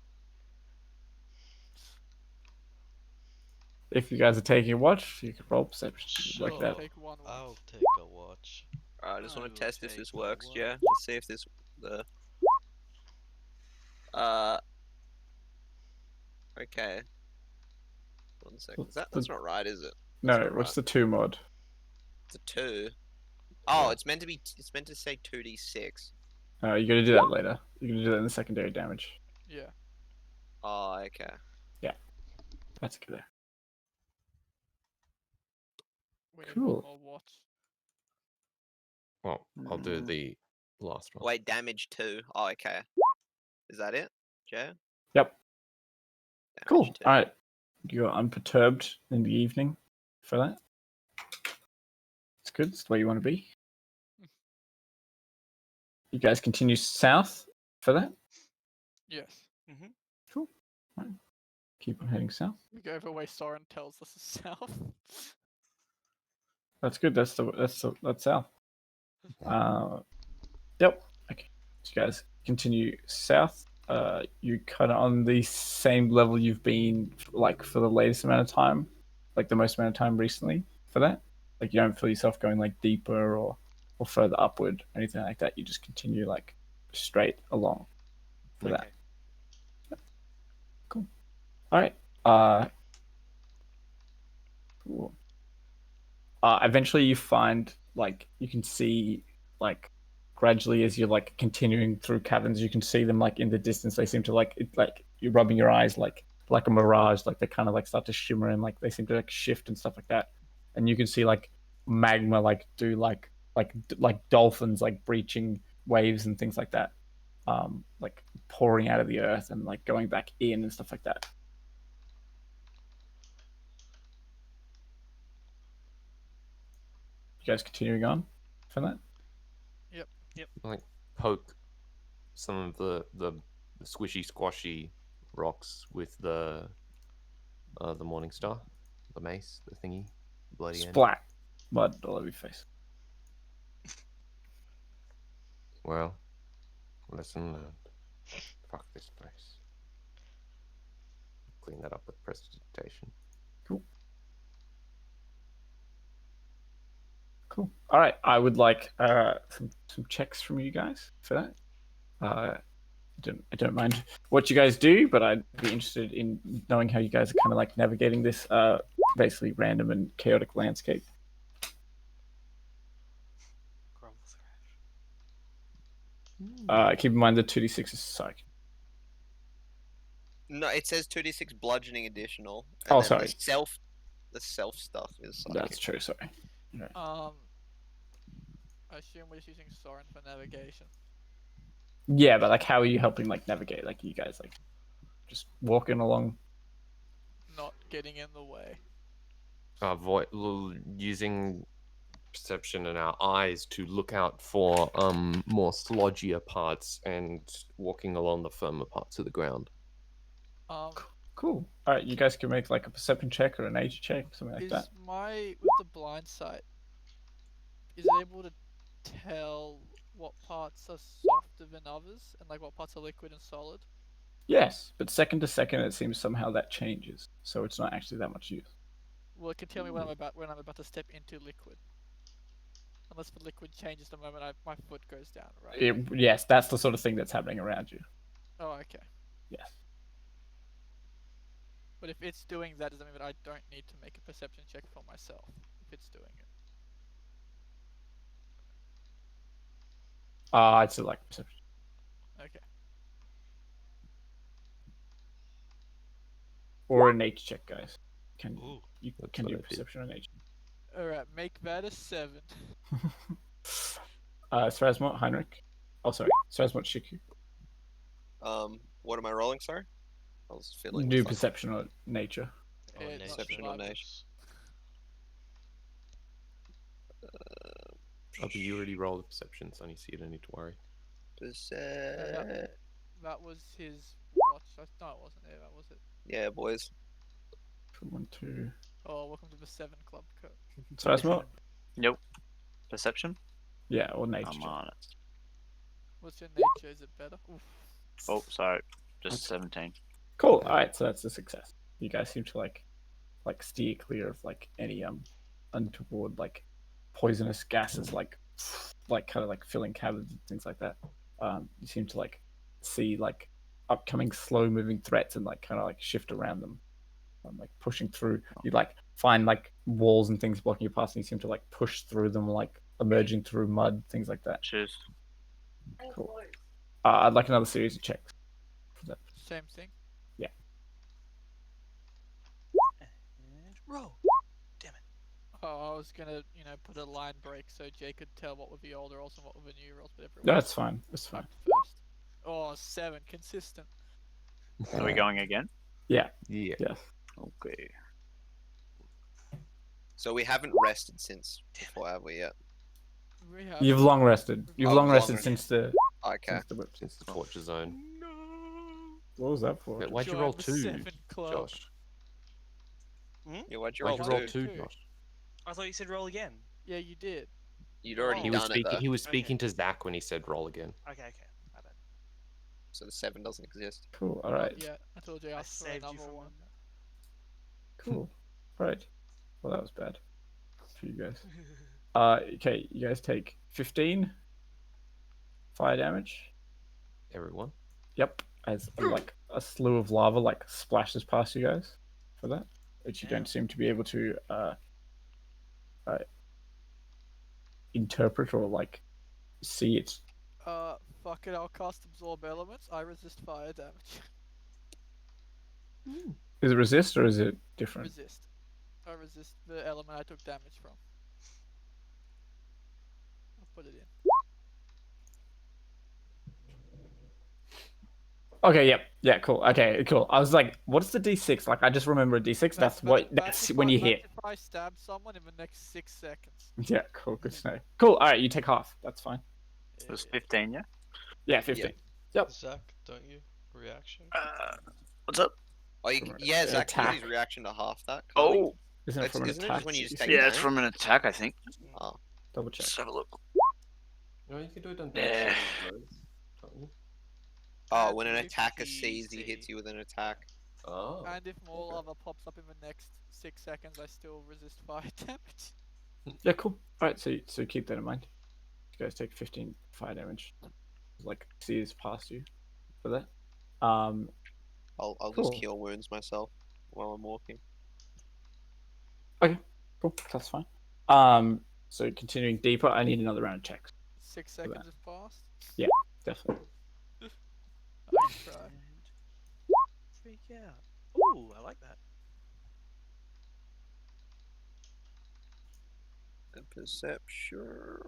If you guys are taking a watch, you can roll perception. Like Sure. that. Take one watch. I'll take a watch. Alright, I just want I to will test if take this a works, watch. yeah? Let's see if this uh okay. 1 second. That's not right, is it? That's No, not what's right. the 2 mod? It's a 2. Oh, Yeah. it's meant to say 2d6. You gotta do that later. You're gonna do that in the secondary damage. Yeah. Oh, okay. That's good. We need Cool. one more watch. Well, I'll do Mm. the last one. Wait, damage 2. Oh, okay. Is that it, Joe? Yep. Damage Cool. 2. All right. You're unperturbed in the evening for that. It's good. It's the way you want to be. You guys continue south for that. Yes. Cool. Right. Keep on heading south. We go the way Soren tells us is south. That's good. That's south. Yep. Okay. So you guys continue south. You kind of on the same level you've been like for the latest amount of time, like the most amount of time recently for that. Like you don't feel yourself going like deeper or further upward, anything like that. You just continue like straight along for that. Okay. Cool. All right. Cool. Eventually you find like you can see like gradually as you're like continuing through caverns, you can see them like in the distance. They seem to like you're rubbing your eyes like a mirage, like they kind of like start to shimmer and like they seem to like shift and stuff like that. And you can see like magma like do like dolphins like breaching waves and things like that. Like pouring out of the earth and like going back in and stuff like that. You guys continuing on from that? Like poke some of the squishy squashy rocks with the morning star, the mace, the thingy, bloody end. Splat. Mud all over your face. Well, lesson learned. Fuck this place. Clean that up with prestidigitation. Cool. All right. I would like some checks from you guys for that. I don't mind what you guys do, but I'd be interested in knowing how you guys are kind of like navigating this basically random and chaotic landscape. Keep in mind the 2d6 is psych. No, it says 2d6 bludgeoning additional. Oh, then sorry. The self stuff is psychic. That's true. Sorry. I assume we're just using Soren for navigation. Yeah, but like, how are you helping like navigate? Like, you guys like just walking along. Not getting in the way. Using perception and our eyes to look out for more slodgier parts and walking along the firmer parts of the ground. Cool. All right, you guys can make like a perception check or a nature check, something like Is that. with the blind sight, is it able to tell what parts are softer than others and like what parts are liquid and solid? Yes, but second to second, it seems somehow that changes, so it's not actually that much use. Well, it can tell me when I'm about to step into liquid. Unless the liquid changes the moment my foot goes down, right? Yes, that's the sort of thing that's happening around you. Oh, okay. Yes. But if it's doing that, does that mean that I don't need to make a perception check for myself if it's doing it? I'd still like perception. Okay. Or a nature check, guys. Can Ooh, you that's can what do I did. perception or nature? Alright, make that a 7. Strasmont, Heinrich. Oh, sorry. Strasmont, Shiku. What am I rolling, sorry? I was fiddling Do with perception or nature. oh, Yeah, nature. not Perception or survival. nature. Oh, but you already rolled a perception, Sonny, so you don't need to worry. That was his watch. No, it wasn't there. That was it. Yeah, boys. 1, 2. Oh, welcome to the 7 Club. Strasmont. Nope. Perception? Yeah, or nature I'm check. on it. What's your nature? Is it better? Oof. Oh, sorry. Just 17. Cool. All right, so that's a success. You guys seem to like steer clear of like any untoward like poisonous gases like kind of like filling cabins and things like that. You seem to like see like upcoming slow moving threats and like kind of like shift around them. Like pushing through. You like find like walls and things blocking your path, and you seem to like push through them, like emerging through mud, things like that. Cheers. Cool. I'd like another series of checks for that. Same thing. And roll. Damn it. Oh, I was gonna, put a line break so Jay could tell what were the older rolls and what were the new rolls, but everyone That's fine. That's fine. first. Oh, 7, consistent. Are we going again? Yeah. Yeah. Yes. Okay. So we haven't rested since before, have we yet? We have. You've long rested. You've Oh, long long rested rested. since the Okay. whip. Since the torture zone. No. What was that for? Wait, why'd you Join roll the 2, 7 club. Josh? Yeah, why'd you Why'd roll you roll two? 2, Josh? I thought you said roll again. Yeah, you did. You'd already He Oh. was done it speaking. though, He was Okay. speaking to Zach when he said roll again. Okay. My bad. so the 7 doesn't exist. Cool. All Not right. yet. I told you I I asked for saved you another from one. Cool. All right. Well, that was bad for you guys. Okay, you guys take 15 fire damage. Everyone. Yep, as like a slew of lava like splashes past you guys for that, which you Damn. don't seem to be able to interpret or like see it. Fuck it, I'll cast Absorb Elements. I resist fire damage. Is it resist or is it different? Resist. I resist the element I took damage from. I'll put it in. Okay, yep, yeah, cool. Okay, cool. I was like, what's the D6? Like, I just remember a D6. That's when you hit. If I stab someone in the next 6 seconds. Yeah, cool. Good to know. Cool. All right, you take half. That's fine. It was 15, yeah? Yeah, 15. Yep. Zach, don't you? Reaction? What's up? Oh, From yeah, an Zach, can you attack. use reaction to half that? can't we? Oh, Isn't it It's- from an isn't it attack? just when you just You take see? yeah, it's damage? from an attack, I think. Oh, Double check. Let's have a look. No, you can do it on Yeah. can't you? oh And when an if attacker he sees he see- hits you with an attack. Oh. And if more okay. lava pops up in the next 6 seconds, I still resist fire damage. Yeah, cool. All right, so keep that in mind. You guys take 15 fire damage. Like, see this past you for that. I'll Cool. just cure wounds myself while I'm walking. Cool. That's fine. So continuing deeper, I need another round of checks. 6 that. seconds have passed. Definitely. I can try. Freak out. Ooh, I like that. Perception.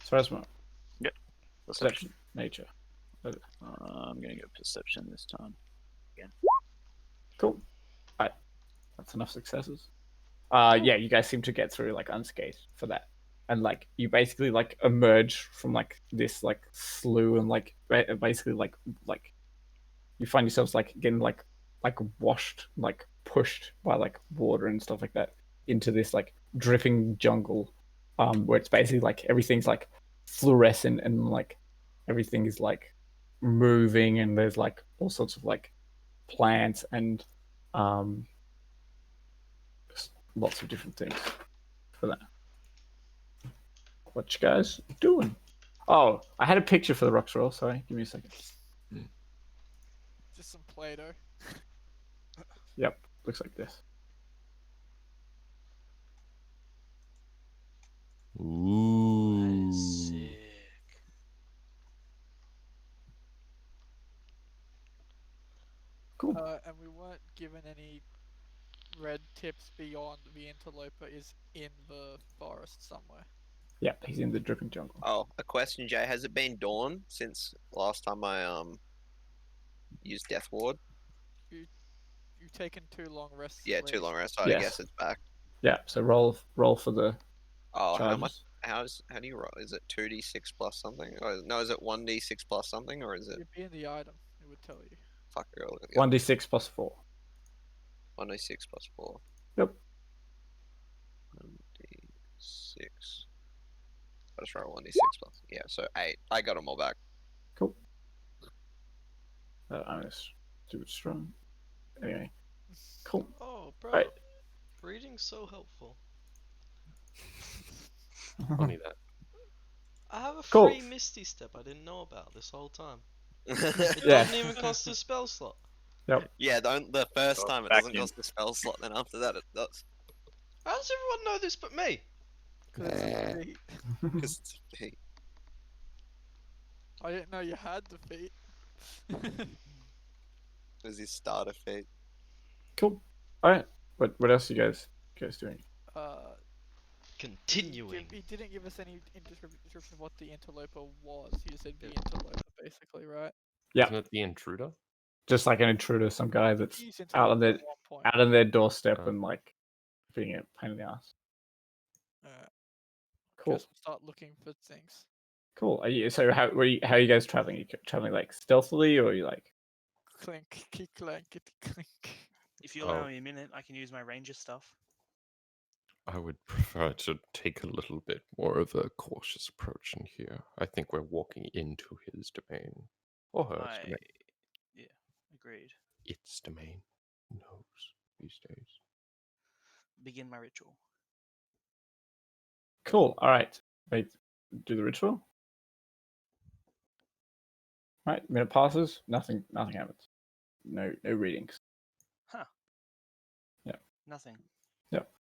Sarasma, Perception. perception, nature. I'm gonna go perception this time. Cool. Alright. That's enough successes. Yeah, you guys seem to get through like unscathed for that. And like you basically like emerge from like this like slough and like basically like you find yourselves like getting like washed, like pushed by like water and stuff like that into this like dripping jungle, where it's basically like everything's like fluorescent and like everything is like moving and there's like all sorts of like plants and lots of different things for that. What you guys doing? Oh, I had a picture for the rocks roll. Sorry, give me a second. Just some Play-Doh. Yep, looks like this. Ooh. Sick. Cool. And we weren't given any red tips beyond the interloper is in the forest somewhere. Yep, he's in the dripping jungle. Oh, a question, Jay. Has it been dawn since last time I used Death Ward? You've taken too long rests. Yeah, to too rest. long rest. So I Yes. guess it's back. Yeah, so roll for the Oh, how much? charges. How do you roll? Is it 2d6 plus something? Or, no, is it 1d6 plus something, or is it? It'd be in the item. It would tell you. Fuck earlier. 1d6 plus 4. 1d6 plus 4. Yep. 1d6. I just roll 1d6 plus. Yeah, so 8. I got them all back. Cool. I'm just too strong. Anyway. Cool. Oh, bro. Right. Reading's so helpful. Funny that. I have a Cool. free Misty Step I didn't know about this whole time. It Yeah. doesn't even cost a spell slot. Yeah, the first Oh, time it back doesn't in. cost a spell slot, then after that it does. How does everyone know this but me? Because it's a feat. Because it's a feat. I didn't know you had the feat. Because his starter feat. Cool. Alright. What else are you guys doing? Continuing. He didn't give us any description of what the interloper was. He just said the interloper, basically, right? Yeah. Isn't it the intruder? Just like an intruder, some guy that's He's out on interloper their at one point. out on their doorstep Oh. and like being a pain in the ass. Alright. Cool. Guess we'll start looking for things. Cool. How are you guys traveling? Are you traveling like stealthily or are you like Clink, clank, clink. If you allow Oh. me a minute, I can use my ranger stuff. I would prefer to take a little bit more of a cautious approach in here. I think we're walking into his domain. Or her domain. Yeah, agreed. Its domain. Who knows these days? Begin my ritual. cool? Alright. Wait, do the ritual. Alright, minute passes, nothing happens. No readings. Huh. Yeah. Nothing.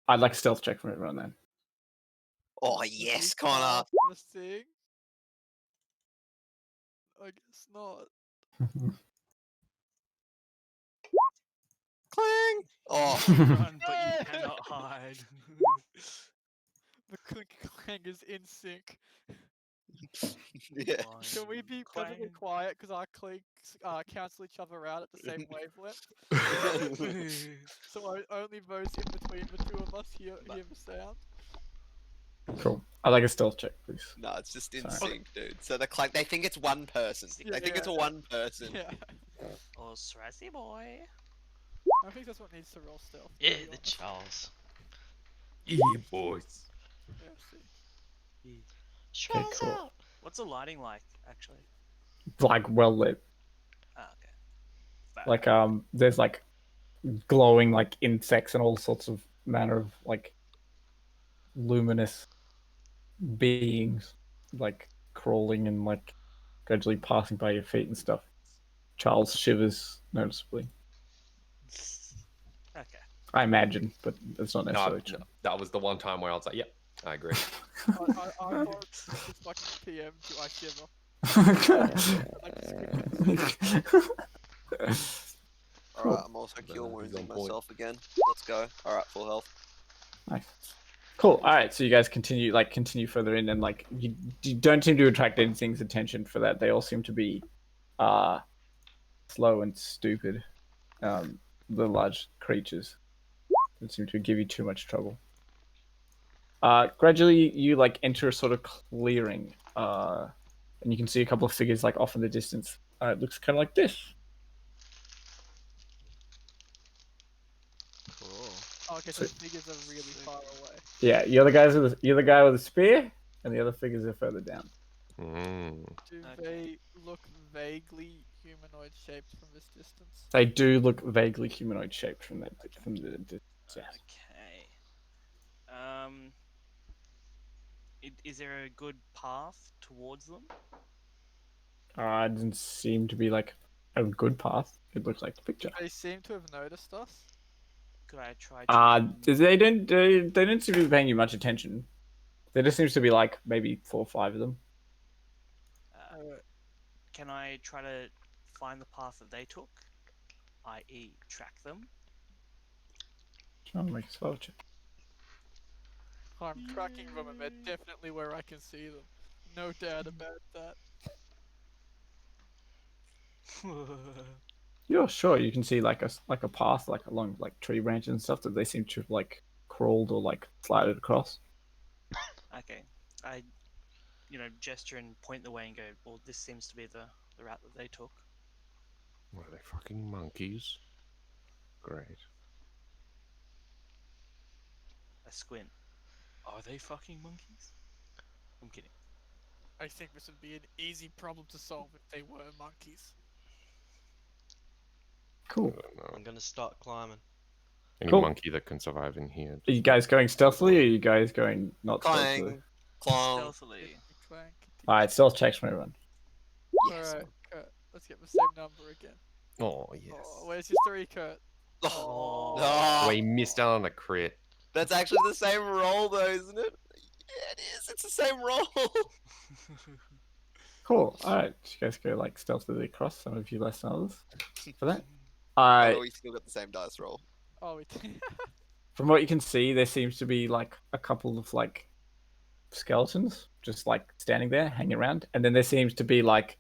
I'd like a stealth check from everyone then. Oh Would you yes, Connor. cast this thing? I guess not. Cling! Oh, You can run, but you Yeah. cannot hide. The clink clang is in sync. yeah. Can we be perfectly Clang. quiet because our clinks cancel each other out at the same wavelength? So only those in between the two of us hear the sound. Cool. I'd like a stealth check, please. No, it's just in Sorry. sync, dude. So they think it's one person. They think it's a Yeah. one person. Yeah. Oh, Srassy boy. I think that's what needs to roll stealth. to Yeah, be the honest. Charles. Yeah, boys. Yeah, see. Charles cool. out! What's the lighting like, actually? Like well lit. Ah, okay. Bad. Like there's like glowing like insects and all sorts of manner of like luminous beings like crawling and like gradually passing by your feet and stuff. Charles shivers noticeably. Okay. I imagine, but it's not No, necessarily true. that was the one time where I was like, yep, I agree. I thought this fucking PM do I shiver? Alright, I'm also No, cure he's wounding on point. myself again. Let's go. Alright, full health. Nice. Cool. All right, so you guys continue further in, and like you don't seem to attract anything's attention for that. They all seem to be slow and stupid. The large creatures don't seem to give you too much trouble. Gradually, you like enter a sort of clearing, and you can see a couple of figures like off in the distance. It looks kind of like this. Cool. Oh, okay, so the figures are really far away. Yeah, you're the guy with a spear, and the other figures are further down. Mm. Do Okay. they look vaguely humanoid shaped from this distance? They do look vaguely humanoid shaped from the distance. Yes. Okay. Is there a good path towards them? It doesn't seem to be like a good path. It looks like the picture. They seem to have noticed us. Could I try to... They don't seem to be paying you much attention. There just seems to be like maybe 4 or 5 of them. Can I try to find the path that they took? I.e. track them? Trying to make a spell check. I'm tracking them and they're definitely where I can see them. No doubt about that. Yeah, sure. You can see like a path like along like tree branches and stuff that they seem to have like crawled or like slided across. Okay. I, gesture and point the way and go, well, this seems to be the route that they took. What are they, fucking monkeys? Great. I squint. Are they fucking monkeys? I'm kidding. I think this would be an easy problem to solve if they were monkeys. I Cool. don't know. I'm gonna start climbing. Any Cool. monkey that can survive in here. Are you guys going stealthily, or are you guys going not stealthily? Clang, clong. Stealthily. Clank. All right, stealth checks from everyone. Yes. Alright, Kurt. Let's get the same number again. Oh, yes. Oh, where's your 3, Kurt? Oh, Oh, he missed out on a crit. that's actually the same roll, though, isn't it? Yeah, it is. It's the same roll. Cool. All right, you guys go like stealthily across. Some of you less than others for that. Oh, no, we still got the same dice roll. Oh, we From what you can see, there seems to be like a couple of like skeletons just like standing there, hanging around, and then there seems to be like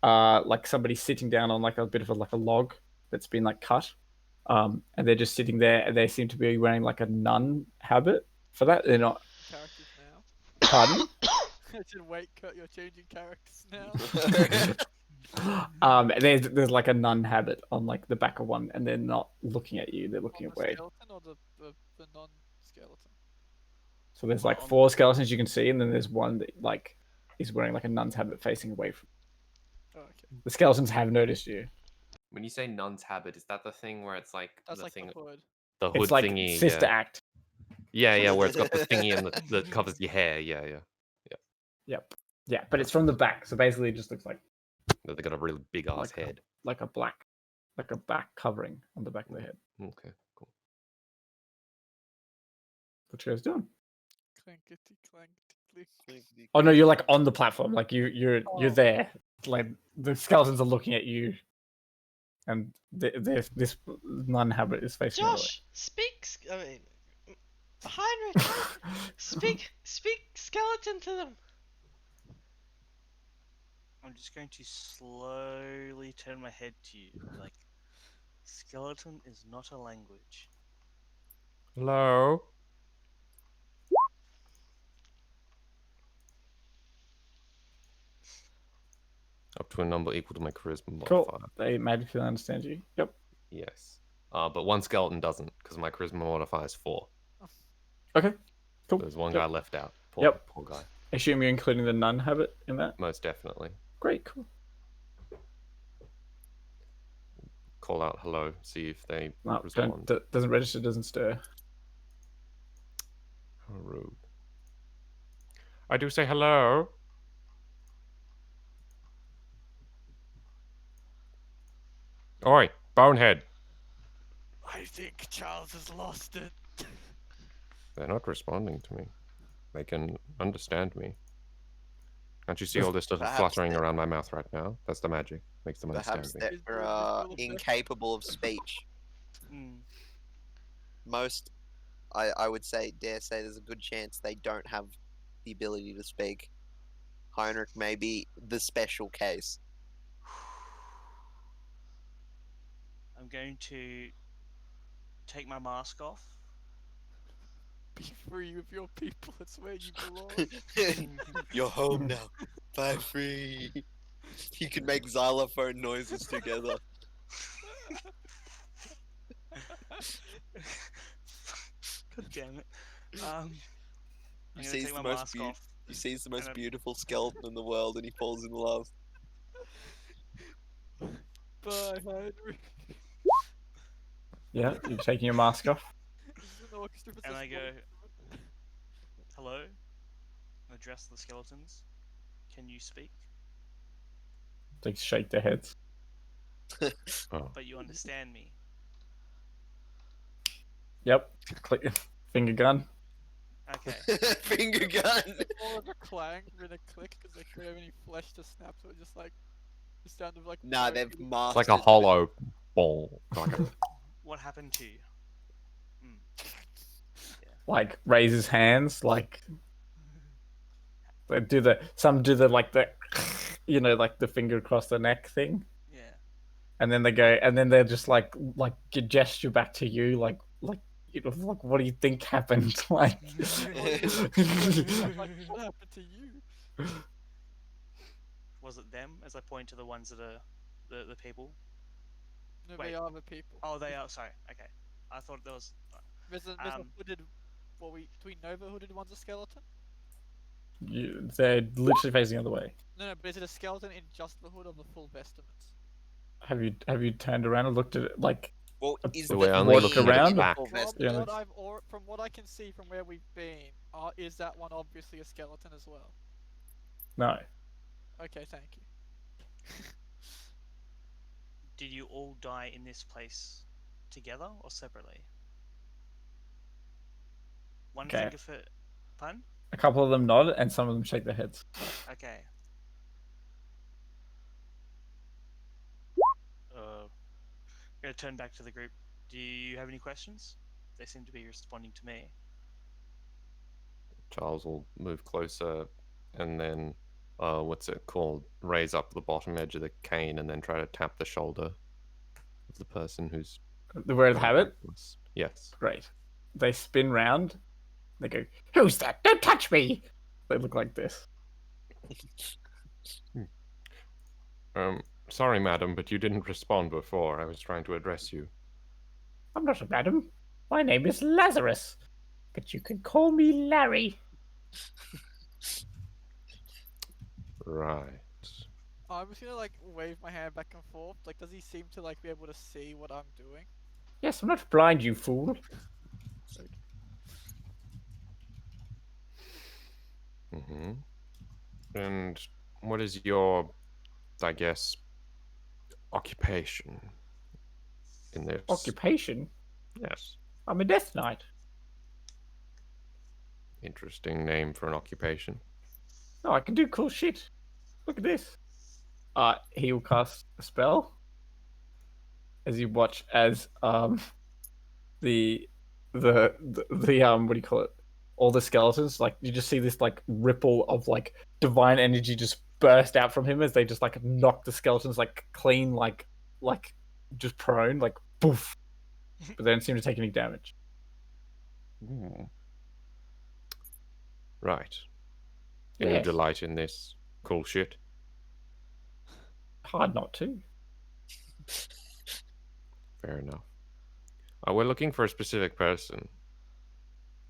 somebody sitting down on like a bit of a log that's been like cut, and they're just sitting there, and they seem to be wearing like a nun habit for that. They're not. characters now. Pardon? I said, wait, Kurt, you're changing characters now. There's like a nun habit on like the back of one, and they're not looking at you. They're looking On the away. skeleton or the non-skeleton? So there's like 4 skeletons you can see, and then there's one that like is wearing like a nun's habit facing away from. Oh, okay. The skeletons have noticed you. When you say nun's habit, is that the thing where it's like That's the like thing? the hood. The hood It's like thingy. Sister yeah. Act. Yeah, where it's got the thingy and that covers your hair. Yeah. Yep. Yeah, but it's from the back, so basically it just looks like They got a really big ass Like a- head. like a back covering on the back of the head. Okay, cool. What you guys doing? Clankety clankety click. Oh no, you're like on the platform. Like you're Oh. there. Like the skeletons are looking at you, and this nun habit is facing the other way. Josh, speak. I mean, Heinrich, speak skeleton to them. I'm just going to slowly turn my head to you. Like, skeleton is not a language. Hello. Up to a number equal to my charisma Cool. modifier. They magically understand you. Yep. Yes. But one skeleton doesn't, because my charisma modifier is 4. Okay. Cool. There's one Yep. guy left out. Yep. Poor guy. I assume you're including the nun habit in that. Most definitely. Great. Cool. Call out hello, see if they No, respond. doesn't register. Doesn't stir. How rude. I do say hello. Oi, bonehead. I think Charles has lost it. They're not responding to me. They can understand me. Can't you see all this little Perhaps fluttering they- around my mouth right now? That's the magic. Makes them Perhaps understand me. they're Is Will incapable of speech. Mm. Most, I would dare say, there's a good chance they don't have the ability to speak. Heinrich may be the special case. I'm going to take my mask off. Be free with your people. It's where you belong. You're home now. Bye free. You can make xylophone noises together. God damn it. I'm You gonna see take the my most mask beau- off. He sees the most And- beautiful skeleton in the world, and he falls in love. Bye, Heinrich. Yeah, you're taking your mask off. This is an orchestra for And such I go, small- hello? Address the skeletons. Can you speak? They shake their heads. Oh. But you understand me. Yep. Click. Finger gun. Okay. Finger gun. More of a clang than a click because they couldn't have any flesh to snap, so it just like the sound of like. Nah, broken- they've It's mastered. like a hollow ball. Like a- What happened to you? Like raises hands. Like they some do the like the like the finger across the neck thing. Yeah. And then they go, and then they're just like gesture back to you, like what do you think happened? Like, Like, what happened to you? Was it them? As I point to the ones that are the people. No, Wait. they are the people. Oh, they are. Sorry. Okay. I thought there was. There's a Um, hooded. Well, do we know the hooded one's a skeleton? They're literally facing the other way. No, but is it a skeleton in just the hood or the full vestments? Have you turned around and looked at it like Well, is So the we're only theme looking at its in the back. full From vest? Yeah, what that's- from what I can see from where we've been, is that one obviously a skeleton as well? no? Okay, thank you. did you all die in this place together or separately? One Okay. finger for. Pun? A couple of them nod and some of them shake their heads. Okay. Gonna turn back to the group. Do you have any questions? They seem to be responding to me. Charles will move closer and then, what's it called? Raise up the bottom edge of the cane and then try to tap the shoulder of the person who's. Where they have it? back to us. Yes. Great. They spin round. They go, "Who's that? Don't touch me!" They look like this. Sorry, madam, but you didn't respond before. I was trying to address you. I'm not a madam. My name is Lazarus, but you can call me Larry. Right. I'm just gonna like wave my hand back and forth. Like, does he seem to like be able to see what I'm doing? Yes, I'm not blind, you fool. Mm-hmm. And what is your, I guess, occupation in this? Occupation? Yes. I'm a Death Knight. Interesting name for an occupation. Oh, I can do cool shit. Look at this. He will cast a spell as you watch as the what do you call it? All the skeletons, like you just see this like ripple of like divine energy just burst out from him as they just like knock the skeletons like clean, like just prone, like poof. But they don't seem to take any damage. Right. Any Yes. delight in this cool shit? Hard not to. Fair enough. We're looking for a specific person.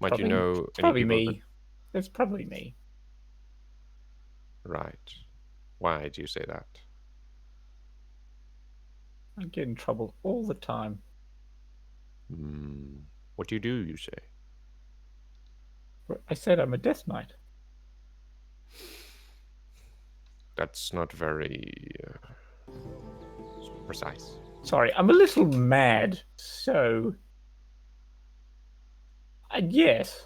Might Probably, you know it's any probably people me. It's probably me. Right. Why do you say that? I get in trouble all the time. What do, you say? I said I'm a Death Knight. That's not very precise. Sorry, I'm a little mad, so... yes.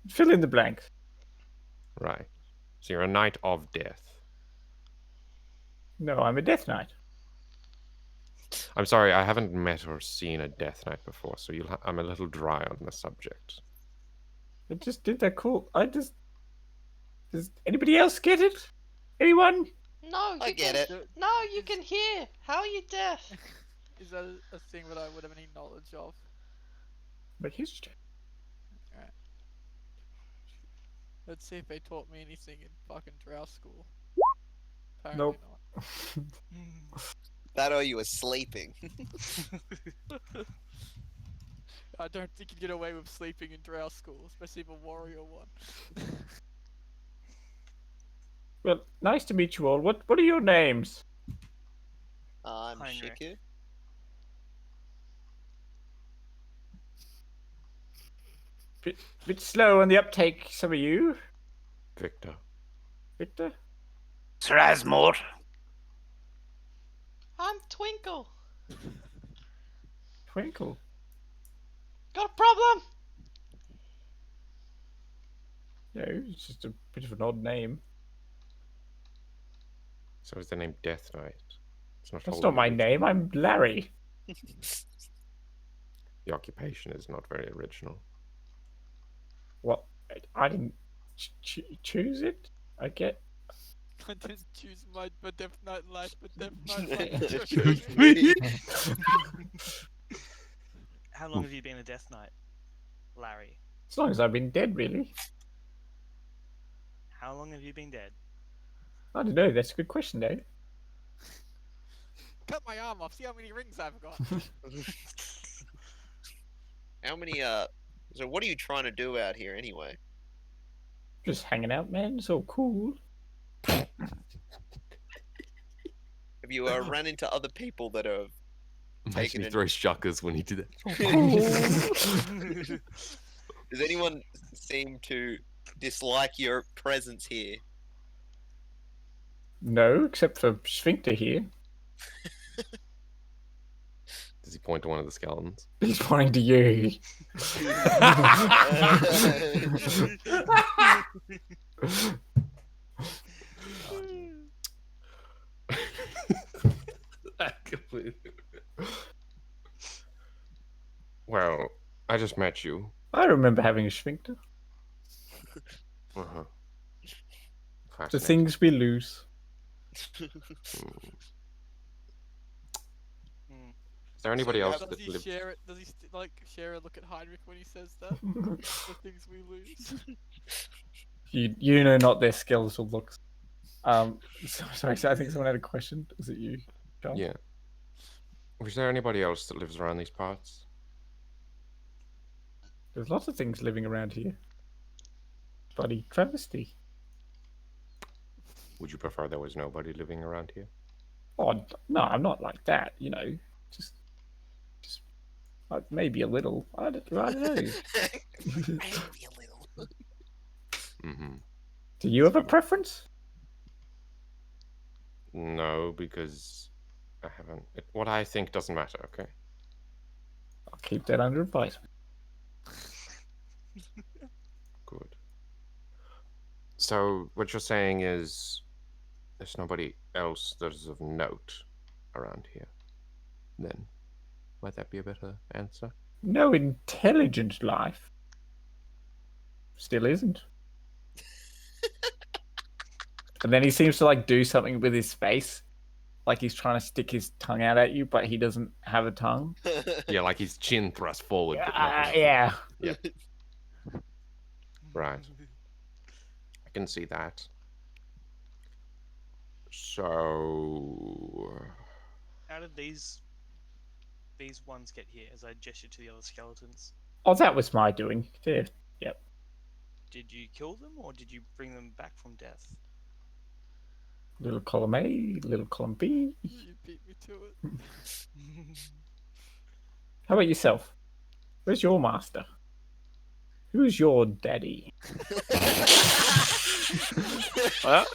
Fill in the blanks. Right. So you're a knight of death. No, I'm a Death Knight. I'm sorry, I haven't met or seen a death knight before, so I'm a little dry on the subject. I just did that cool. Does anybody else get it? Anyone? No, you I get can, it. No, you can hear. How are you deaf? Is that a thing that I would have any knowledge of? But history. Alright. Let's see if they taught me anything in fucking drow school. Apparently Nope. not. That or you were sleeping. I don't think you'd get away with sleeping in drow school, especially the warrior one. Well, nice to meet you all. What are your names? I'm Heinrich. Shiku. Bit slow on the uptake, some of you. Victor. Victor? Strasmore. I'm Twinkle. Twinkle. Got a problem? No, it's just a bit of an odd name. So is the name Death Knight? It's not That's wholly not my original. name. I'm Larry. The occupation is not very original. What? I didn't choose it. I get. I didn't choose my Death Knight life, but Death Knight life. Choose me. How long have you been a Death Knight, Larry? As long as I've been dead, really. How long have you been dead? I don't know. That's a good question, though. Cut my arm off. See how many rings I've got. How many so what are you trying to do out here anyway? Just hanging out, man. It's all cool. Have you run into other people that have Imagine taken he an... throws shuckers when he did it. Does anyone seem to dislike your presence here? No, except for Sphincter here. Does he point to one of the skeletons? He's pointing to you. Well, I just met you. I remember having a Sphincter. Uh-huh. The Fascinating. things we lose. Is there anybody else Does that he lives? share it? Does he share a look at Heinrich when he says that? The things we lose. You know not their skeletal looks. Sorry, so I think someone had a question. Was it you, John? Yeah. Is there anybody else that lives around these parts? There's lots of things living around here. Bloody travesty. Would you prefer there was nobody living around here? Oh no, I'm not like that. You know, just maybe a little. I don't know. Maybe a little. Mm-hmm. Do you have a preference? No, because I haven't. What I think doesn't matter. Okay. I'll keep that under advisement. Good. So what you're saying is there's nobody else that is of note around here. Then might that be a better answer? No intelligent life. Still isn't. And then he seems to like do something with his face, like he's trying to stick his tongue out at you, but he doesn't have a tongue. Yeah, like his chin thrust forward. But not Yeah. Right. I can see that. So How did these ones get here? As I gestured to the other skeletons, Oh, that was my doing. Yeah. Yep. did you kill them or did you bring them back from death? Little column A, little column B. You beat me to it. How about yourself? Where's your master? Who's your daddy? What?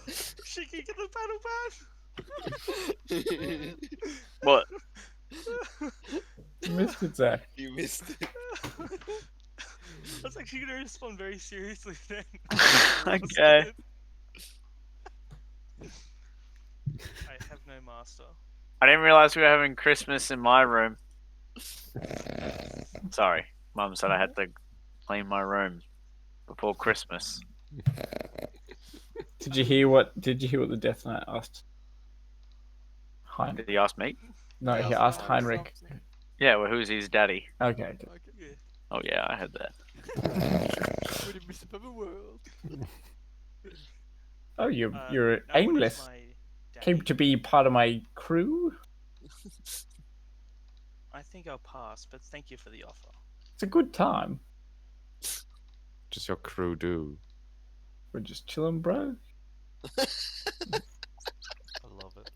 Shiki, get the battle pad! What? You missed it, Zach. You missed it. I was actually going to respond very seriously then. Okay. I have no master. I didn't realize we were having Christmas in my room. Sorry, Mum said I had to clean my room before Christmas. Did you hear what the Death Knight asked? Heinrich. Did he ask me? No, he Yeah. asked Heinrich. Yeah, well, who's his daddy? Okay. Okay. Yeah. Oh yeah, I heard that. Would have missed up a world. Oh, you're No, what is aimless. my Came daddy? to be part of my crew. I think I'll pass, but thank you for the offer. It's a good time. does your crew do? We're just chilling, bro. I love it.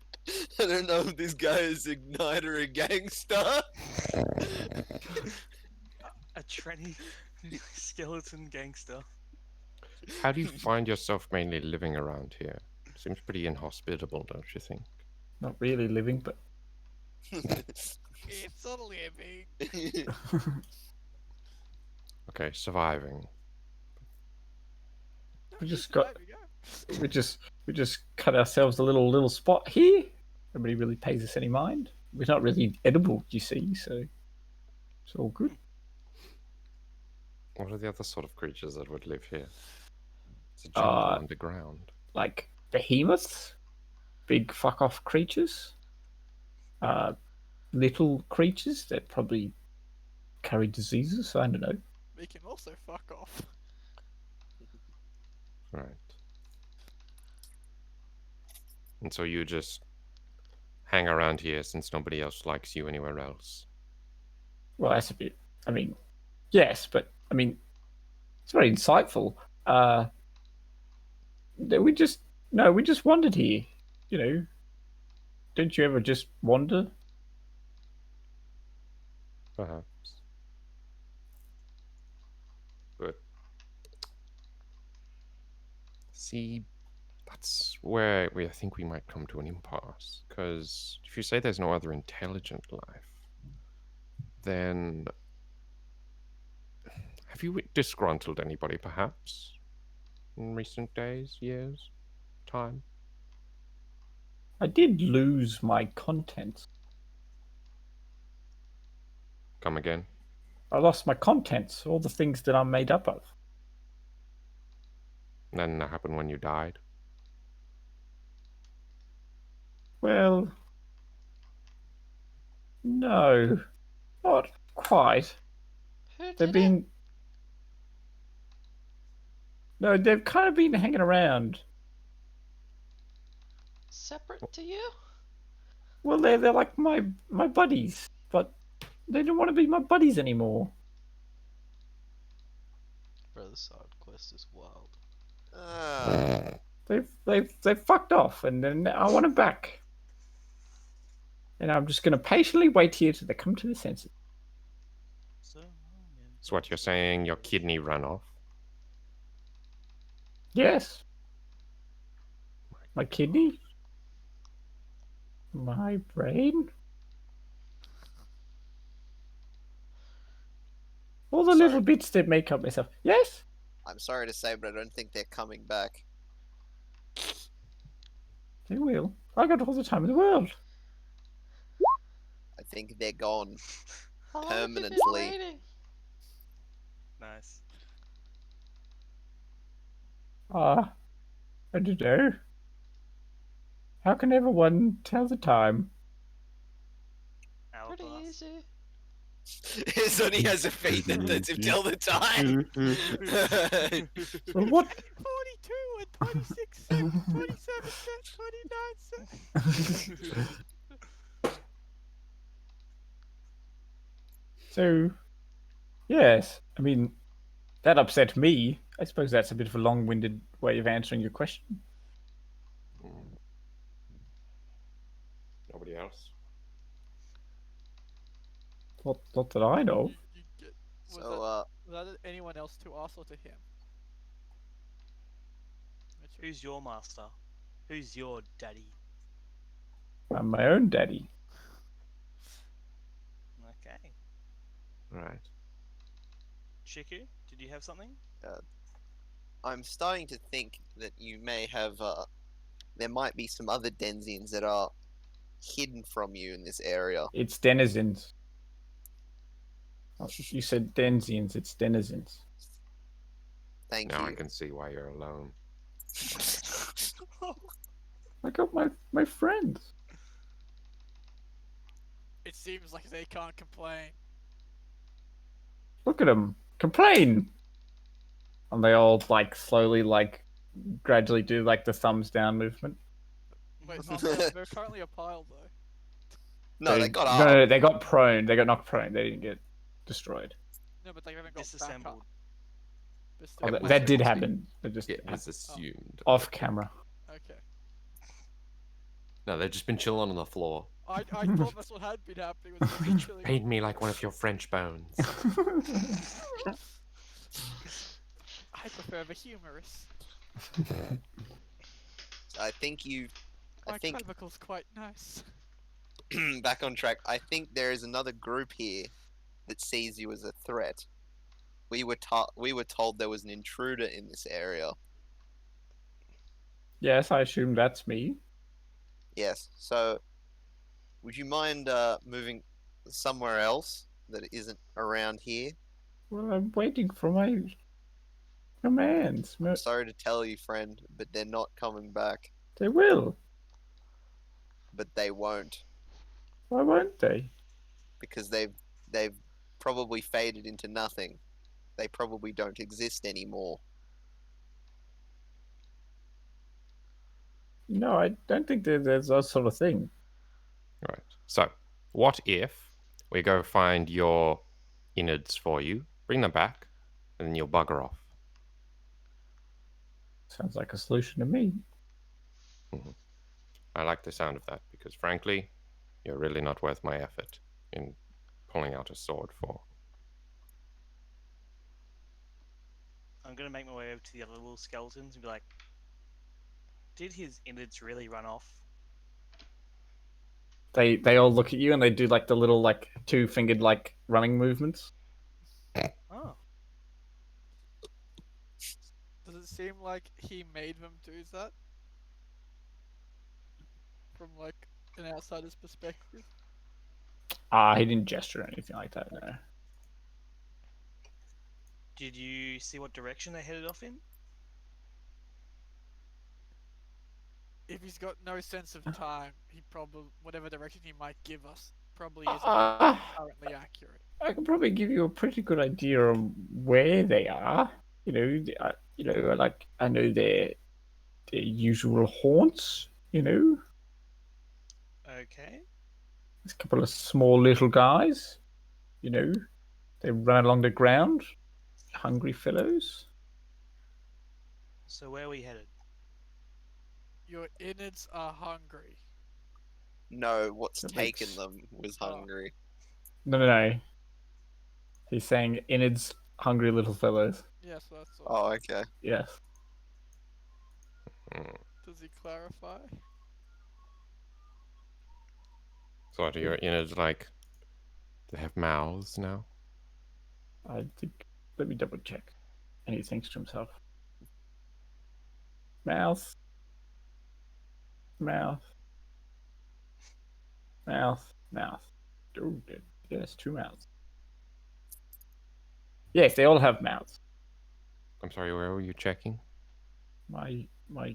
I don't know if this guy is Ignite or a gangster. A tranny skeleton gangster. How do you find yourself mainly living around here? Seems pretty inhospitable, don't you think? Not really living, but It's a living. Okay, surviving. we just There got we go. we just cut ourselves a little spot here. Nobody really pays us any mind. We're not really edible, you see, so it's all good. What are the other sort of creatures that would live here? It's a jungle underground. Like behemoths, big fuck off creatures, little creatures that probably carry diseases. I don't know. We can also fuck off. Right. And so you just hang around here since nobody else likes you anywhere else. Well, that's a bit. I mean, yes, but I mean, it's very insightful. We just no, we just wandered here. You know, don't you ever just wander? Perhaps. But see, that's where I think we might come to an impasse. Because if you say there's no other intelligent life, then have you disgruntled anybody, perhaps, in recent days, years, time? I did lose my contents. Come again? I lost my contents, all the things that I'm made up of. Then that happened when you died. Well, no, not quite. Who They've did it? been. No, they've kind of been hanging around. Separate to you? Well, they're like my buddies, but they don't want to be my buddies anymore. Bro, the side quest is wild. They've fucked off, and then I want them back. And I'm just going to patiently wait here till they come to their senses. So, So what you're saying, your kidney ran off? Yes. My kidney? My brain? All the Sorry. little bits that make up myself. Yes? I'm sorry to say, but I don't think they're coming back. They will. I got all the time in the world. I think they're gone. How long have you been Permanently. waiting? nice. I don't know. How can everyone tell the time? Pretty Hourglass. easy. It's only has a feat that lets him tell the time. Well, what? 42 and 26 cents, 27 cents, 29 cents. So, yes. I mean, that upset me. I suppose that's a bit of a long-winded way of answering your question. Nobody else? Not that I know. Was So, that anyone else to us or to him? Who's your master? Who's your daddy? I'm my own daddy. Okay. Right. Shiku, did you have something? I'm starting to think that you may have, there might be some other denizens that are hidden from you in this area. It's denizens. Oh, you said denizens. It's denizens. Thank Now I you. can see why you're alone. I got my friends. It seems like they can't complain. Look at them. Complain. And they all slowly gradually do the thumbs down movement. Wait, they're currently a pile though. No, they got no, up. no, they got prone. They got knocked prone. They didn't get destroyed. No, but they haven't got back Disassembled. up. They're Oh, still that, was that able did to. happen. They just It was assumed. off camera. Okay. No, they've just been chilling on the floor. I thought that's what had been happening. Was they've been chilling. Paint me like one of your French bones. I prefer the humorous. I think you. My I think clavicle's quite nice. back on track. I think there is another group here that sees you as a threat. We were told there was an intruder in this area. Yes, I assume that's me. Yes. So, would you mind moving somewhere else that isn't around here? Well, I'm waiting for my commands. I'm sorry to tell you, friend, but they're not coming back. They will. But they won't, Why won't they? because they've probably faded into nothing. They probably don't exist anymore. No, I don't think there's that sort of thing. Right. So, what if we go find your innards for you, bring them back, and then you'll bugger off? Sounds like a solution to me. I like the sound of that because, frankly, you're really not worth my effort in pulling out a sword for. I'm gonna make my way over to the other little skeletons and be like, "Did his innards really run off?" They all look at you and they do like the little like two-fingered like running movements. Oh, Does it seem like he made them do that? From like an outsider's perspective? He didn't gesture or anything like that. No. did you see what direction they headed off in? If he's got no sense of time, he probably whatever direction he might give us probably isn't Uh, currently accurate. I can probably give you a pretty good idea of where they are. Like I know their usual haunts. Okay. There's a couple of small little guys. They run along the ground, hungry fellows. So where are we headed? Your innards are hungry. No, what's That taken makes- them was Oh. hungry. No. He's saying innards, hungry little fellows. Yes, that's all. Oh, okay. Yes. Mm. Does he clarify? So, what are your innards like? They have mouths now? I think. Let me double check. And he thinks to himself. Mouth. Mouth. Mouth. Mouth. Oh, yes, two mouths. Yes, they all have mouths. I'm sorry, where were you checking? My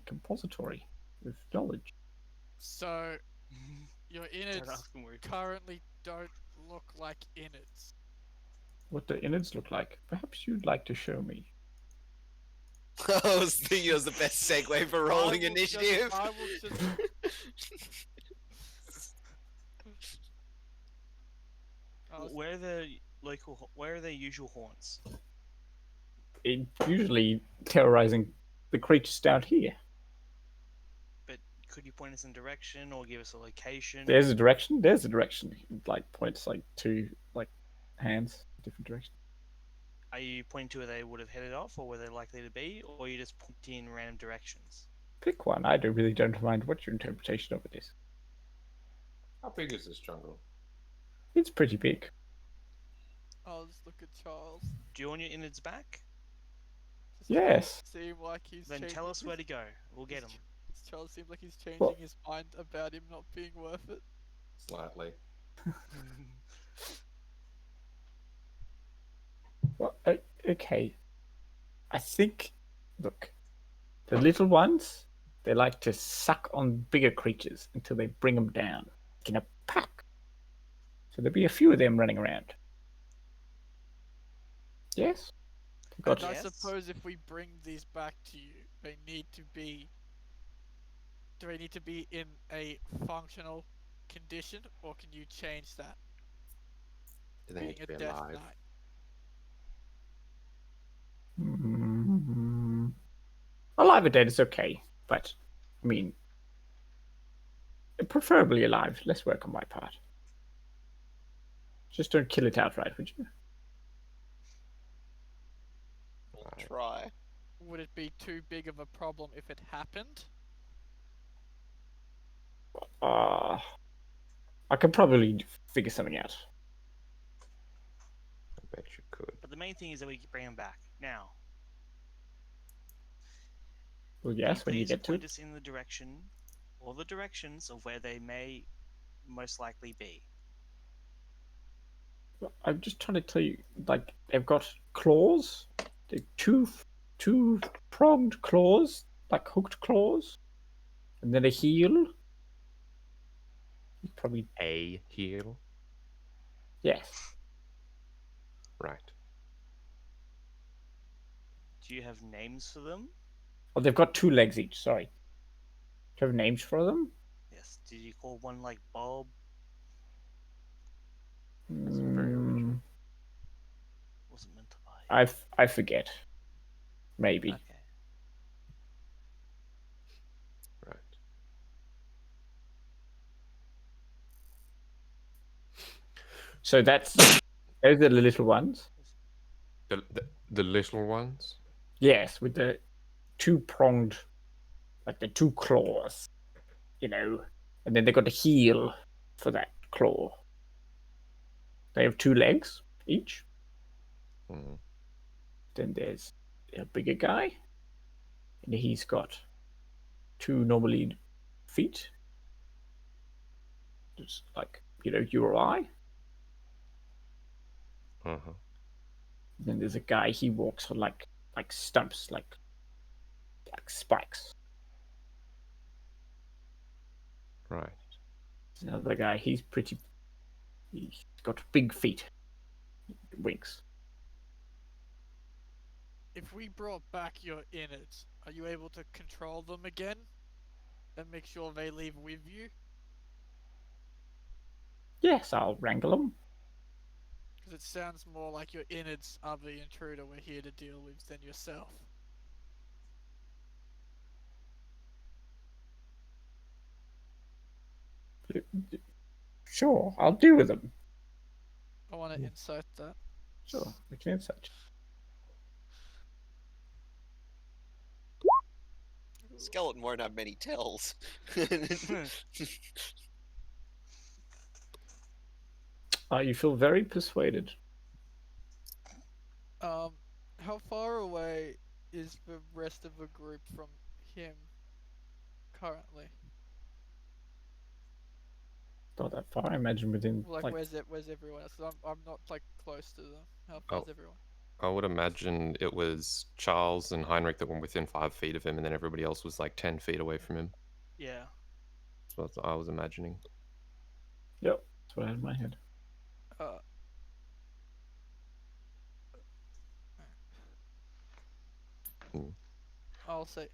compository with knowledge. So your Don't innards ask him where he- currently don't look like innards. What the innards look like? Perhaps you'd like to show me. I was thinking it was the best segue for rolling I will just- initiative. I will just I'll- Where are the Where are their usual haunts? Usually terrorizing the creatures down here. But could you point us in direction or give us a location? There's a direction. There's a direction. Like points like two like hands, different direction. Are you pointing to where they would have headed off, or where they're likely to be, or are you just pointing in random directions? Pick one. I really don't mind what your interpretation of it is. How big is this jungle? It's pretty big. I'll just look at Charles. Do you want your innards back? Does Yes. Charles seem like he's Then changing tell us where to his- go. We'll get them. Does Charles seems like he's changing Well- his mind about him not being worth it. Slightly. Well, okay. I think. Look, the little ones. They like to suck on bigger creatures until they bring them down, like in a pack. So there'll be a few of them running around. Yes. They've got And I Yes. suppose if we bring these back to you, they need to be. Do they need to be in a functional condition, or can you change that? Do they Being need to a be death alive? knight. Alive or dead is okay, but I mean, preferably alive. Less work on my part. Just don't kill it outright, would you? Try. Would it be too big of a problem if it happened? I can probably figure something out. I bet you could. But the main thing is that we bring them back now. Well, Can yes, when you please get to point it. us in the direction, or the directions of where they may most likely be. I'm just trying to tell you, like they've got claws, they're two pronged claws, like hooked claws, and then a heel. Probably A heel? yes. Right. Do you have names for them? Oh, they've got two legs each. Sorry. Do you have names for them? Yes. Did you call one like Bob? That's very original. Wasn't meant to buy. I forget. Maybe. Okay. Right. So those are the little ones. The little ones. Yes, with the two-pronged, like the two claws, you know, and then they got a heel for that claw. They have 2 legs each. Mm. Then there's a bigger guy, and he's got 2 normally feet, just like you or I. Uh-huh. Then there's a guy. He walks on like stumps, like spikes. Right. There's another guy. He's pretty. He's got big feet, wings. If we brought back your innards, are you able to control them again? And make sure they leave with you? Yes, I'll wrangle them. Because it sounds more like your innards are the intruder we're here to deal with than yourself. Sure, I'll deal with them. I want to insight that. Sure, we can insight. Skeleton won't have many tells. You feel very persuaded. How far away is the rest of the group from him currently? Not that far, I imagine within Like, like where's everyone else? 'Cause I'm not like close to them. How far's Oh. everyone? I would imagine it was Charles and Heinrich that were within 5 feet of him, and then everybody else was like 10 feet away from him. Yeah. So that's what I was imagining. Yep, that's what I had in my head. Uh. Hmm. I'll say.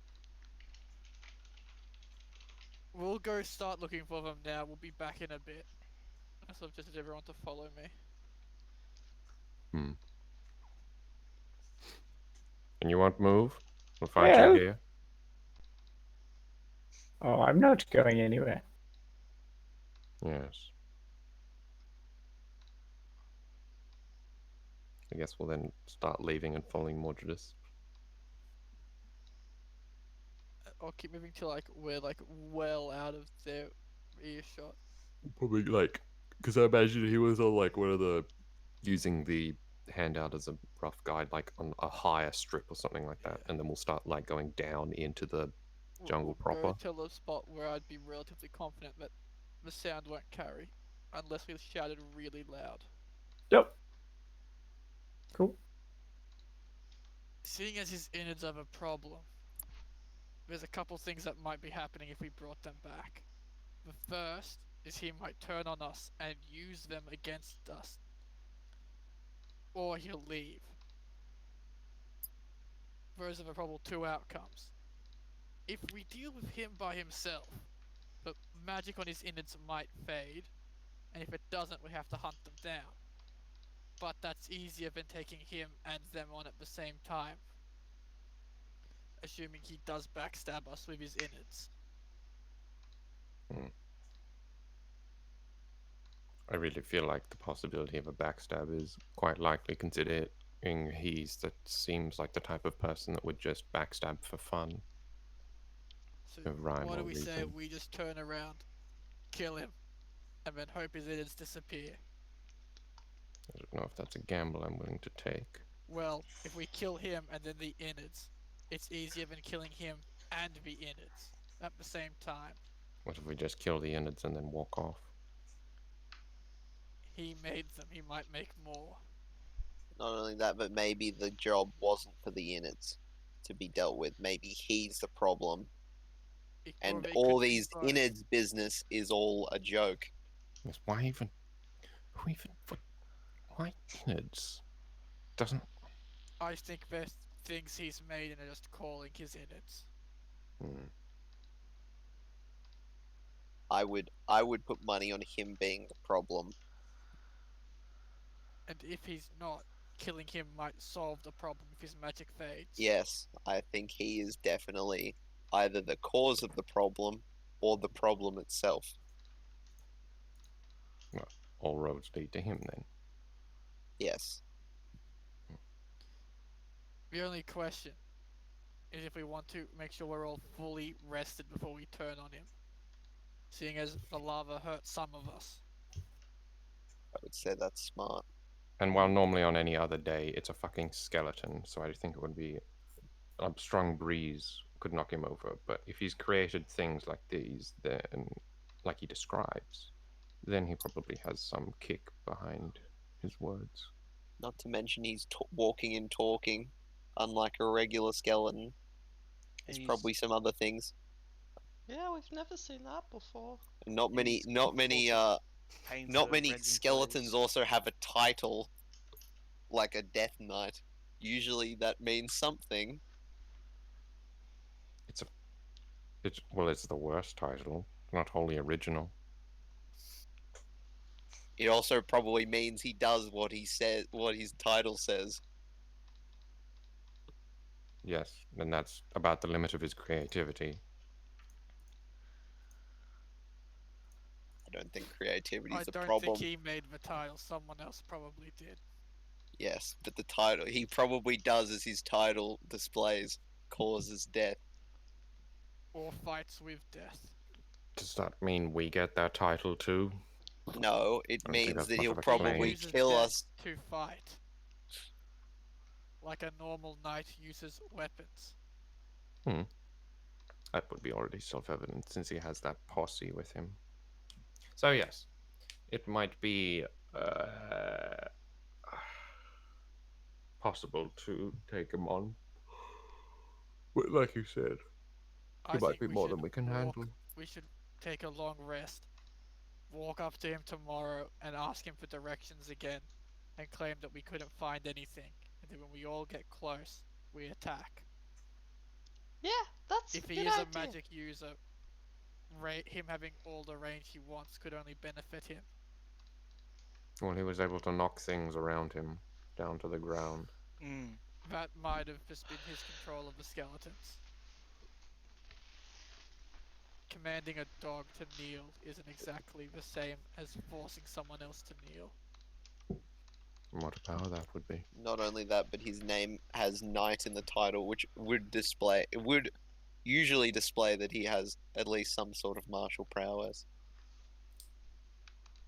We'll go start looking for them now. We'll be back in a bit. I suggested everyone to follow me. Hmm. And you won't move? We'll find Well- you here. Oh, I'm not going anywhere. Yes. I guess we'll then start leaving and following Mordredus. I'll keep moving till like we're like well out of their earshot. Probably like, because I imagine he was on like one of the, using the handout as a rough guide, like on a higher strip or something like that, Yeah. and then we'll start like going down into the jungle We'll go proper. to a spot where I'd be relatively confident that the sound won't carry, unless we shouted really loud. Yep. Cool. Seeing as his innards are a problem, there's a couple things that might be happening if we brought them back. The first is he might turn on us and use them against us. Or he'll leave. Those are the probable 2 outcomes. If we deal with him by himself, the magic on his innards might fade, and if it doesn't, we have to hunt them down. But that's easier than taking him and them on at the same time. Assuming he does backstab us with his innards. I really feel like the possibility of a backstab is quite likely, considering that seems like the type of person that would just backstab for fun. So No rhyme what or do we say reason. we just turn around, kill him, and then hope his innards disappear? I don't know if that's a gamble I'm willing to take. Well, if we kill him and then the innards, it's easier than killing him and the innards at the same time. What if we just kill the innards and then walk off? He made them, he might make more. Not only that, but maybe the job wasn't for the innards to be dealt with. Maybe he's the problem, and Or they all could be these both. innards business is all a joke. Yes, why even? Why innards? Doesn't. I think there's things he's made and are just calling his innards. Hmm. I would put money on him being the problem. And if he's not, killing him might solve the problem if his magic fades. Yes, I think he is definitely either the cause of the problem or the problem itself. All roads lead to him then. Yes. The only question is if we want to make sure we're all fully rested before we turn on him. Seeing as the lava hurt some of us. I would say that's smart. And while normally on any other day it's a fucking skeleton, so I think it would be a strong breeze could knock him over. But if he's created things like these, then like he describes, then he probably has some kick behind his words. Not to mention he's walking and talking, unlike a regular skeleton. There's He's- probably some other things. Yeah, we've never seen that before. Not many, He's not many, talking. Paints not the many reds and skeletons blues. also have a title like a Death Knight. Usually that means something. It's the worst title, not wholly original. It also probably means he does what he says, what his title says. Yes, and that's about the limit of his creativity. I don't think creativity I is the don't problem. think he made the title, someone else probably did. Yes, but the title he probably does as his title displays causes death. Or fights with death. Does that mean we get that title too? No, it I don't think means that's that much he'll of a He probably claim. uses kill death us. to fight. Like a normal knight uses weapons. That would be already self-evident since he has that posse with him. So yes, it might be possible to take him on. But like you said, I it might think be we more should than we can walk- handle. We should take a long rest. Walk up to him tomorrow and ask him for directions again. And claim that we couldn't find anything. And then when we all get close, we attack. Yeah, that's If a he good is idea. a magic user, him having all the range he wants could only benefit him. Well, he was able to knock things around him down to the ground. Mm. That might have just been his control of the skeletons. Commanding a dog to kneel isn't exactly the same as forcing someone else to kneel. What a power that would be. Not only that, but his name has Knight in the title, which would usually display that he has at least some sort of martial prowess.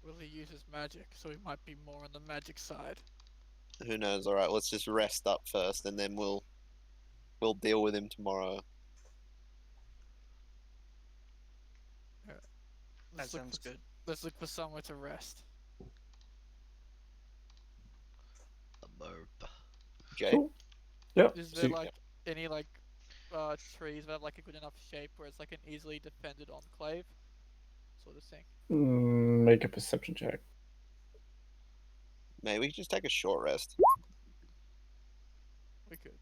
Well, he uses magic, so he might be more on the magic side. Who knows? All right, let's just rest up first, and then we'll deal with him tomorrow. That Let's look sounds for- good. Let's look for somewhere to rest. A burp. Jay, Cool. Yep. Is so there you- like any like trees that have like a good enough shape where it's like an easily defended enclave sort of thing? make a perception check. maybe we just take a short rest. We could.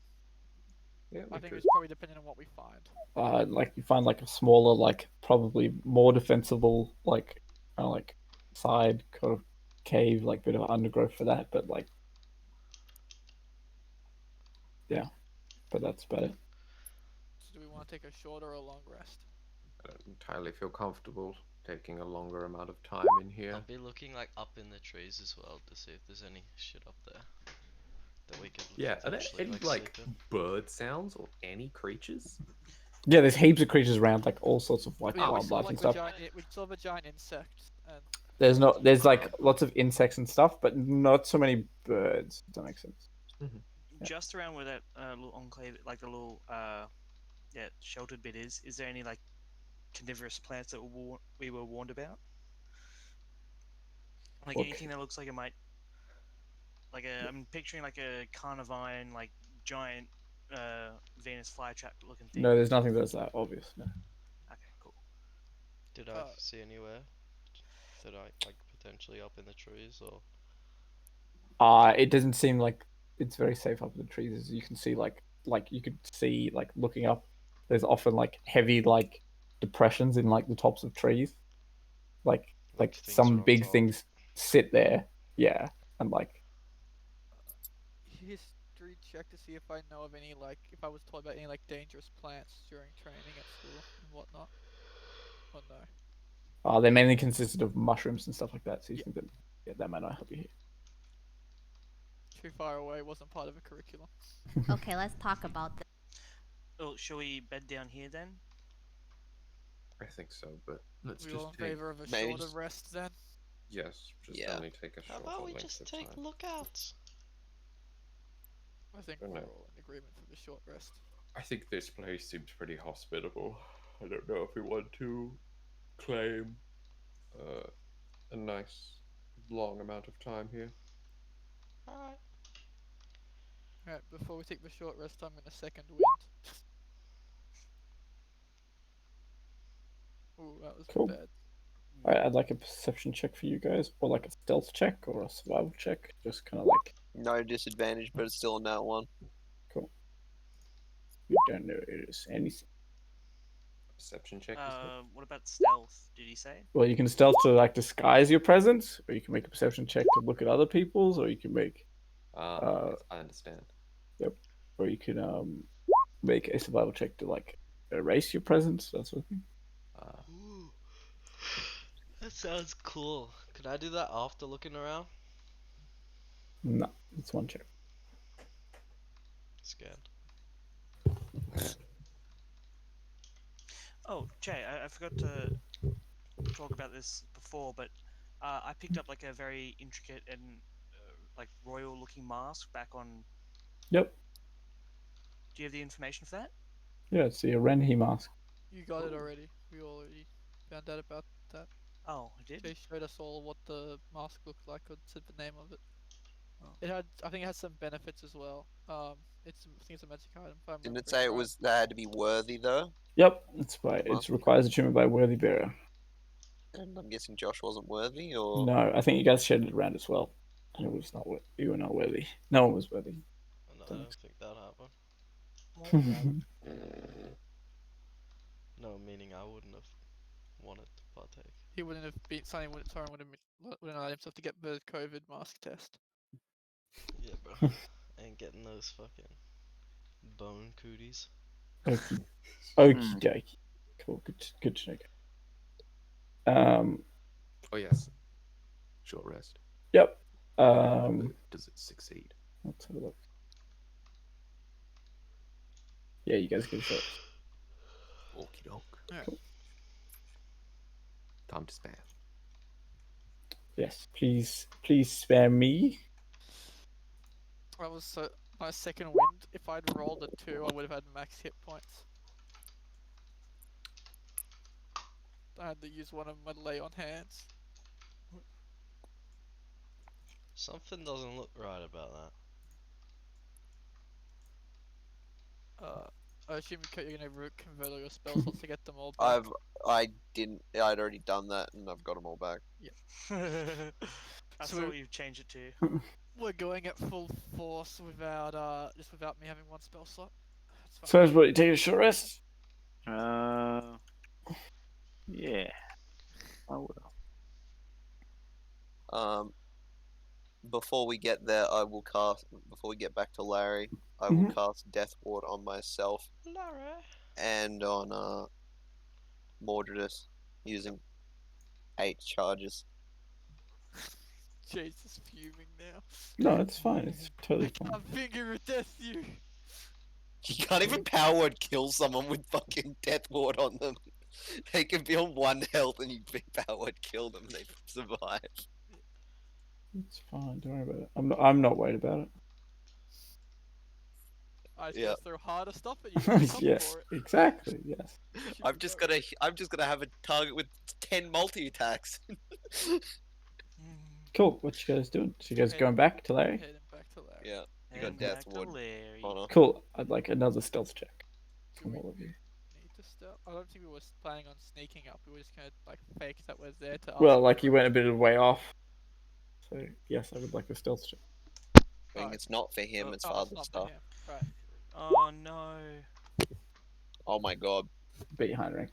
Yeah, I we think could. it's probably depending on what we find. Like you find like a smaller, like probably more defensible, like kind of like side kind of cave, like bit of undergrowth for that, but like yeah, but that's about it. So do we want to take a short or a long rest? I don't entirely feel comfortable taking a longer amount of time in here. I'll be looking like up in the trees as well to see if there's any shit up there that we could Yeah, are there potentially any like, sleep in. bird sounds or any creatures? Yeah, there's heaps of creatures around, like all sorts of like Yeah, we saw wildlife like and the stuff. giant. We saw the giant insect, and There's like lots of insects and stuff, but not so many birds. If that makes sense. Yeah. Just around where that little enclave, like the little sheltered bit is there any like carnivorous plants that we were warned about? Like What anything that looks like it might, like I'm picturing like a carnivine, like giant Venus flytrap looking thing. No, there's nothing that's that obvious. No. Okay, cool. Did I Uh, see anywhere that I like potentially up in the trees or? It doesn't seem like it's very safe up in the trees. As you can see, like you could see, looking up, there's often like heavy like depressions in like the tops of trees. like things some are on big top. things sit there. Yeah, and like History check to see if I know of any if I was told about any dangerous plants during training at school and whatnot. Or no. they mainly consisted of mushrooms and stuff like that. So you Yeah. think that that might not help you here. Too far away, wasn't part of a curriculum. Okay, let's talk about this. Oh, shall we bed down here then? I think so, but let's We all in just take. favor of a maybe shorter just- rest then? Yes, just Yeah. only take a How shorter about we length just of take time. lookouts? I think Don't we're know. all in agreement for the short rest. I think this place seems pretty hospitable. I don't know if we want to claim a nice long amount of time here. Alright. Alright, before we take the short rest, I'm gonna second wind. Ooh, that was Cool. bad. Alright, I'd like a perception check for you guys, or like a stealth check or a survival check. Just kind of like No disadvantage, but it's still a nat one. cool. You don't know it is anything. Perception check. You said? What about stealth? Did he say? Well, you can stealth to disguise your presence, or you can make a perception check to look at other people's, or you can make Yes, I understand. or you can make a survival check to erase your presence, that sort of thing. Ooh. That sounds cool. Could I do that after looking around? No, it's one check. Scared. Oh, Jay, I forgot to talk about this before, but I picked up a very intricate and royal-looking mask back on. Yep. Do you have the information for that? Yeah, it's the Renhi mask. You got it already. We already found out about that. Oh, I did. Jay showed us all what the mask looked like and said the name of it. Oh. I think it has some benefits as well. I think it's a magic item. If I'm Didn't it remembering say it right. was they had to be worthy though? Yep, that's right. It Mask. requires achievement by worthy bearer. And I'm guessing Josh wasn't worthy, or No, I think you guys shared it around as well. And it was not you were not worthy. No one was worthy. No, I Don't don't think that happened. No, meaning I wouldn't have wanted to partake. He wouldn't have been. Someone wouldn't allow himself to get the COVID mask test. Yeah, bro. Ain't getting those fucking bone cooties. Okie dokie. Cool. Good to know. Oh yes. Short rest. Yep. Does it succeed? Let's have a look. Yeah, you guys get a shot. Okie doke. Alright. Cool. Time to spam. Yes, please spare me. That was my second wind. If I'd rolled a 2, I would have had max hit points. I had to use one of my lay on hands. Something doesn't look right about that. I assume you're gonna convert all your spell slots to get them all back. I'd already done that, and I've got them all back. That's So what you've changed it to. We're going at full force without me having one spell slot. That's fine. So everybody take a short rest. Yeah. I will. Before we get there, before we get back to Larry, I will cast Death Ward on myself Larry. and on Mordredus using 8 charges. Jay's just fuming now. No, it's fine. It's totally fine. I'm finger of death you. You can't even power word kill someone with fucking Death Ward on them. They can be on 1 health and you power word kill them and they survive. It's fine. Don't worry about it. I'm not worried about it. I just Yeah. gotta throw harder stuff at you. Make up Yes, for it. exactly. Yes. Should I'm be just alright. gonna have a target with 10 multi attacks. Cool. What you guys doing? So you guys Okay. going back to Larry? Heading back to Larry. Yeah, you got And Death back to Ward. Larry. Honor. Cool. I'd like another stealth check Do from we all of you. need to stealth? I don't think we were planning on sneaking up. We were just gonna fake that we're there to. Well, ask you for went a bit of way off. So yes, I would like a stealth check. I mean, Alright. it's not for him, it's Oh, for it's other not for stuff. him. Right. Oh no. Oh my god. Beat Heinrich.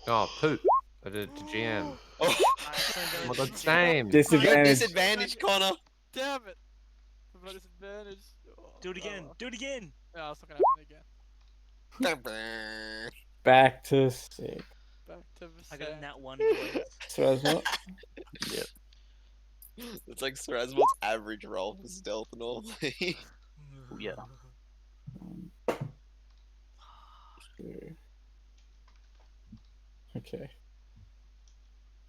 Oh, poop. I did it to GM. Oh, I accidentally Oh my done god, it to same. you got Disadvantage. disadvantage, Connor. Damn it! For disadvantage. Oh, Do it oh again. well. Do it again. No, it's not gonna happen again. Back to 6. Back to the I got sand. that one, boys. So as what? Yep. It's like Saraswell's average roll for stealth normally. Yeah. Two. Okay.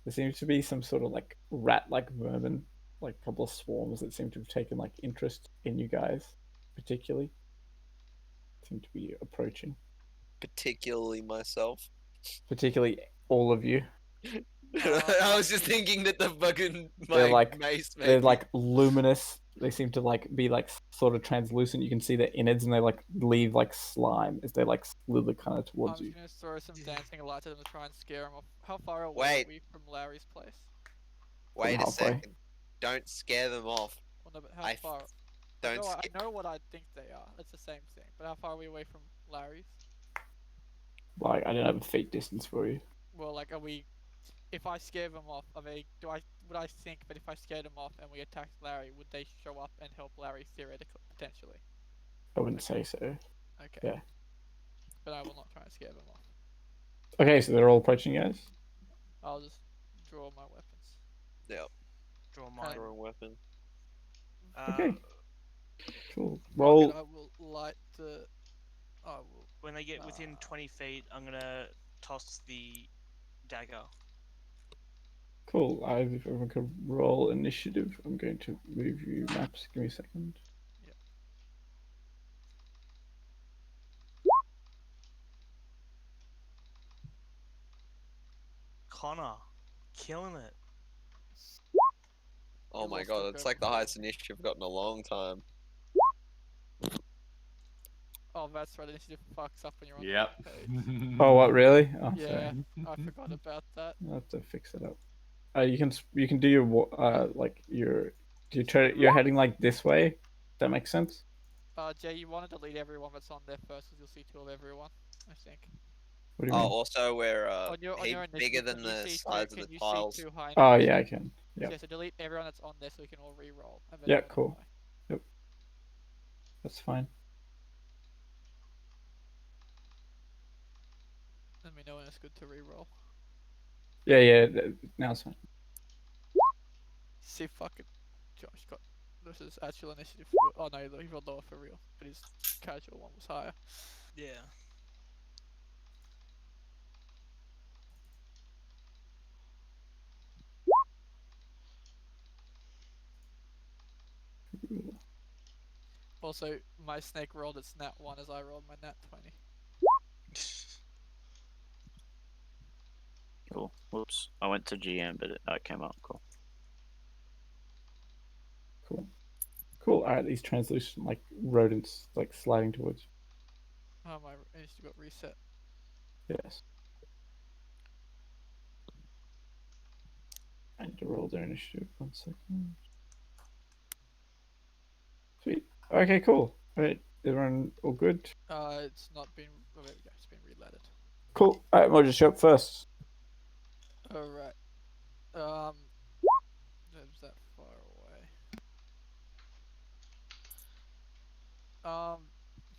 There seems to be some sort of like rat-like vermin, like a couple of swarms that seem to have taken like interest in you guys, particularly. Seem to be approaching, Particularly myself. particularly all of you. I was just thinking that the fucking They're my like- mace They're made like luminous. They seem to like be like sort of translucent. You can see their innards, and they like leave like slime as they like slither kind of I'm towards you. just gonna throw some dancing lights at them to try and scare them off. How far away Wait. are we from Larry's place? Wait a halfway. second. Don't scare them off. Well, no, but how I far? Don't I scare. know what I think they are. It's the same thing. But how far are we away from Larry's? Like I don't have a feet distance for you. Well, like, are we? If I scare them off, would I think that if I scared them off and we attacked Larry, would they show up and help Larry theoretically, potentially? I wouldn't say so. Okay. Yeah. But I will not try and scare them off. Okay, so they're all approaching you guys. I'll just draw my weapons. Yeah, Draw mine. wrong weapon. Okay. Cool. Fuck it, Roll. I will light the. I will. When they get within 20 feet, I'm gonna toss the dagger. Cool. If I could roll initiative, I'm going to move you maps. Give me a second. Connor, killing it. Oh You my lost god, the it's like the purple. highest initiative I've got in a long time. Oh, that's right. Initiative fucks up when you're on Yep. the page. Oh, what really? Oh, Yeah, sorry. I forgot about that. I'll have to fix it up. You can do your like you're heading like this way. Does that make sense? Jay, you want to delete everyone that's on there first, because you'll see two of everyone. I think. What do you Oh, mean? also we're on your heap bigger initiative, than can you the see size two, of can the you tiles. see two high Oh numbers? yeah, I can. So, Yeah, yeah, so delete everyone that's on there so we can all re-roll. and then Yeah, we'll know cool. why. that's fine. Let me know when it's good to re-roll. Yeah. Now it's fine. See, fucking Josh got. This is actual initiative. Oh no, he rolled lower for real, but his casual one was higher. Yeah. Also, my snake rolled its nat 1 as I rolled my nat 20. Cool. Whoops. I went to GM, but it came up. Cool. Cool. All right, these translucent like rodents like sliding towards. Oh, my initiative got reset. Yes. I need to roll their initiative. 1 second. Sweet. Okay, cool. All right, everyone all good? It's not been. Oh, there we go. It's been relettered. Cool. All right, Roger, show up first. Alright. Is that far away?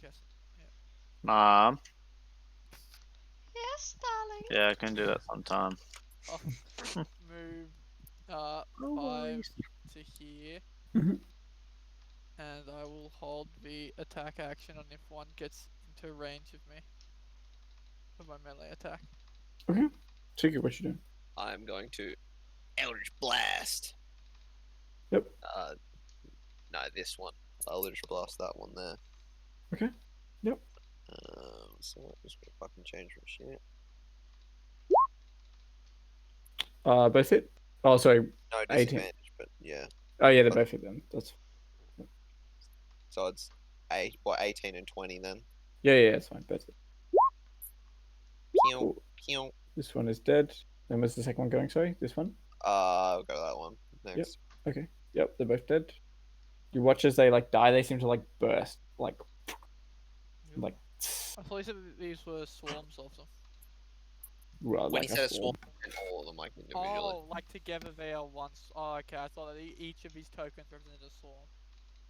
Yes. Mom. Yes, darling. Yeah, I can do that sometime. I'll move 5 to here. Mhm. And I will hold the attack action on if one gets into range of me. Of my melee attack. Okay. Tiki, what you doing? I'm going to Eldritch Blast. Yep. No, this one. Eldritch Blast that one there. Okay. Yep. So I'm just gonna fucking change from shit. Both hit. Oh, sorry. No 18. disadvantage, but yeah. Oh yeah, they're both hit then. That's. So it's 18 and 20 then. Yeah, it's fine. Both hit. Pew, Cool. pew. This one is dead. Then where's the second one going? Sorry, this one. I'll go that one next. Okay. Yep, they're both dead. You watch as they like die. They seem to like burst, like. I thought you said that these were swarms of them. Well, When like he a said a swarm. swarm, and all of them like individually. Oh, like together they are once. Oh, okay. I thought that each of these tokens represented a swarm.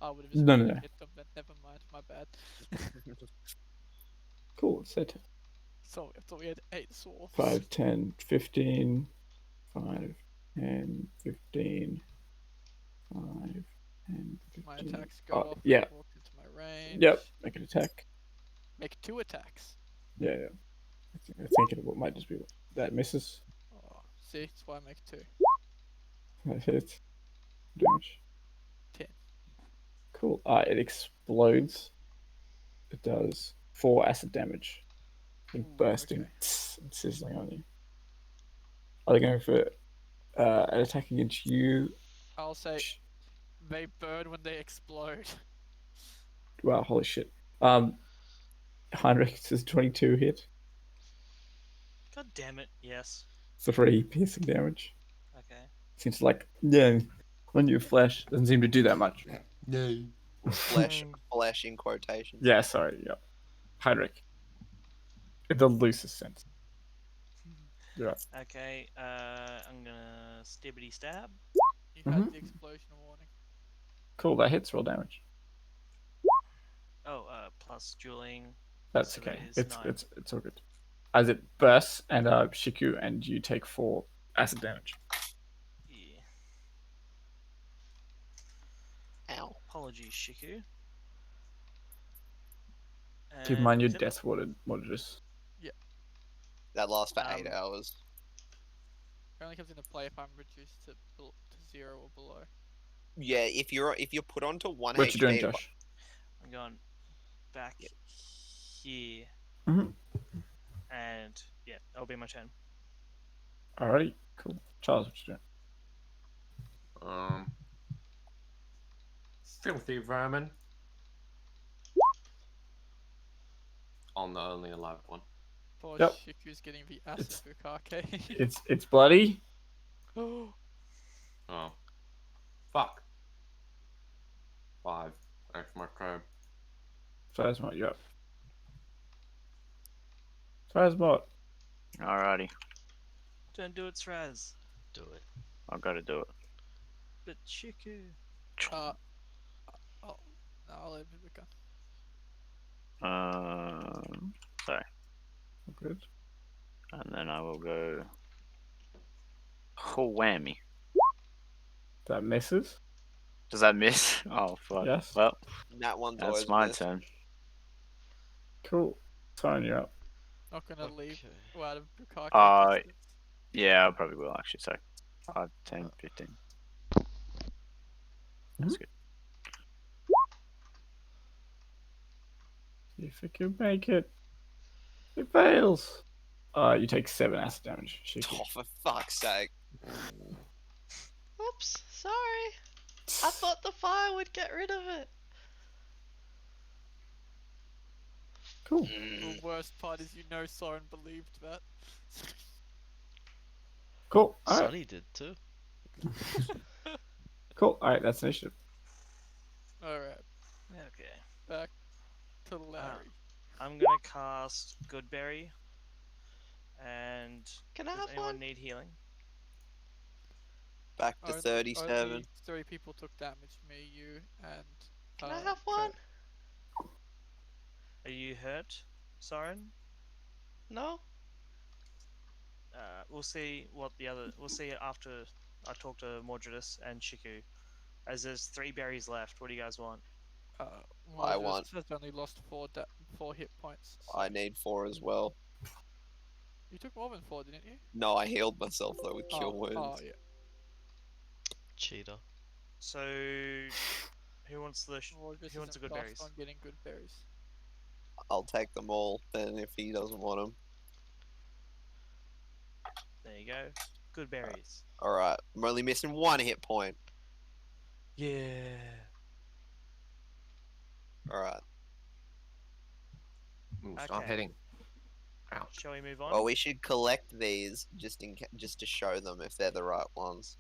I would have just No, no, no, no. hit them, then never mind. My bad. Cool. Set So I thought we had 8 swarms. 5, 10, 15. 5, 10, 15. 5, 10, 15. My attacks go Oh, off. yeah. Walk into my range. Yep. Make an attack. Make 2 attacks. Yeah, yeah. I'm thinking what might just be that misses. Oh, see, that's why I make 2. That hits. Damage. 10. Cool. It explodes. It does 4 acid damage. Ooh, Bursting okay. and sizzling on you. Are they going for an attack against you? I'll say they burn when they explode. Wow, holy shit. Heinrich says 22 hit. God damn it! Yes. 3 piercing damage. Okay. Seems like, yeah, on your flesh. Doesn't seem to do that much. Flesh, flesh in quotations. Yeah, sorry. Yeah. Heinrich. In the loosest sense. Yeah. Okay. I'm gonna stibbity stab. You had the explosion warning. Cool, that hits. Roll damage. Oh, plus dueling. That's So okay. that is 9. It's all good. As it bursts and Shiku and you take 4 acid damage. Yeah. Ow. Apologies, Shiku. Keep in mind your is it- death warded just That lasts for 8 Um, hours. It only comes into play if I'm reduced to 0 or below. Yeah, if you're put onto 1 what HP. you doing, Josh? I'm going back here, Mhm. and yeah, that'll be my turn. Alrighty, cool. Charles, what you doing? Filthy vermin. On the only alive one. Poor Yep. Shiku's getting the acid bukake. It's bloody. Oh, Oh. Fuck. 5. That's my crime. Phasmot, yep. Phasmot. Alrighty, Don't do it, Sraz. Do it. I've got to do it. But Shiku. oh, no, I'll leave it begun. Sorry, Good. and then I will go. Oh, whammy! That misses. Does that miss? Oh fuck. Yes. Well, That one's always that's my missed. turn. Cool. Siren, you're up. Not gonna leave Okay. out of bukake Uh, distance. Yeah, I probably will actually. So, 5, 10, 15. That's good. See if it can make it. It fails. You take 7 acid damage. Shiku. Oh, for fuck's sake. Oops, sorry. I thought the fire would get rid of it. Cool. The worst part is Soren believed that. Cool. Alright. Sonny did too. Cool. Alright, that's initiative. Alright, Okay. back to Larry. I'm gonna cast Goodberry. And Can I does have anyone one? need healing? Back to 37. Only 3 people took damage. Me, you, and. Can I have one? Are you hurt, Soren? No? We'll see what the other. We'll see after I talk to Mordredus and Shiku. As there's 3 berries left. What do you guys want? I Moses want- has only lost 4 hit points. I so- need 4 as well. You took more than 4, didn't you? No, I healed myself though with cure wounds. Oh yeah. Cheater. So, who wants the? Moses Who wants the isn't good fast berries? on getting good berries. I'll take them all then if he doesn't want them. There you go. Good berries. Alright, I'm only missing 1 hit point. Yeah. Alright. Ooh, stop Okay. hitting. Ouch. Shall we move on? Well, we should collect these just to show them if they're the right ones.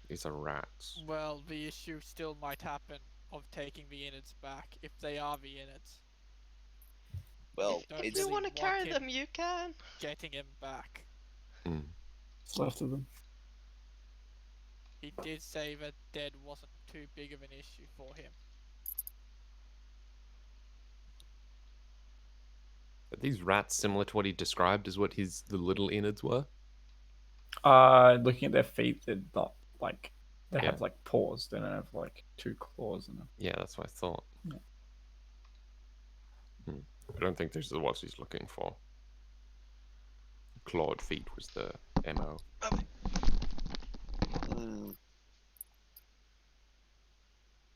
These are rats. Well, the issue still might happen of taking the innards back if they are the innards. Well, don't If it's you really want to want carry him them, you can. getting him back. Mm. What's left of them? He did say that dead wasn't too big of an issue for him. Are these rats similar to what he described as what the little innards were? Looking at their feet, they're not like they Yeah. have like paws. They don't have like 2 claws in them. Yeah, that's what I thought. Yeah. I don't think this is what he's looking for. Clawed feet was the MO.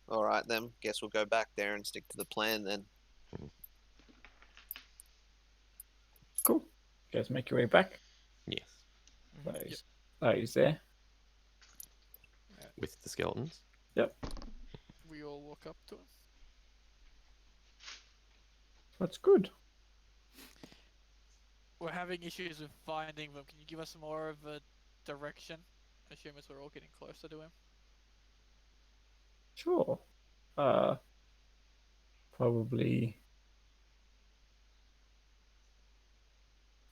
All right then. Guess we'll go back there and stick to the plan then. Cool. You guys make your way back. Yes. He's there. With the skeletons. Yep. We all walk up to him. That's good. We're having issues with finding them. Can you give us more of a direction? I assume as we're all getting closer to him. Sure. Probably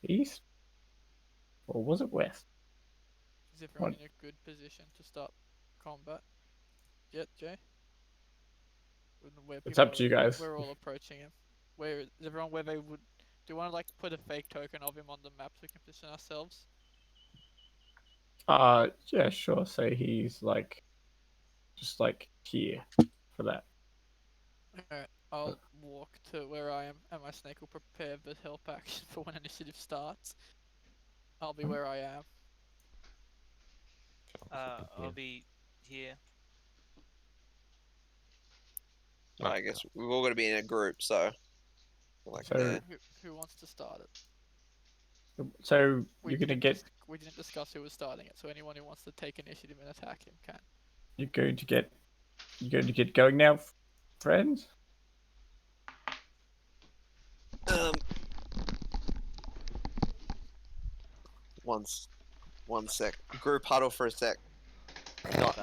east? Or was it west? Is everyone What? in a good position to start combat? Yet, Jay? Where It's people up to you guys. We're all approaching him. Where is everyone? Where they would? Do you want to like put a fake token of him on the map so we can position ourselves? Yeah, sure. Say he's like, just like here for that. Alright, I'll walk to where I am, and my snake will prepare the help action for when initiative starts. I'll be where I am. I'll be here. I guess we've all got to be in a group, so like So- there. Who wants to start it? So We you're gonna didn't get. we didn't discuss who was starting it, so anyone who wants to take initiative and attack him can. You're going to get. You're going to get going now, friends. One sec. Group huddle for a sec.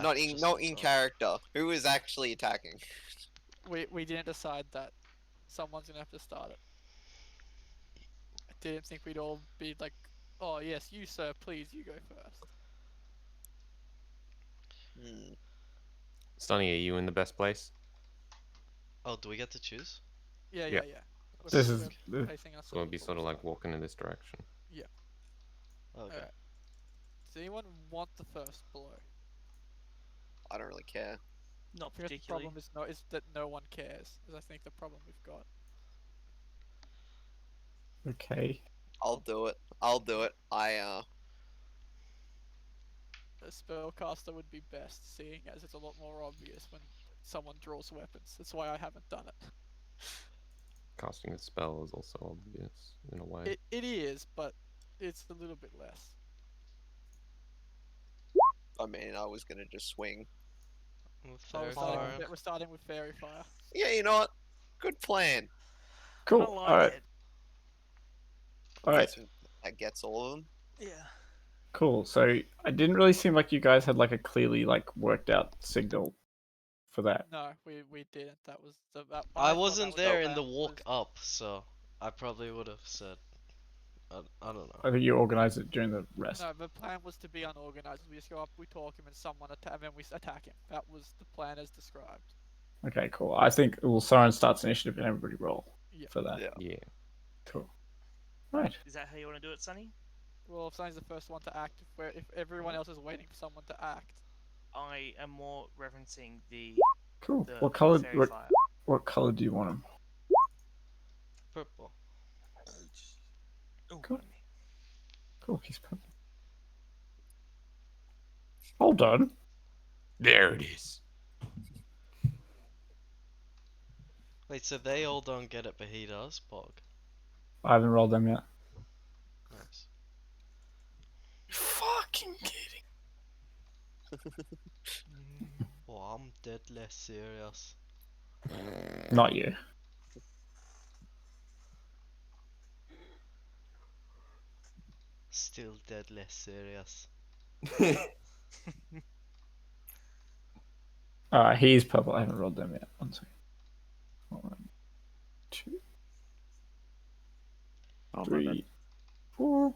Not in character. Who is actually attacking? We didn't decide that. Someone's gonna have to start it. I didn't think we'd all be like, oh yes, you sir, please, you go first. Sonny, are you in the best place? Oh, do we get to choose? Yeah. Yeah. This is we're facing ourselves. So it'll be sort of like walking in this direction. Yeah. Okay. Alright. Does anyone want the first blow? I don't really care. Not I think the particularly. problem is that no one cares. Is I think the problem we've got. Okay. I'll do it. I'll do it. A spellcaster would be best, seeing as it's a lot more obvious when someone draws weapons. That's why I haven't done it. Casting a spell is also obvious in a way. It is, but it's a little bit less. I mean, I was gonna just swing. So we're starting with fairy fire. Yeah, you know what? Good plan. Cool. I like All right. it. All right. That gets all of them. Yeah. Cool. So I didn't really seem like you guys had like a clearly like worked out signal for that. No, we didn't. That was that. I thought wasn't that was there the in the plan, walk was- up, so I probably would have said. I don't know. I think you organized it during the rest. No, the plan was to be unorganized. We just go up, we talk him, and someone attack, and then we attack him. That was the plan as described. Okay, cool. I think Soren starts initiative and everybody roll Yeah. for that. Yeah. Cool. Right. Is that how you want to do it, Sonny? Well, if someone's the first one to act, if everyone else is waiting for someone to act, I am more referencing the Cool. the What color? fairy fire. What color do you want them? Purple. Oh, Cool. pardon me. Cool. He's purple. Hold on. There it is. Wait, so they all don't get it, but he does? Pog. I haven't rolled them yet. Nice. Fucking kidding. Oh, I'm deadly serious. Not you. Still deadly serious. He's purple. I haven't rolled them yet. 1 second. 1, 2. Oh my god. 3, 4.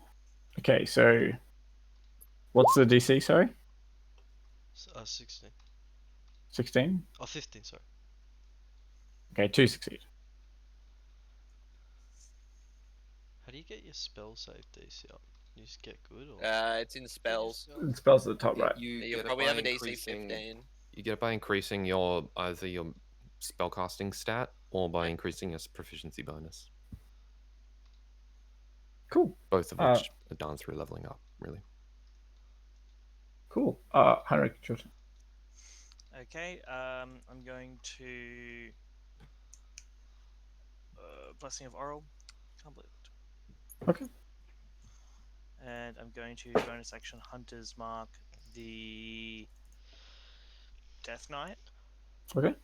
Okay, so what's the DC? Sorry, 16. 16. Oh, 15, sorry. Okay, 2 succeed. How do you get your spell save DC up? You just get good or? It's in spells. Spells at the top You, right. you You'll get it probably by have a DC increasing. 15. You get it by increasing your either your spellcasting stat or by Yep. increasing your proficiency bonus. Cool. Both of which are done through leveling up, really. Cool. Heinrich, it's your turn. Okay, I'm going to Blessing of Oral. Can't believe it. Okay. And I'm going to bonus action Hunter's Mark the Death Knight, Okay.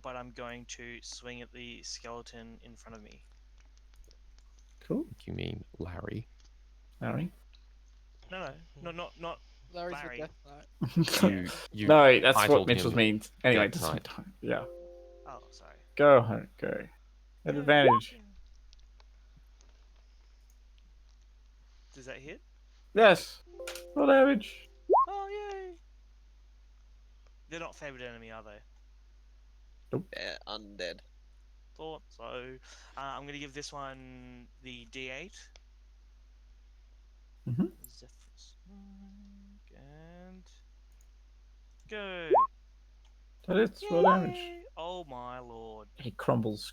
but I'm going to swing at the skeleton in front of me. Cool. You mean Larry? Larry. No, not Larry's Larry. the Death Knight. You No, that's what titled Mitchell's him means. Anyway, Death doesn't Knight. time. Yeah. Oh, sorry. Go, Heinrich, go. At Yeah, advantage. yeah. Does that hit? Yes. Roll damage. Oh, yay! They're not favored enemy, are they? Yeah, undead. Thought so. I'm going to give this one the D8. Mhm. Zephyrus and go. That is roll damage. Yay! Oh my lord. He crumbles.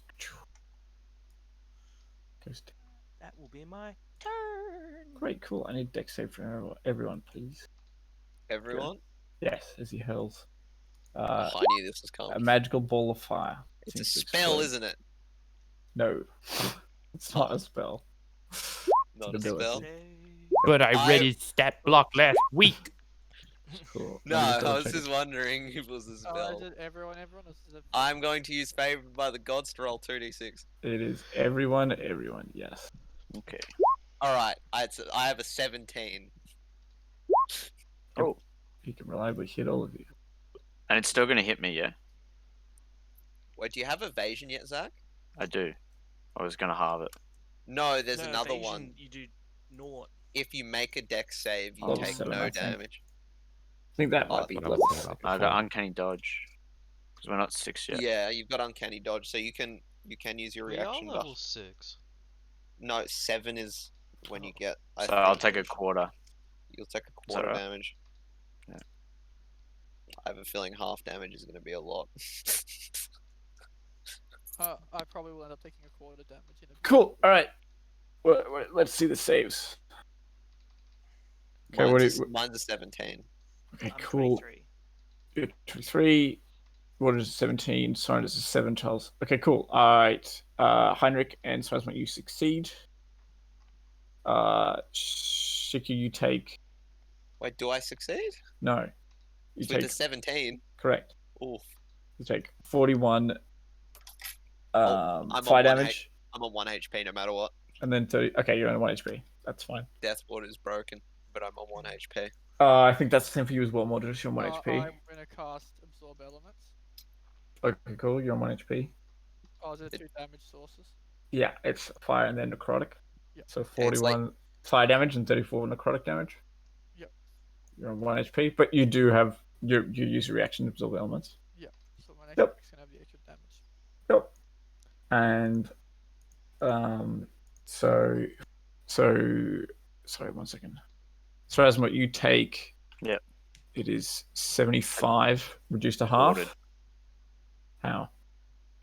Goes down. That will be my turn. Great, cool. I need dex save for everyone, please. Everyone? Yes, as he hurls. I knew this was coming. A magical ball of fire. It's a seems to spell, explode. isn't it? No. It's not a spell. Not an a ability. spell. But I read I- his stat block last week. Cool. No, Let me I double was check just it. wondering if it was a Oh, spell. is it everyone? Or is it I'm going to use favored by the gods to roll 2d6. It is everyone, yes. Okay. Alright, I have a 17. Oh, He can reliably hit all of you. and it's still gonna hit me, yeah. Wait, do you have evasion yet, Zach? I do. I was gonna halve it. No, there's No, another evasion, one. You do naught. If you make a dex save, you Level take 7, I no think. damage. I think that Oh, might be I level was 6. thinking I before. got uncanny dodge because we're not 6 yet. Yeah, you've got uncanny dodge, so you can use your We are reaction level buff. 6. No, 7 is when you get. So I'll think take a quarter. You'll take a that quarter right? damage. Yeah. I have a feeling half damage is going to be a lot. I probably will end up taking a quarter damage in a bit. Cool. All right. Let's see the saves. Okay, Mine's a 17. Okay, I'm cool. 23. You're 23. What is 17? Sorry, this is 7, Charles. Okay, cool. All right. Heinrich and Swasma, you succeed. Shiki, you take. Wait, do I succeed? No. You With take. the 17? Correct. Oof. You take 41 I'm on fire 1 damage. I'm on 1 HP no matter what. And then 30. Okay, you're on 1 HP. That's fine. Death Ward is broken, but I'm on 1 HP. I think that's the same for you as well, Mordred. You're on 1 HP. I'm gonna cast Absorb Elements. Okay, cool. You're on 1 HP. Oh, is it 2 damage sources? Yeah, it's fire and then necrotic. Yep. So Yeah, it's like- 41 fire damage and 34 necrotic damage. Yep. You're on 1 HP, but you do have you use your reaction to absorb elements. Yeah. So my next Yep. attack's gonna have the extra damage. Yep. And so sorry, 1 second. So as what you take, Yep. it is 75 reduced to half. Ordered. How? You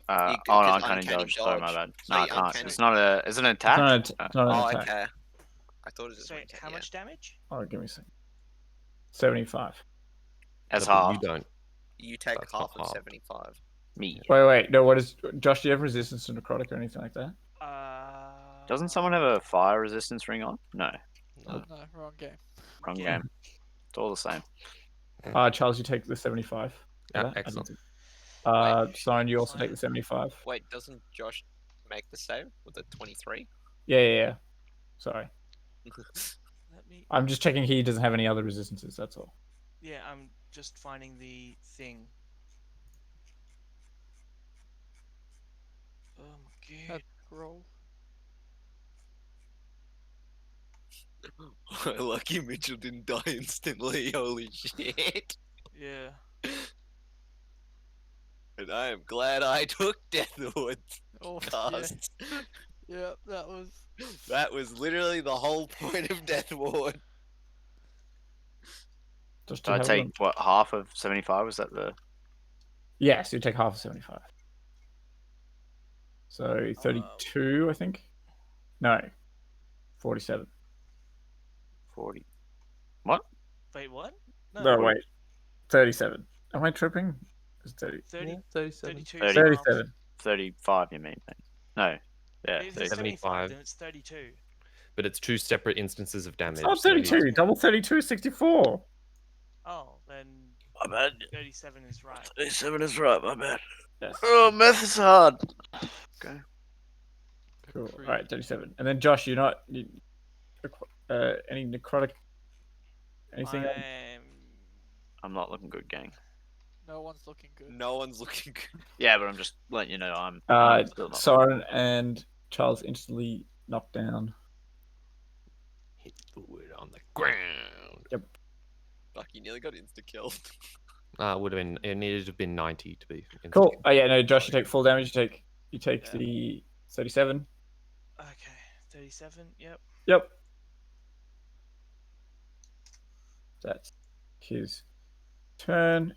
Oh, can- no, 'cause uncanny uncanny dodge. Sorry, my dodge. bad. So No, I you can't. uncanny- It's not a. Is it an It's attack? not an, not an Oh, attack. okay. I thought it was just So when you take how yeah. much damage? Oh, give me a second. 75. As No, but half. you don't. You take That's half not of half. 75. Me. Wait. No, what is Josh? Do you have resistance to necrotic or anything like that? Doesn't someone have a fire resistance ring on? No, No. No, wrong game. wrong Yeah. game. It's all the same. Charles, you take the 75. for Yeah, that? I excellent. didn't think- Siren, you also take the 75. Wait, doesn't Josh make the save with a 23? Yeah. Sorry. Let me. I'm just checking he doesn't have any other resistances, that's all. Yeah, I'm just finding the thing. Oh my god. Roll. Lucky Mitchell didn't die instantly. Holy shit! Yeah. And I am glad I took Deathwood Oh, yeah. cast. Yeah, that was. That was literally the whole point of Death Ward. Just So to I have take them. what, half of 75? Was that the? Yes, you take half of 75. So 32, I think. No, 47. 40? What? Wait, what? No, wait, 37. Am I tripping? It's 30. 30, Yeah, 37. 32 30. 37. 35? You mean? Mate? No. Yeah. If it's 30. 75, then it's 32. But it's 2 separate instances of damage. It's not so 32. he's- Double 32 is 64. Oh, then My bad. 37 is right. 37 is right. My bad. Yes. Oh, math is hard. Okay. Cool. All right, 37. And then Josh, you're not any necrotic anything? else? I'm not looking good, gang. No one's looking good. No one's looking good. Yeah, but I'm just letting you know I'm still not. Soren and Charles instantly knocked down. hit the wood on the ground. Fuck, you nearly got insta-killed. Would have been. It needed to have been 90 to be. Cool. Oh yeah, no, Josh, you take full damage. You take Yeah. the 37. Okay, 37. Yep. Yep. That's his turn.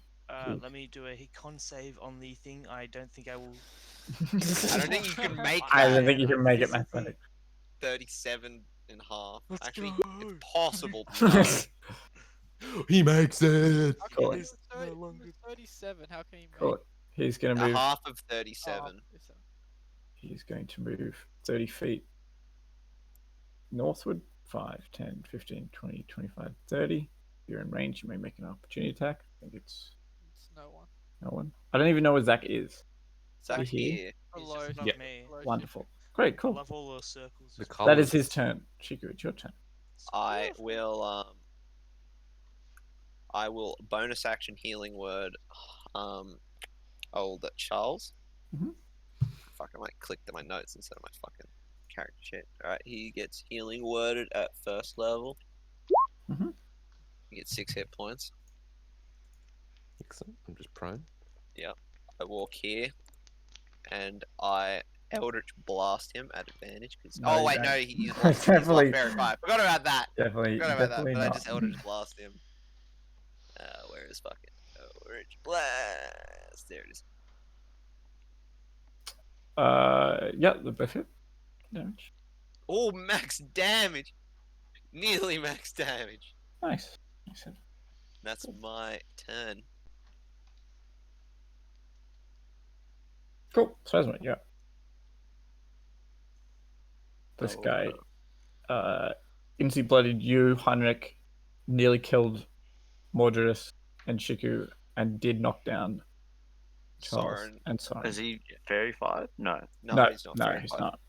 Let me do a con save on the thing. I don't think I will. I don't think you can make I don't that think you can make it This is the- mathematic. 37 and a half. Let's Actually, go. it's possible. to He makes it. How Cool. can he It's do no 30 longer- 37? How can he make Cool. He's going to a move. half of Oh, 37. 37. He's going to move 30 feet northward. 5, 10, 15, 20, 25, 30. If you're in range, you may make an opportunity attack. I think it's It's no one. no one. I don't even know where Zach is. Zach He- here. He's Below, just above Yeah. me. below Wonderful. Great, I cool. love all those circles. The It's colours. That is his turn. Shiku, it's your turn. I will bonus action healing word old Charles. Mhm. Fuck, I might click to my notes instead of my fucking character shit. Alright, he gets healing worded at first level. Mhm. He gets 6 hit points. Excellent. I'm just prone. I walk here and I Eldritch blast him at advantage because No, oh you wait, don't. no, he's Definitely. lost verify. Forgot about that. Definitely, Forgot about that, definitely but I not. just Eldritch blast him. Where is fucking Eldritch blast? There it is. Yeah, the both hit damage. Oh, max damage. Nearly max damage. Nice. Nice hit. That's my turn. Cool. Seismic, yeah. This Oh, guy, instantly blooded you, Heinrich, nearly killed Mordredus and Shiku, and did knock down Charles Soren. and Soren. Is he fairy fired? No. No, he's not. No, very he's high. not.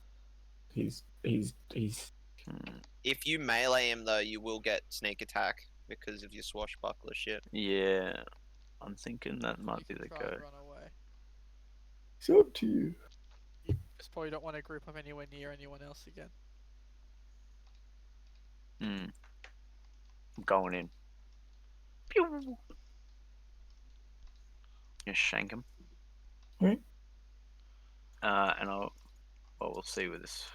He's If you melee him though, you will get sneak attack because of your swashbuckler shit. Yeah. I'm thinking that might be You can the try go. and run away. it's up to you. You just probably don't want to group up anywhere near anyone else again. Hmm. I'm going in. Pew! Just shank him. Okay. And we'll see with this.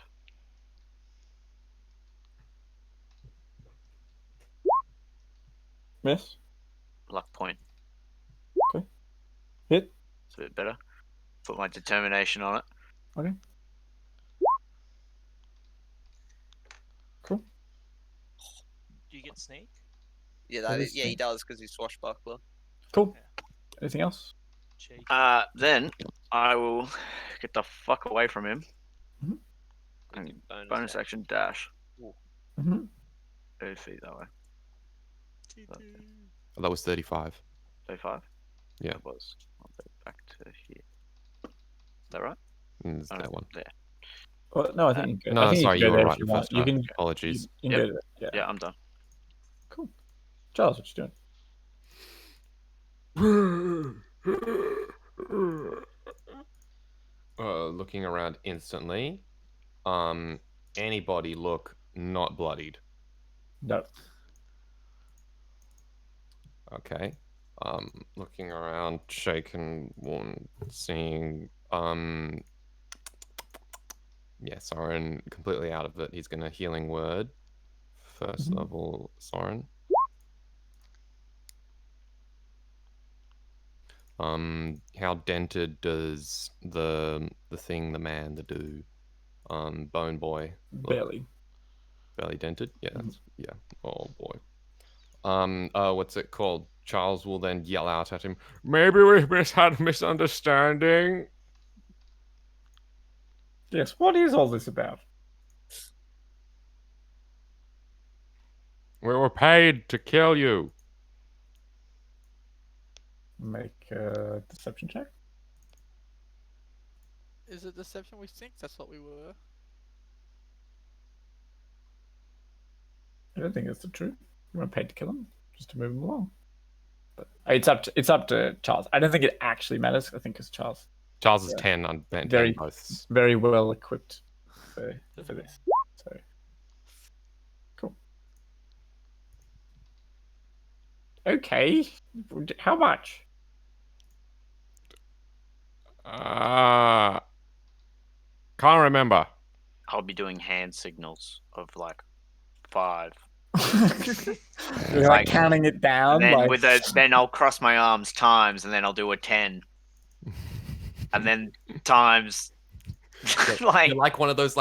Miss. Luck point. Hit. It's a bit better. Put my determination on it. Okay. Cool. Do you get sneak? Yeah, That that is is, yeah, he sneak. does because he's swashbuckler. Cool. Anything else? Cheeky. Then I will get the fuck away from him. Mhm. And Bonus bonus action dash. Mm-hmm. 30 feet that way. Oh, that was 35. 35? Yeah. It was. I'll go back to here. Is that right? It's Oh, that one. There. Well, no, I think you can go. I No, think sorry, you you can go were there right if you the want. first You time. can. Apologies. You can Yep. go there. Yeah. Yeah, I'm done. Cool. Charles, what you doing? Looking around instantly. Anybody look not bloodied? No. Okay. Looking around, shaking one, seeing yeah, Soren completely out of it. He's gonna healing word. First Mhm. level Soren. How dented does the man, bone boy look? Barely. Barely dented? Yeah, Mhm. that's yeah. Oh boy. What's it called? Charles will then yell out at him, maybe we've had a misunderstanding. Yes, what is all this about? We were paid to kill you. Make a deception check. Is it deception? We think that's what we were. I don't think that's the truth. You weren't paid to kill him, just to move him along. But it's up to Charles. I don't think it actually matters. I think it's Charles. Charles is Yeah. 10 on 10 Very, oaths. very well equipped for this. So cool. Okay, how much? Can't remember. I'll be doing hand signals of like 5. You're like counting it down, And then like then I'll cross my arms times, and then I'll do a 10, and then times. Like, You're like one of those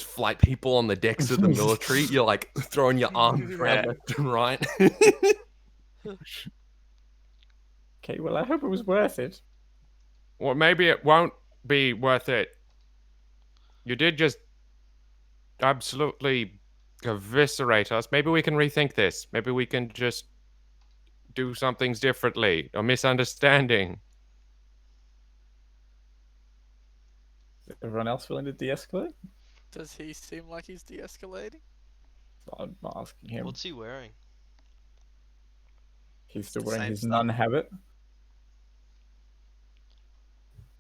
flight people on the decks of the military. You're like throwing your arms around Yeah. left and right. okay. Well, I hope it was worth it. Well, maybe it won't be worth it. You did just absolutely eviscerate us. Maybe we can rethink this. Maybe we can just do some things differently. A misunderstanding. Is everyone else willing to de-escalate? Does he seem like he's de-escalating? So I'm not asking him. What's he wearing? He's still The wearing same his stuff. nun habit.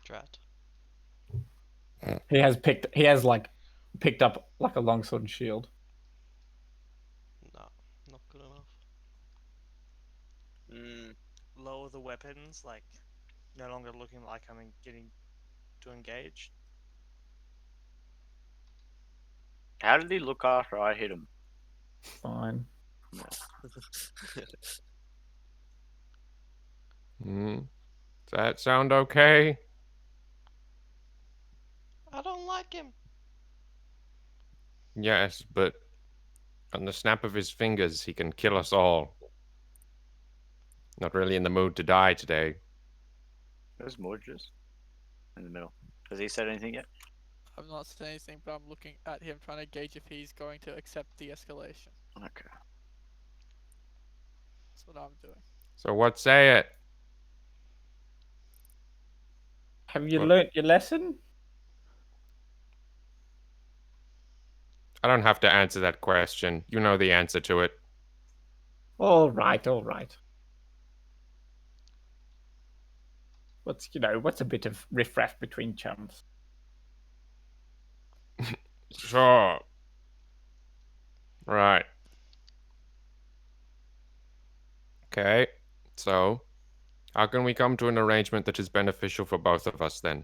Drat. He has picked up like a longsword and shield. No, not good enough. Lower the weapons, like no longer looking like I'm getting to engage. how did he look after I hit him? Fine. Does that sound okay? I don't like him. Yes, but on the snap of his fingers, he can kill us all. Not really in the mood to die today. There's Mordred in the middle. Has he said anything yet? I'm not saying anything, but I'm looking at him trying to gauge if he's going to accept de-escalation. Okay. That's what I'm doing. So what say it? Have you Well- learnt your lesson? I don't have to answer that question. You know the answer to it. All right, all right. What's a bit of riffraff between chums? Sure. Right. Okay. So, how can we come to an arrangement that is beneficial for both of us then?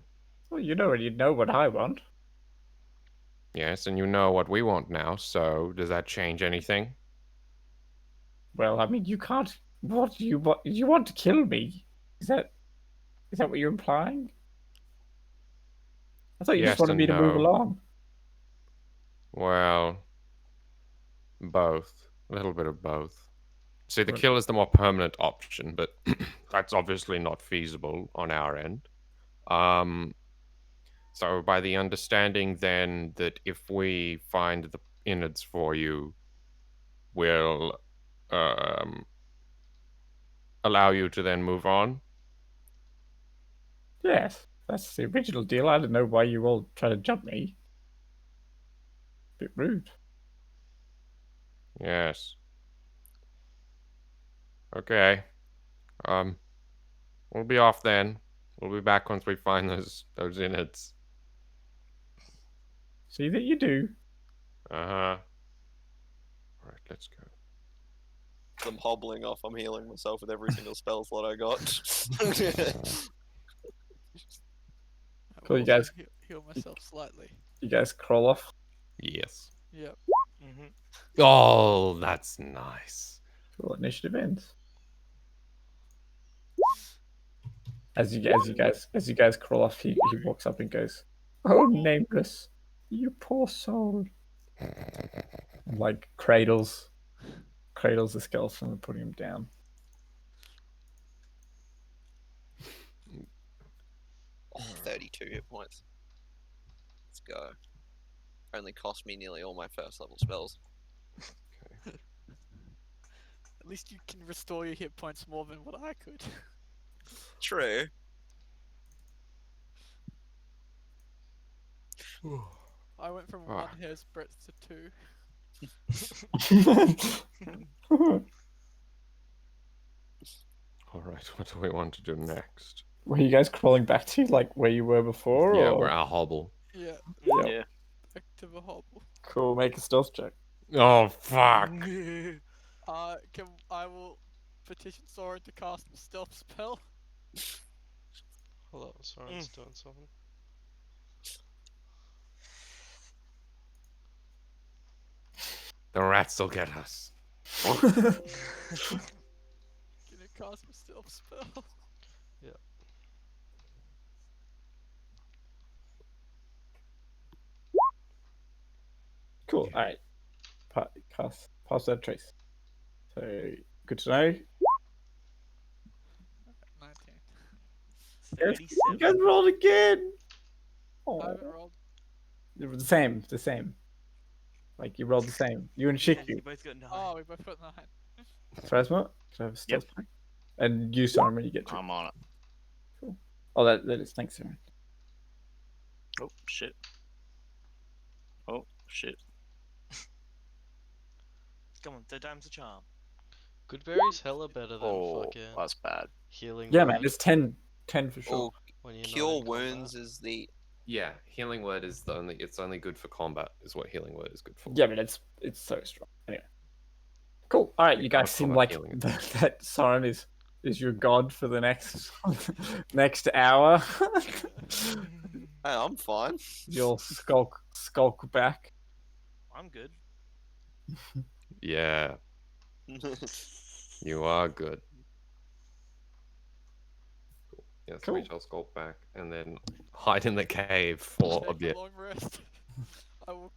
Well, you already know what I want. Yes, and you know what we want now, so does that change anything? Well, I mean, you can't. What do you want? You want to kill me? Is that what you're implying? I thought you Yes just wanted and me to move no. along. Well, both. A little bit of both. See, the Right. kill is the more permanent option, but that's obviously not feasible on our end. So by the understanding then that if we find the innards for you, we'll allow you to then move on. Yes, that's the original deal. I don't know why you all try to jump me. Bit rude. Yes. Okay. We'll be off then. We'll be back once we find those innards. See that you do. Uh-huh. Alright, let's go. I'm hobbling off. I'm healing myself with every single spell slot I got. I Cool, will you guys- also heal myself slightly. You guys crawl off. Yes. Yep. Mm-hmm. Oh, that's nice. Cool. Initiative ends. As you guys crawl off, he walks up and goes, "Oh, nameless, you poor soul." And, like cradles the skeleton and putting him down. 32 hit points. Let's go. Only cost me nearly all my first level spells. At least you can restore your hit points more than what I could. True. I went from Ah. 1 hair's breadth to 2. All right, what do we want to do next? Were you guys crawling back to like where you were before? Yeah, or... we're our hobble. Yeah, Yep. Yeah. back to the hobble. Cool. Make a stealth check. Oh fuck! I will petition Soren to cast a stealth spell. Hold on, Soren's doing something. The rats will get us. Can you cast a stealth spell? Cool. All right. Pass that trace. So good to know. 19. You guys rolled again. I haven't rolled. The same. Like you rolled the same. You and You Shiku. both got 9. Oh, we both got 9. Phrasma, can I have a stealth check? And you, Simon, when you get to it. I'm on it. Cool. Oh, that is. Thanks, Simon. Oh shit. Oh shit. Come on, 3 times the charm. Good berry's hella better than Oh, fucking that's bad. healing. Yeah, word man, it's 10 for sure. Or when you're not cure in combat. wounds is the Yeah, healing word is the only. It's only good for combat. Is what healing word is good for. Yeah, but it's so strong. Anyway, cool. All right, you guys seem like healing. that Soren is your god for the next next hour. Hey, I'm fine. You'll skulk back. I'm good. Yeah, you are good. Cool. Yes, Cool. we shall skulk back and then hide in the cave for a Take bit. a long rest. I will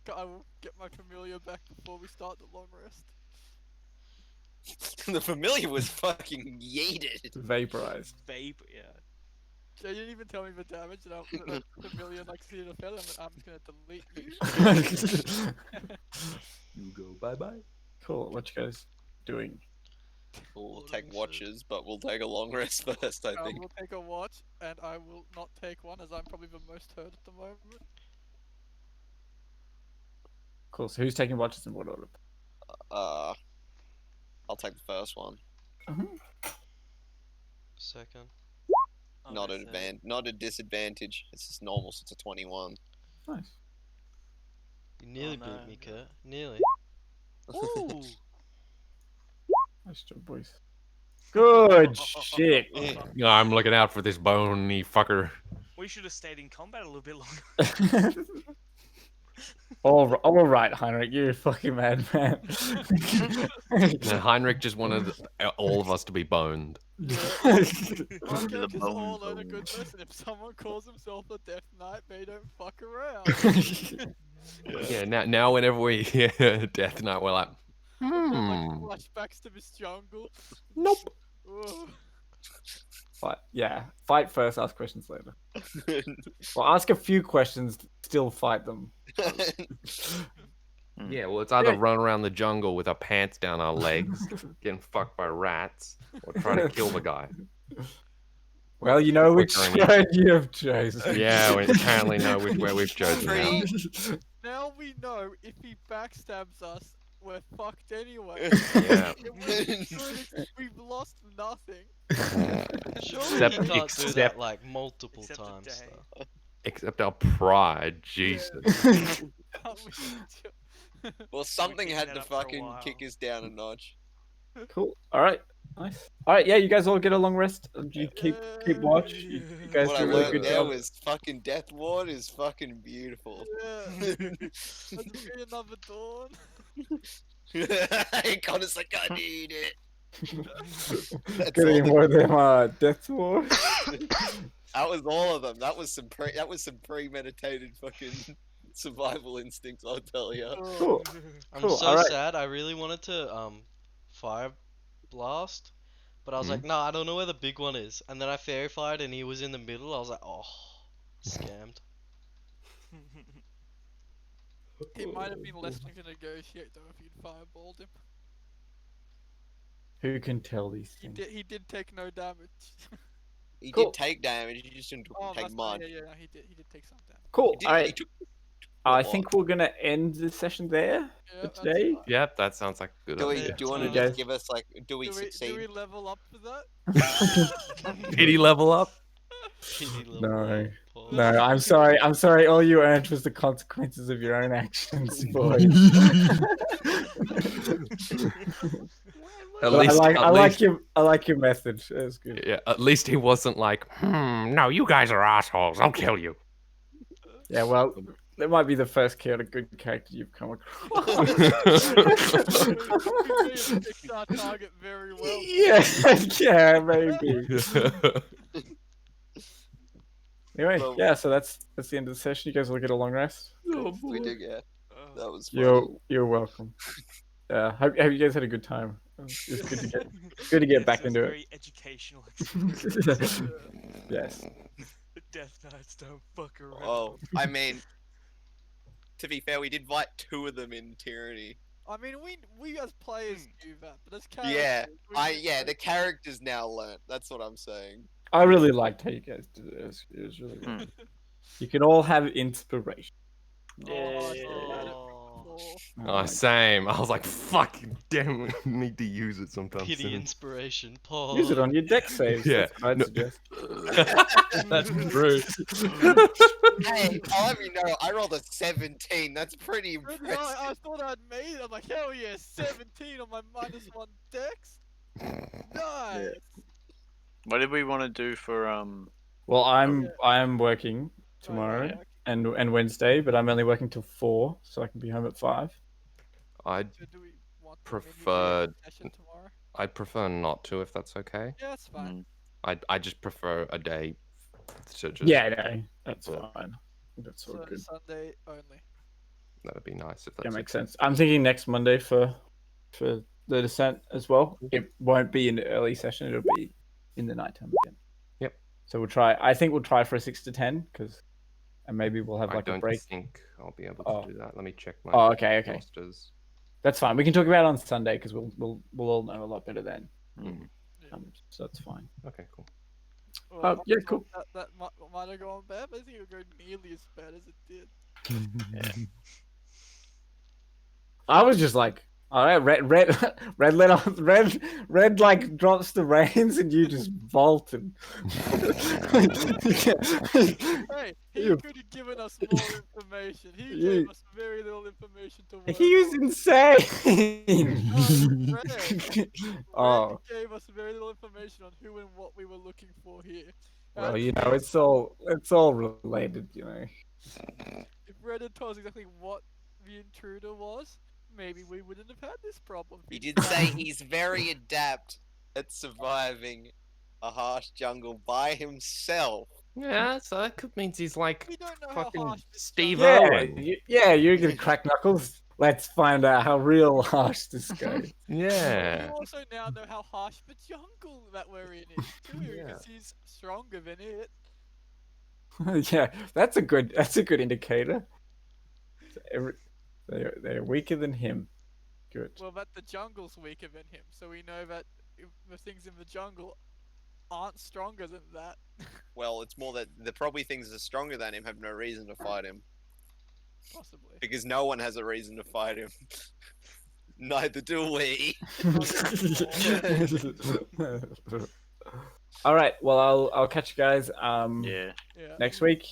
get my familiar back before we start the long rest. The familiar was fucking yeeted. Vaporized. Vape, yeah. They didn't even tell me the damage, and I'm familiar like seeing a feather, and I'm just gonna delete you. You go bye bye. Cool. What you guys doing? We'll Loading take shit. watches, but we'll take a long rest first, I I think. will take a watch, and I will not take one, as I'm probably the most hurt at the moment. Cool. So who's taking watches in what order? I'll take the first one. Second. I'll Not go an third. not a disadvantage. It's just normal, so it's a 21. Nice. You nearly no. beat me, Kurt. Nearly. Ooh! Nice job, boys. Good shit. Yeah, I'm looking out for this bony fucker. We should have stayed in combat a little bit longer. all right, Heinrich, you're a fucking madman. And Heinrich just wanted all of us to be boned. Our The characters all bones learn a of- good lesson. If someone calls himself a Death Knight, they don't fuck around. Yeah, now whenever we hear Death Knight, we're like, Like hmm. flashbacks to this jungle. Nope. Ugh. Fight first, ask questions later. Well, ask a few questions, still fight them. Yeah, well, it's either Yeah. run around the jungle with our pants down our legs, getting fucked by rats, or try to kill the guy. Well, you know which Quicker and road you have chosen. Yeah, we apparently know where we've chosen now. Now we know if he backstabs us, we're fucked anyway. Yeah. We've lost nothing. Surely Except- he can't do that except- like multiple Except a times day. though. Except our pride, Jesus. Can't we Well, something keep had that to up for a fucking while. kick us down a notch. Cool. All right. Nice. All right. Yeah, you guys all get a long rest. You keep watch. You guys What do I a really learned good there job. was fucking Death Ward is fucking beautiful. Yeah. Let's be another dawn. Connor's like, I need it. That's Getting all more of them death war. That was all of them. That was some premeditated fucking survival instincts, I'll tell you. Cool. I'm Cool, so alright. sad. I really wanted to fire blast, but I was like, nah, I don't know where the big one is. And then I fairy fired, and he was in the middle. I was like, oh, scammed. He might have been less to negotiate though if you'd fireballed him. Who can tell these He things? did. He did take no damage. He Cool. did take damage. He just didn't Oh, take that's mud. yeah, yeah. He did. He did take some damage. Cool. He did, All he right. took I a think lot. we're gonna end the session there Yeah, for that's today. fine. Yep, that sounds like a good Do idea. you want You to guys- just give us like? Do we Do succeed? we level up for that? Pity level up? Pity level No. up, Paul. No, I'm sorry. I'm sorry. All you earned was the consequences of your own actions, boys. At But least, I like your message. That's good. yeah, at least he wasn't like, no, you guys are assholes. I'll kill you. Yeah, well, that might be the first chaotic good character you've come across. We picked our target very well. Yeah, yeah, maybe. Anyway, Well- yeah, so that's the end of the session. You guys will get a long rest. We did, yeah. That was fun. You're welcome. Hope you guys had a good time. It's good to get Yes, back it was into a it. very educational experience. Yes. The Death Knights don't fuck around. Oh, I mean, to be fair, we did fight 2 of them in Tyranny. I mean, we as players knew that, but as characters, Yeah, we didn't yeah, know. the characters now learnt. That's what I'm saying. I really liked how you guys did it. It was really good. You can all have inspiration. Oh, I Yeah. thought about it Oh. before. Oh, same. I was like, fucking damn, we need to use it sometime Pity soon. inspiration, Paul. Use it on your deck saves. Yeah, That's what I'd no- suggest. That's true. Hey, I'll have you know, I rolled a 17. That's pretty Good impressive. night, I thought I'd made it. I'm like, hell yeah, 17 on my -1 dex. Nice. What did we want to do for Well, I'm working tomorrow yeah. and Wednesday, but I'm only working till 4, so I can be home at 5. I'd So do we want the prefer- mini session tomorrow? I'd prefer not to, if that's okay. Yeah, that's fine. I just prefer a day to just. Yeah, no, that's Yeah. fine. That's all So good. Sunday only. That'd be nice if That that's makes sense. I'm thinking next Monday for the descent as well. It won't be in the early session. It'll be in the nighttime again. Yep. So we'll try. I think we'll try for a 6 to 10 and maybe we'll have I like a don't break. think I'll be able Oh. to do that. Let me check my Oh, okay. rosters. That's fine. We can talk about it on Sunday because we'll all know a lot better then. Mm. So that's fine. Okay, cool. Well, yeah, I thought cool. That might have gone bad, but I think it would go nearly as bad as it did. I was just like, all right, red like drops the reins and you just vault and. Hey, he You- could have given us more information. He You- gave us very little information to work He was on. insane. Red Oh, gave us very little information on who and what we were looking for here. well, And you know, it's all related, you know. if Red had told us exactly what the intruder was, maybe we wouldn't have had this problem. He did say he's very adept at surviving a harsh jungle by himself. Yeah, so that could means he's like We don't know how fucking harsh this Steve jungle Irwin. Yeah, you're gonna crack knuckles. Let's find out how real harsh this goes. Yeah. We also now know how harsh the jungle that we're in is too, Yeah. because he's stronger than it. Yeah, that's a good indicator. They're weaker than him. Good. Well, that the jungle's weaker than him, so we know that if the things in the jungle aren't stronger than that. Well, it's more that the probably things that are stronger than him have no reason to fight him. Possibly. Because no one has a reason to fight him. Neither do we. All right. Well, I'll catch you guys yeah. Yeah. next week.